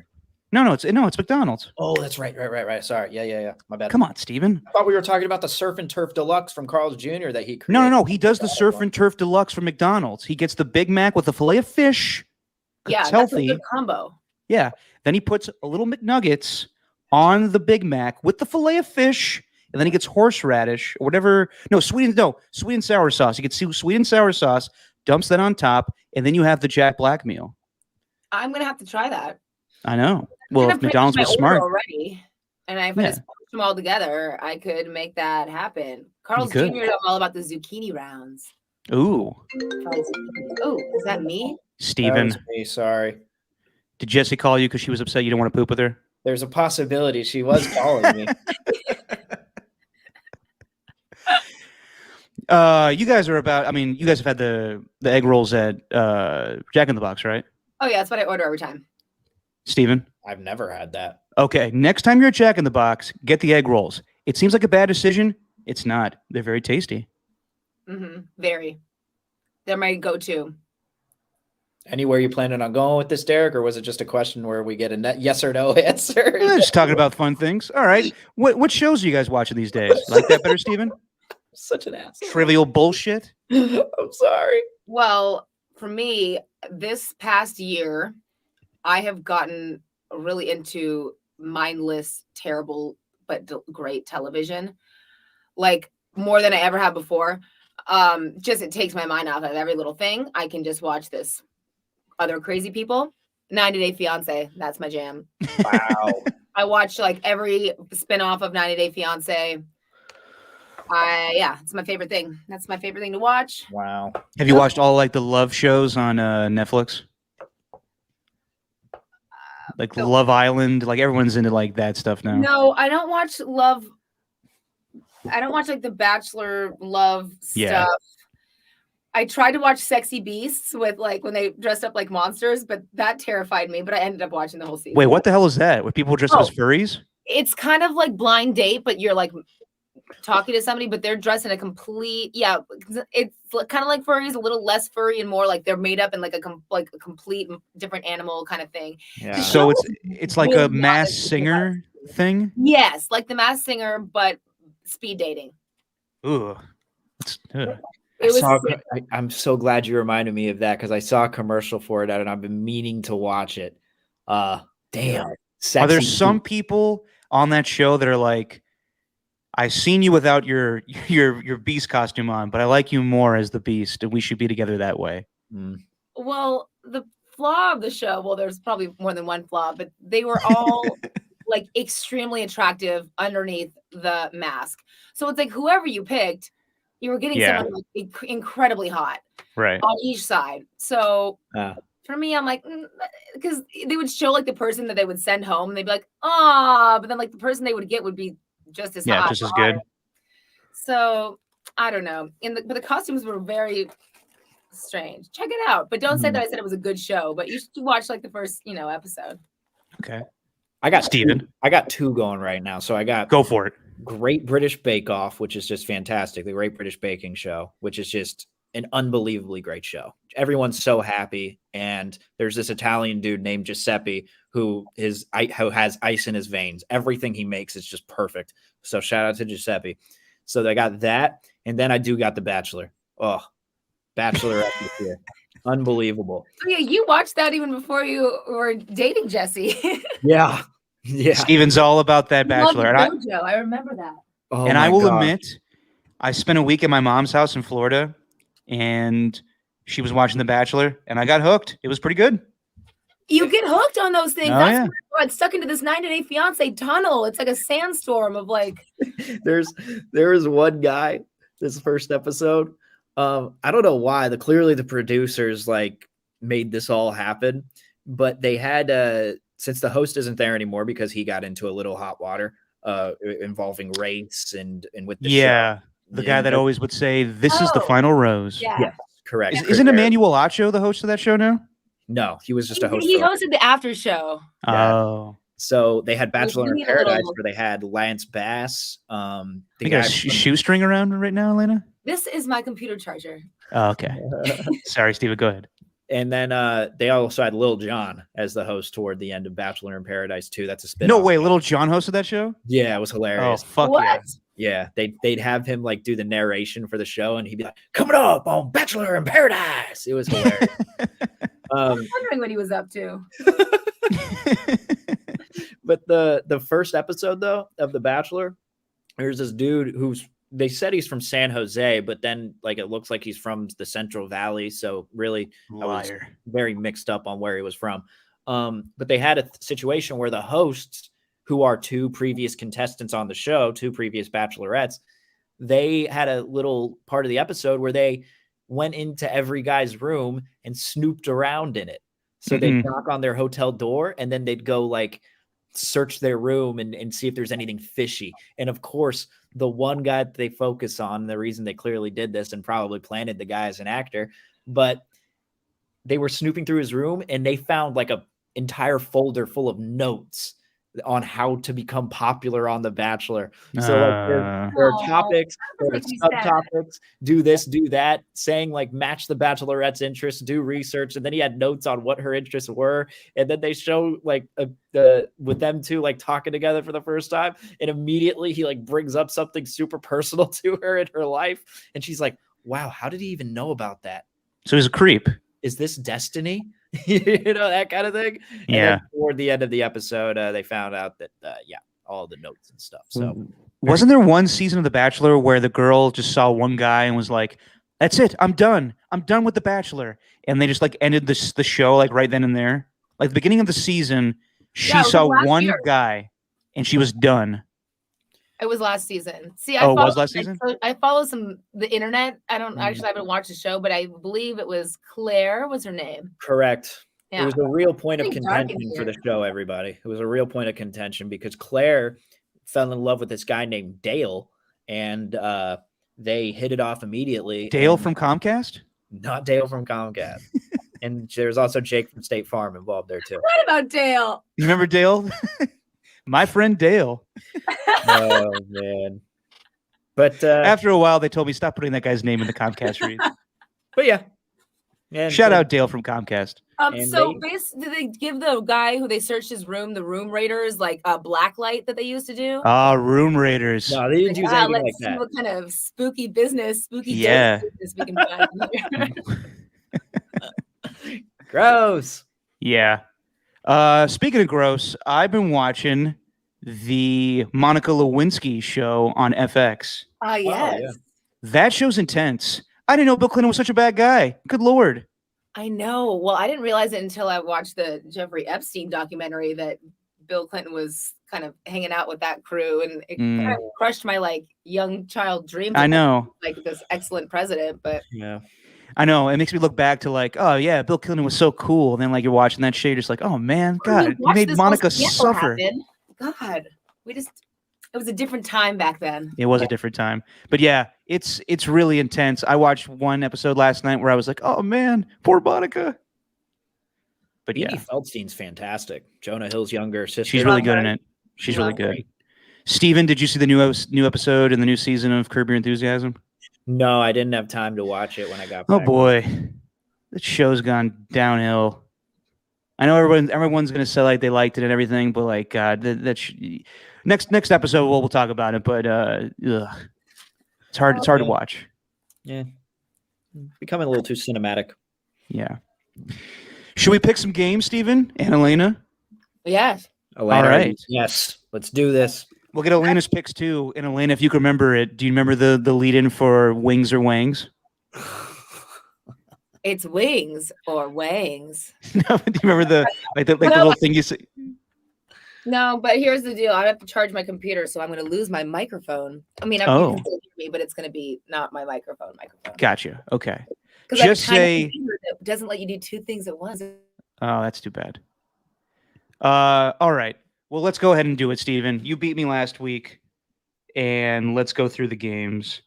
No, it's McDonald's. Oh, that's right. Sorry. Yeah. My bad. Come on, Steven. I thought we were talking about the Surf and Turf Deluxe from Carl's Jr. that he created. No. He does the Surf and Turf Deluxe from McDonald's. He gets the Big Mac with a fillet of fish. Yeah, it's that's healthy. a good combo. Yeah. Then he puts a little McNuggets on the Big Mac with the fillet of fish, and then he gets horseradish or whatever. Sweet and sour sauce. You get sweet and sour sauce, dumps that on top, and then you have the Jack Black meal. I'm gonna have to try that. I know. Well, if McDonald's was smart already, and if I just put them all together, I could make that happen. Carl's Jr. is all about the zucchini rounds. Ooh. Oh, is that me? Steven. That was me, sorry. Did Jesse call you because she was upset you don't want to poop with her? There's a possibility she was calling me. You guys have had the egg rolls at Jack in the Box, right? Oh yeah, that's what I order every time. Steven? I've never had that. Okay, next time you're at Jack in the Box, get the egg rolls. It seems like a bad decision. It's not. They're very tasty. Very. They're my go-to. Anywhere you planning on going with this, Derek, or was it just a question where we get a yes or no answer? Just talking about fun things. All right. What shows are you guys watching these days? Like that better, Steven? Such an asshole. Trivial bullshit? I'm sorry. Well, for me, this past year, I have gotten really into mindless, terrible, but great television. Like more than I ever have before. Just it takes my mind off of every little thing. I can just watch this. Other crazy people, 90 Day Fiance. That's my jam. Wow. I watched like every spinoff of 90 Day Fiance. It's my favorite thing. That's my favorite thing to watch. Wow. Have you watched all like the love shows on Netflix? Like Love Island, like everyone's into like that stuff now. No, I don't watch love. I don't watch like the Bachelor love stuff. I tried to watch Sexy Beasts with like when they dressed up like monsters, but that terrified me. But I ended up watching the whole season. Wait, what the hell is that? Where people dress up as furries? It's kind of like Blind Date, but you're like talking to somebody, but they're dressed in a complete. Yeah, it's kind of like furries, a little less furry and more like they're made up in like a complete different animal kind of thing. Yeah. So it's like a Masked Singer thing. Yes, like the Masked Singer, but speed dating. Ooh. I'm so glad you reminded me of that because I saw a commercial for it and I've been meaning to watch it. Damn. Are there some people on that show that are like, I seen you without your beast costume on, but I like you more as the beast, and we should be together that way? Well, the flaw of the show, well, there's probably more than one flaw, but they were all like extremely attractive underneath the mask. So it's like whoever you picked, you were getting someone like incredibly hot, right, on each side. So for me, I'm like, because they would show like the person that they would send home, and they'd be like, but then like the person they would get would be just as hot, just as good. So I don't know. But the costumes were very strange. Check it out, but don't say that I said it was a good show. But you should watch like the first, episode. Okay. I got Steven. I got two going right now. So I got go for it. Great British Bake Off, which is just fantastic. The Great British Baking Show, which is just an unbelievably great show. Everyone's so happy. And there's this Italian dude named Giuseppe who has ice in his veins. Everything he makes is just perfect. So shout out to Giuseppe. So I got that. And then I got The Bachelor. Oh, Bachelorette this year. Unbelievable. Oh, yeah, you watched that even before you were dating Jesse. Yeah. Steven's all about that Bachelor. I remember that. Oh, and I will admit, I spent a week at my mom's house in Florida, and she was watching The Bachelor, and I got hooked. It was pretty good. You get hooked on those things. Oh, That's why it's stuck into this 90 Day Fiance tunnel. It's like a sandstorm of like. There was one guy this first episode. I don't know why. Clearly the producers like made this all happen, but they had since the host isn't there anymore because he got into a little hot water involving race and with the show. The guy that always would say, "This is the final rose." Yeah. Yes, correct. Isn't Emmanuel Acho the host of that show now? No, he was just a host. He hosted the after show. Yeah. Oh. So they had Bachelor in need a Paradise little- where they had Lance Bass. You got a shoestring around right now, Elena? This is my computer charger. Oh, okay. Sorry, Steven, go ahead. And then they also had Lil Jon as the host toward the end of Bachelor in Paradise too. That's a spin. No way, Little John hosted that show? Yeah, it was Oh, hilarious. fuck What? Yeah, they'd have him like do the narration for the show, and he'd be like, "Coming up on Bachelor in Paradise." It was hilarious. I was wondering what he was up to. But the first episode though of The Bachelor, there's this dude they said he's from San Jose, but then like it looks like he's from the Central Valley. So really, I was Liar. very mixed up on where he was from. But they had a situation where the hosts, who are two previous contestants on the show, two previous bachelorettes, they had a little part of the episode where they went into every guy's room and snooped around in it. So they'd knock on their hotel door and then they'd go like search their room and see if there's anything fishy. And of course, the one guy that they focus on, the reason they clearly did this and probably planted the guy as an actor, but they were snooping through his room and they found like a entire folder full of notes on how to become popular on The Bachelor. So like there are topics, there are subtopics, do this, do that, saying like match the Bachelorette's interests, do research, and then he had notes on what her interests were, and then they show like with them two like talking together for the first time, and immediately he like brings up something super personal to her in her life, and she's like, "Wow, how did he even know about that? So he's a creep. Is this destiny?" You know, that kind of thing. And then toward the end of the episode, they found out that all the notes and stuff. So wasn't there one season of The Bachelor where the girl just saw one guy and was like, "That's it, I'm done with The Bachelor," and they just like ended the show like right then and there? Like the beginning of the season, she saw one guy and she was done. It was last season. See, it was last season? I follow the internet. I haven't watched the show, but I believe it was Claire was her name. Correct. Yeah. It was a real point of contention for the show, everybody. It was a real point of contention because Claire fell in love with this guy named Dale, and they hit it off immediately. Dale from Comcast? Not Dale from Comcast. And there's also Jake from State Farm involved there too. What about Dale? You remember Dale? My friend Dale. Oh man! But after a while, they told me stop putting that guy's name in the Comcast read. But yeah, shout out Dale from Comcast. So did they give the guy who they searched his room, the room raiders, like a black light that they used to do? Room raiders. No, they didn't use anything like that. What kind of spooky business we can find here. Gross. Yeah. Speaking of gross, I've been watching the Monica Lewinsky show on FX. Yes. Oh, yeah. That show's intense. I didn't know Bill Clinton was such a bad guy. Good Lord. I know. Well, I didn't realize it until I watched the Jeffrey Epstein documentary that Bill Clinton was kind of hanging out with that crew, and it kind of crushed my like young child dreams. I know. Like this excellent president, but yeah. I know. It makes me look back to like, oh yeah, Bill Clinton was so cool. And then like you're watching that shit, you're just like, oh man, God, you made Monica suffer. God, it was a different time back then. It was a different time. But yeah, it's really intense. I watched one episode last night where I was like, oh man, poor Monica. But Edie Feldstein's fantastic. Jonah Hill's younger sister. She's really good in it. She's really good. Great. Steven, did you see the new episode in the new season of Curb Your Enthusiasm? No, I didn't have time to watch it when I got back. Oh boy, that show's gone downhill. I know everyone's gonna say like they liked it and everything, but like God, next episode we'll talk about it. But it's hard to watch. Yeah, becoming a little too cinematic. Yeah. Should we pick some games, Steven and Elena? Yes. Elena, all right. Yes, let's do this. We'll get Elena's picks too. And Elena, if you can remember it, do you remember the lead-in for Wings or Wangs? It's Wings or Wangs. No, do you remember the little thing you say? No, but here's the deal. I have to charge my computer, so I'm going to lose my microphone. I mean, you can still hear me, but it's going to be not my microphone. Gotcha. Okay. Just say it doesn't let you do two things at once. Oh, that's too bad. All right. Well, let's go ahead and do it, Steven. You beat me last week, and let's go through the games.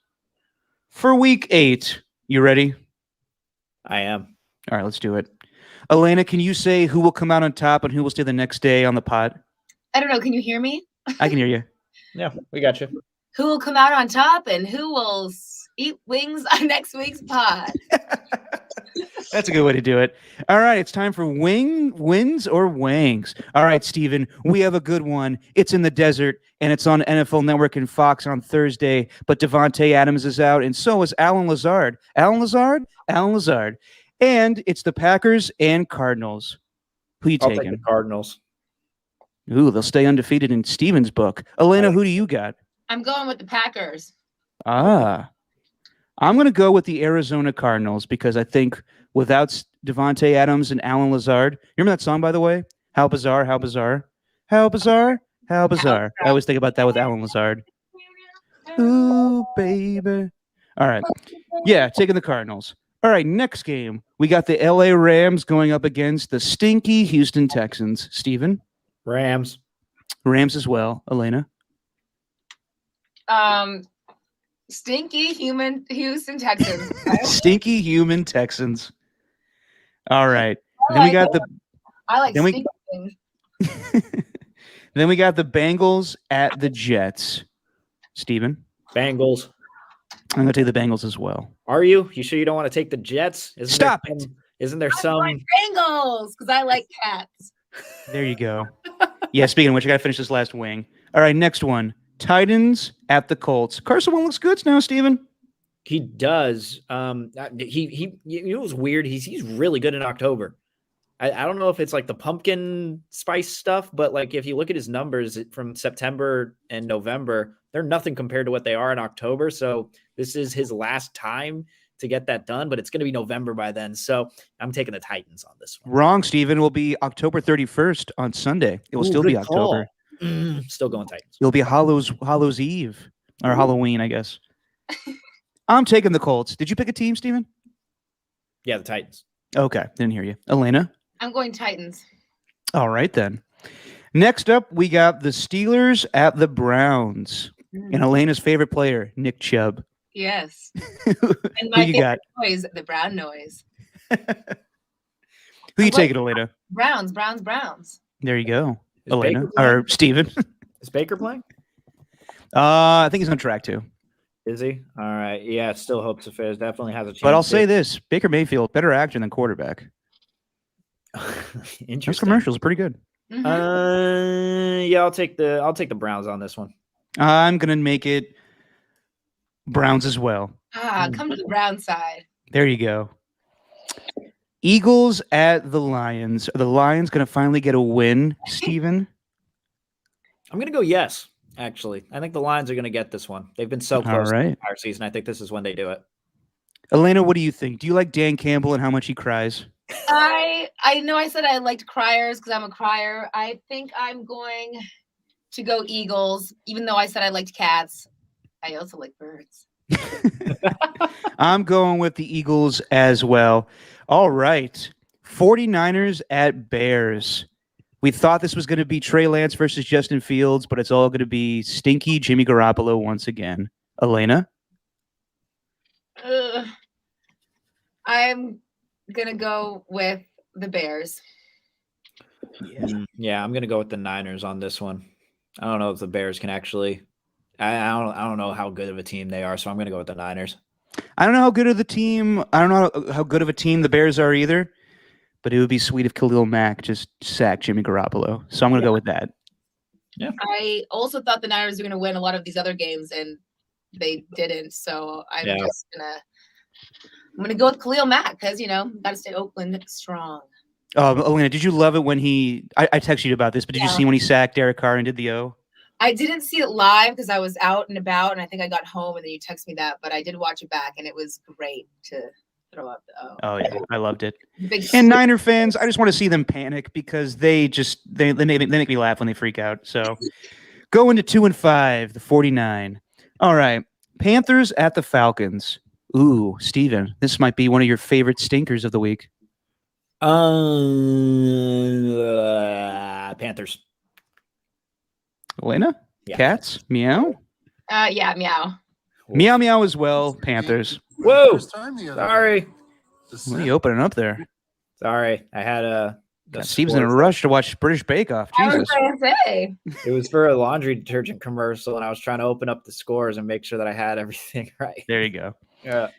For week 8, you ready? I am. All right, let's do it. Elena, can you say who will come out on top and who will stay the next day on the pod? I don't know. Can you hear me? I can hear you. Yeah, we got you. Who will come out on top and who will eat wings on next week's pod? That's a good way to do it. All right, it's time for wins or wangs. All right, Steven, we have a good one. It's in the desert, and it's on NFL Network and Fox on Thursday, but Devontae Adams is out, and so is Alan Lazard. Alan Lazard. And it's the Packers and Cardinals. Who you I'll taking? take the Cardinals. Ooh, they'll stay undefeated in Steven's book. Elena, who do you got? I'm going with the Packers. I'm going to go with the Arizona Cardinals because I think without Devontae Adams and Alan Lazard, remember that song, by the way? How bizarre, how bizarre, how bizarre, how bizarre. I always think about that with Alan Lazard. Ooh, baby. All right. Yeah, taking the Cardinals. All right, next game. We got the LA Rams going up against the stinky Houston Texans. Steven? Rams. Rams as well. Elena? Stinky human Houston Texans. Stinky human Texans. All right. Then we got I like then we- stinky things. Then we got the Bengals at the Jets. Steven? Bengals. I'm going to take the Bengals as well. Are you? You sure you don't want to take the Jets? Stop it. Isn't there I'm some? going Bengals because I like cats. There you go. Yeah, speaking of which, I got to finish this last wing. All right, next one. Titans at the Colts. Carson Wentz looks good now, Steven. He does. He you know what's weird? He's really good in October. I don't know if it's like the pumpkin spice stuff, but like if you look at his numbers from September and November, they're nothing compared to what they are in October. So this is his last time to get that done, but it's going to be November by then. So I'm taking the Titans on this one. Wrong, Steven. It will be October 31st on Sunday. It will still be October. Still going Titans. It'll be Hallows Eve or Halloween, I guess. I'm taking the Colts. Did you pick a team, Steven? Yeah, the Titans. Okay, didn't hear you. Elena? I'm going Titans. All right, then. Next up, we got the Steelers at the Browns. And Elena's favorite player, Nick Chubb. Yes. Who And my you favorite got? noise, the brown noise. Who you taking, Elena? Browns. There you go. Is Elena. Baker playing? Or Steven. Is Baker playing? I think he's on track to. Is he? All right. Yeah, still hopes affairs. Definitely has a chance. But I'll say this. Baker Mayfield, better actor than quarterback. Interesting. Those commercials are pretty good. Mhm. Yeah, I'll take the Browns on this one. I'm going to make it Browns as well. Come to the brown side. There you go. Eagles at the Lions. Are the Lions going to finally get a win, Steven? I'm gonna go yes. Actually, I think the Lions are gonna get this one. They've been so close right. the entire season. I think this is when they do it. Elena, what do you think? Do you like Dan Campbell and how much he cries? I know I said I liked criers because I'm a crier. I think I'm going to go Eagles, even though I said I liked cats. I also like birds. I'm going with the Eagles as well. All right. 49ers at Bears. We thought this was going to be Trey Lance versus Justin Fields, but it's all going to be stinky Jimmy Garoppolo once again. Elena? I'm going to go with the Bears. Yeah, I'm gonna go with the Niners on this one. I don't know if the Bears can actually. I don't know how good of a team they are, so I'm gonna go with the Niners. I don't know how good of the team. I don't know how good of a team the Bears are either, but it would be sweet if Khalil Mack just sacked Jimmy Garoppolo. So I'm going to go with that. Yeah. I also thought the Niners were going to win a lot of these other games, and they didn't. So I'm gonna go with Khalil Mack because got to stay Oakland strong. Elena, did you love it when I texted you about this, but did you see when he sacked Derek Carr and did the O? I didn't see it live because I was out and about, and I think I got home, and then you texted me that. But I did watch it back, and it was great to throw out the O. Oh yeah, I loved it. And Niner fans, I just want to see them panic because they make me laugh when they freak out. So go into 2-5, the 49. All right, Panthers at the Falcons. Ooh, Steven, this might be one of your favorite stinkers of the week. Panthers. Elena? Yeah. Cats? Meow? Yeah, meow. Meow meow as well. Panthers. Whoa! First time the other Sorry. day. What are you opening up there? Sorry. I had a. God, Steve's in a rush to watch British Bake Off. I was Jesus. going to say. It was for a laundry detergent commercial, and I was trying to open up the scores and make sure that I had everything right. There you go.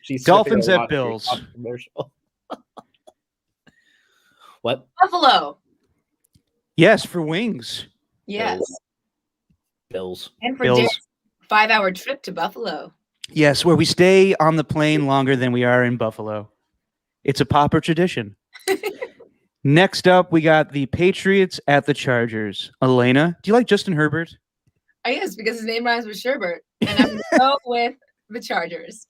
She's Dolphins sipping a at Bills. laundry commercial. What? Buffalo. Yes, for wings. Yes. Bills. And for Bills. Jared's 5-hour trip to Buffalo. Yes, where we stay on the plane longer than we are in Buffalo. It's a pauper tradition. Next up, we got the Patriots at the Chargers. Elena, do you like Justin Herbert? Yes, because his name rhymes with Sherbert. And I'm going to go with the Chargers.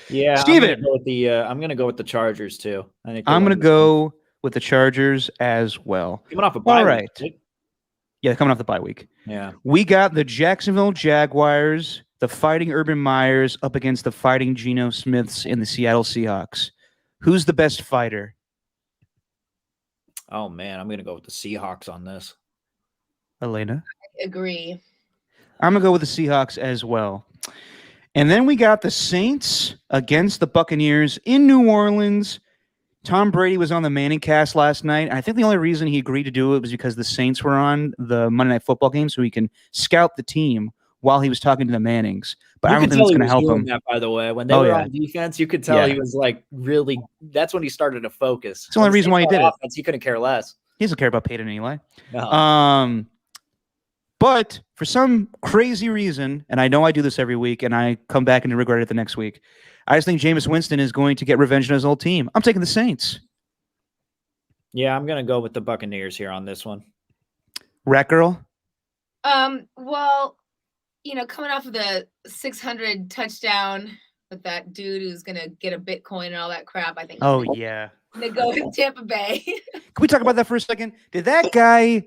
Yeah, Steven. I'm gonna go with the Chargers too. I think I'm going to go with the Chargers as well. coming off a bye All week, right. right? Yeah, coming off the bye week. Yeah. We got the Jacksonville Jaguars, the Fighting Urban Meyers up against the Fighting Geno Smiths in the Seattle Seahawks. Who's the best fighter? Oh man, I'm gonna go with the Seahawks on this. Elena? I agree. I'm going to go with the Seahawks as well. And then we got the Saints against the Buccaneers in New Orleans. Tom Brady was on the Manning cast last night. I think the only reason he agreed to do it was because the Saints were on the Monday Night Football game, so he can scout the team while he was talking to the Mannings. But I don't think it's going to help him. That, by the way, when they were on defense, you could tell he was like really. That's when he started to focus. It's the only reason why he did it. He couldn't care less. He doesn't care about Peyton and Eli. No. But for some crazy reason, and I know I do this every week, and I come back and regret it the next week, I just think Jameis Winston is going to get revenge on his old team. I'm taking the Saints. Yeah, I'm going to go with the Buccaneers here on this one. Rat Girl? Well, coming off of the 600 touchdown with that dude who's going to get a Bitcoin and all that crap, I think. Oh, yeah. I'm going to go with Tampa Bay. Can we talk about that for a second? Did that guy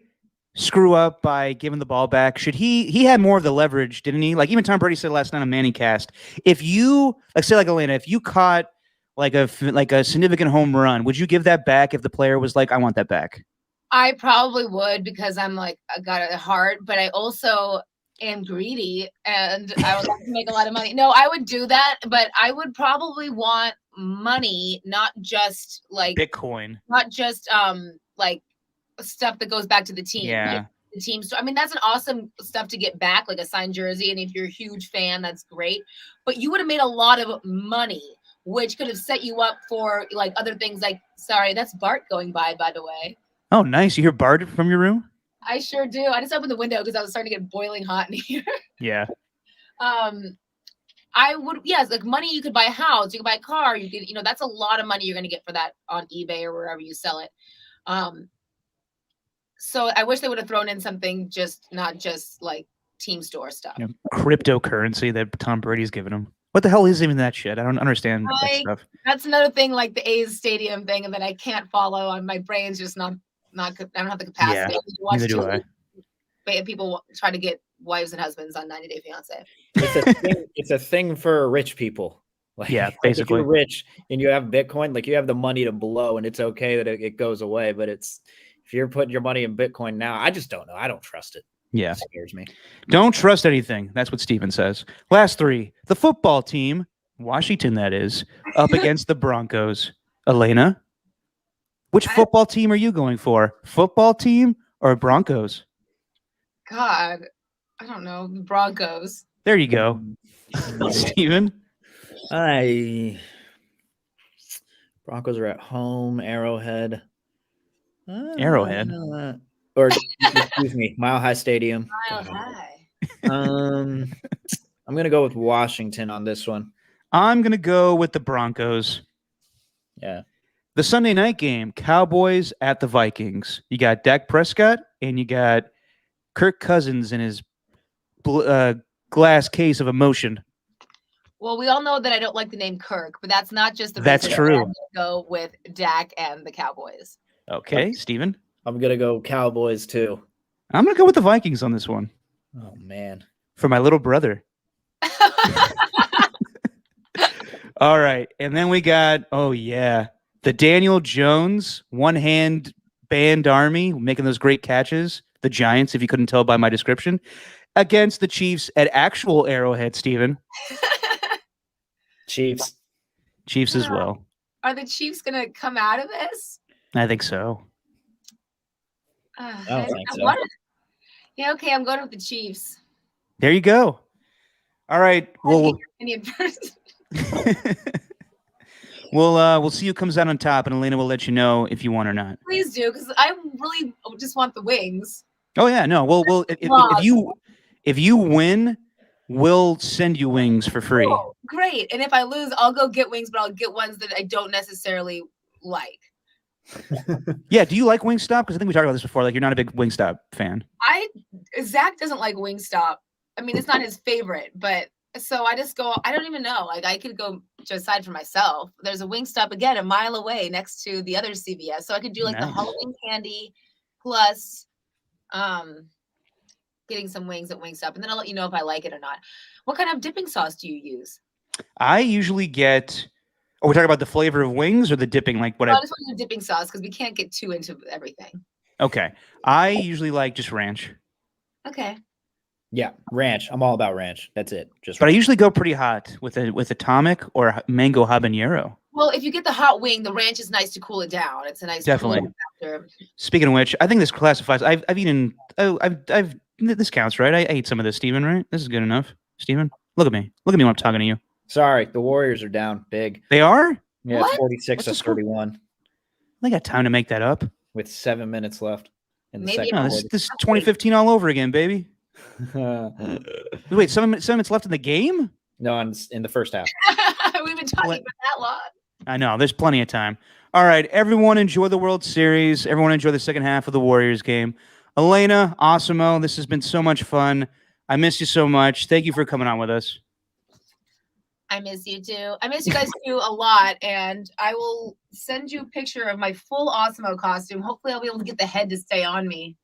screw up by giving the ball back? Should he had more of the leverage, didn't he? Like even Tom Brady said last night on Manning cast, if you like Elena, if you caught like a significant home run, would you give that back if the player was like, I want that back? I probably would because I'm like, I got a heart, but I also am greedy and I would like to make a lot of money. No, I would do that, but I would probably want money, not just like Bitcoin, not just like stuff that goes back to the team. Yeah. Like the team. So I mean, that's an awesome stuff to get back, like a signed jersey. And if you're a huge fan, that's great. But you would have made a lot of money, which could have set you up for like other things. Like, sorry, that's Bart going by the way. Oh, nice. You hear Bart from your room? I sure do. I just opened the window because I was starting to get boiling hot in here. Yeah. I would, yes, like money, you could buy a house, you could buy a car, you could, that's a lot of money you're going to get for that on eBay or wherever you sell it. So I wish they would have thrown in something not just like team store stuff. Cryptocurrency that Tom Brady's giving him. What the hell is even that shit? I don't understand that stuff. That's another thing, like the A's stadium thing, and that I can't follow. On my brain's just not. I don't have the capacity to watch neither do I. People try to get wives and husbands on 90 Day Fiance. It's a thing for rich people. Like, yeah, basically. If you're rich and you have Bitcoin, like you have the money to blow, and it's okay that it goes away. But if you're putting your money in Bitcoin now, I just don't know. I don't trust it. Yeah. It scares me. Don't trust anything. That's what Steven says. Last three. The football team, Washington that is, up against the Broncos. Elena, which football team are you going for? Football team or Broncos? God, I don't know. The Broncos. There you go. Steven? Broncos are at home, Arrowhead. Arrowhead? Or excuse me, Mile High Stadium. Mile High. I'm gonna go with Washington on this one. I'm gonna go with the Broncos. Yeah. The Sunday night game, Cowboys at the Vikings. You got Dak Prescott and you got Kirk Cousins in his glass case of emotion. Well, we all know that I don't like the name Kirk, but that's not just the That's reason. true. I'm gonna go with Dak and the Cowboys. Okay, Steven? I'm gonna go Cowboys too. I'm gonna go with the Vikings on this one. Oh man. For my little brother. All right. And then we got, the Daniel Jones one-hand band army making those great catches. the Giants, if you couldn't tell by my description, against the Chiefs at actual Arrowhead, Steven. Chiefs. Chiefs as well. Are the Chiefs going to come out of this? I think so. I don't think so. Yeah, okay, I'm going with the Chiefs. There you go. All right. We'll we'll see who comes out on top, and Elena will let you know if you want or not. Please do, because I really just want the wings. Oh yeah, no. Well, if you win, we'll send you wings for free. Oh, great. And if I lose, I'll go get wings, but I'll get ones that I don't necessarily like. Yeah. Do you like Wingstop? Because I think we talked about this before. Like, you're not a big Wingstop fan. Zach doesn't like Wingstop. I mean, it's not his favorite, but so I just go. I don't even know. Like, I could go decide for myself. There's a Wingstop again a mile away next to the other CVS, so I could do like the Halloween candy plus getting some wings at Wingstop, and then I'll let you know if I like it or not. What kind of dipping sauce do you use? I usually get. Are we talking about the flavor of wings or the dipping? Like what? I just want to do dipping sauce because we can't get too into everything. Okay, I usually like just ranch. Okay. Yeah, ranch. I'm all about ranch. That's it. But I usually go pretty hot with atomic or mango habanero. Well, if you get the hot wing, the ranch is nice to cool it down. It's a nice definitely. Speaking of which, I think this classifies. I've eaten. I've this counts, right? I ate some of this, Steven, right? This is good enough, Steven. Look at me. Look at me when I'm talking to you. Sorry, the Warriors are down big. They are? Yeah, what? It's 46 to 31. They got time to make that up. With 7 minutes left in the second No, quarter. this is 2015 all over again, baby. Wait, 7 minutes left in the game? No, in the first half. We've been talking about that long. I know. There's plenty of time. All right, everyone enjoy the World Series. Everyone enjoy the second half of the Warriors game. Elena, Awesemo, this has been so much fun. I miss you so much. Thank you for coming on with us. I miss you too. I miss you guys too a lot, and I will send you a picture of my full Awesemo costume. Hopefully, I'll be able to get the head to stay on me.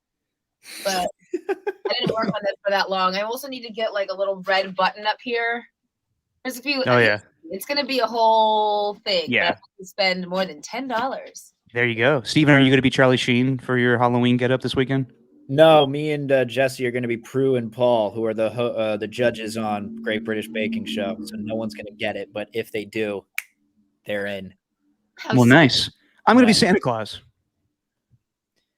But I didn't work on this for that long. I also need to get like a little red button up here. There's a few. Oh yeah. It's going to be a whole thing. Yeah. I have to spend more than $10. There you go. Steven, are you going to be Charlie Sheen for your Halloween get-up this weekend? No, me and Jesse are going to be Prue and Paul, who are the judges on Great British Baking Show. So no one's going to get it, but if they do, they're in. Well, nice. I'm going to be Santa Claus.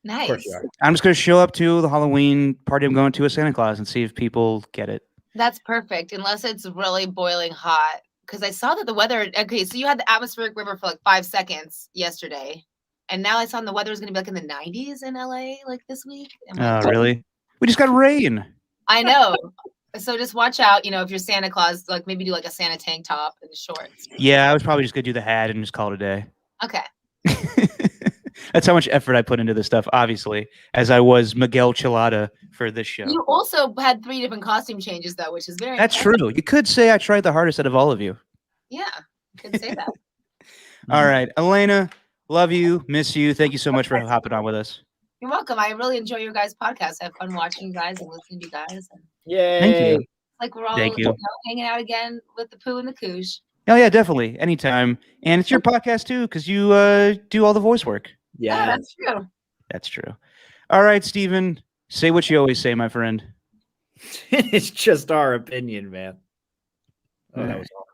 Nice. Of course you are. I'm just going to show up to the Halloween party I'm going to as Santa Claus and see if people get it. That's perfect, unless it's really boiling hot. Because I saw that the weather. Okay, so you had the atmospheric river for like 5 seconds yesterday. And now I saw the weather is going to be like in the 90s in LA like this week. Oh, really? We just got rain. I know. So just watch out, if you're Santa Claus, like maybe do like a Santa tank top and shorts. Yeah, I was probably just going to do the hat and just call it a day. Okay. That's how much effort I put into this stuff, obviously, as I was Miguel Chilada for this show. You also had 3 different costume changes, though, which is very That's impressive. true. You could say I tried the hardest out of all of you. Yeah, you could say that. All right. Elena, love you. Miss you. Thank you so much for hopping on with us. You're welcome. I really enjoy your guys' podcast. I have fun watching you guys and listening to you guys. And Yay. Thank you. like we're all hanging out again with the poo and the koosh. Oh, yeah, definitely. Anytime. And it's your podcast, too, because you do all the voice work. Yeah, that's true. That's true. All right, Steven, say what you always say, my friend. It's just our opinion, man. Oh, that was awesome.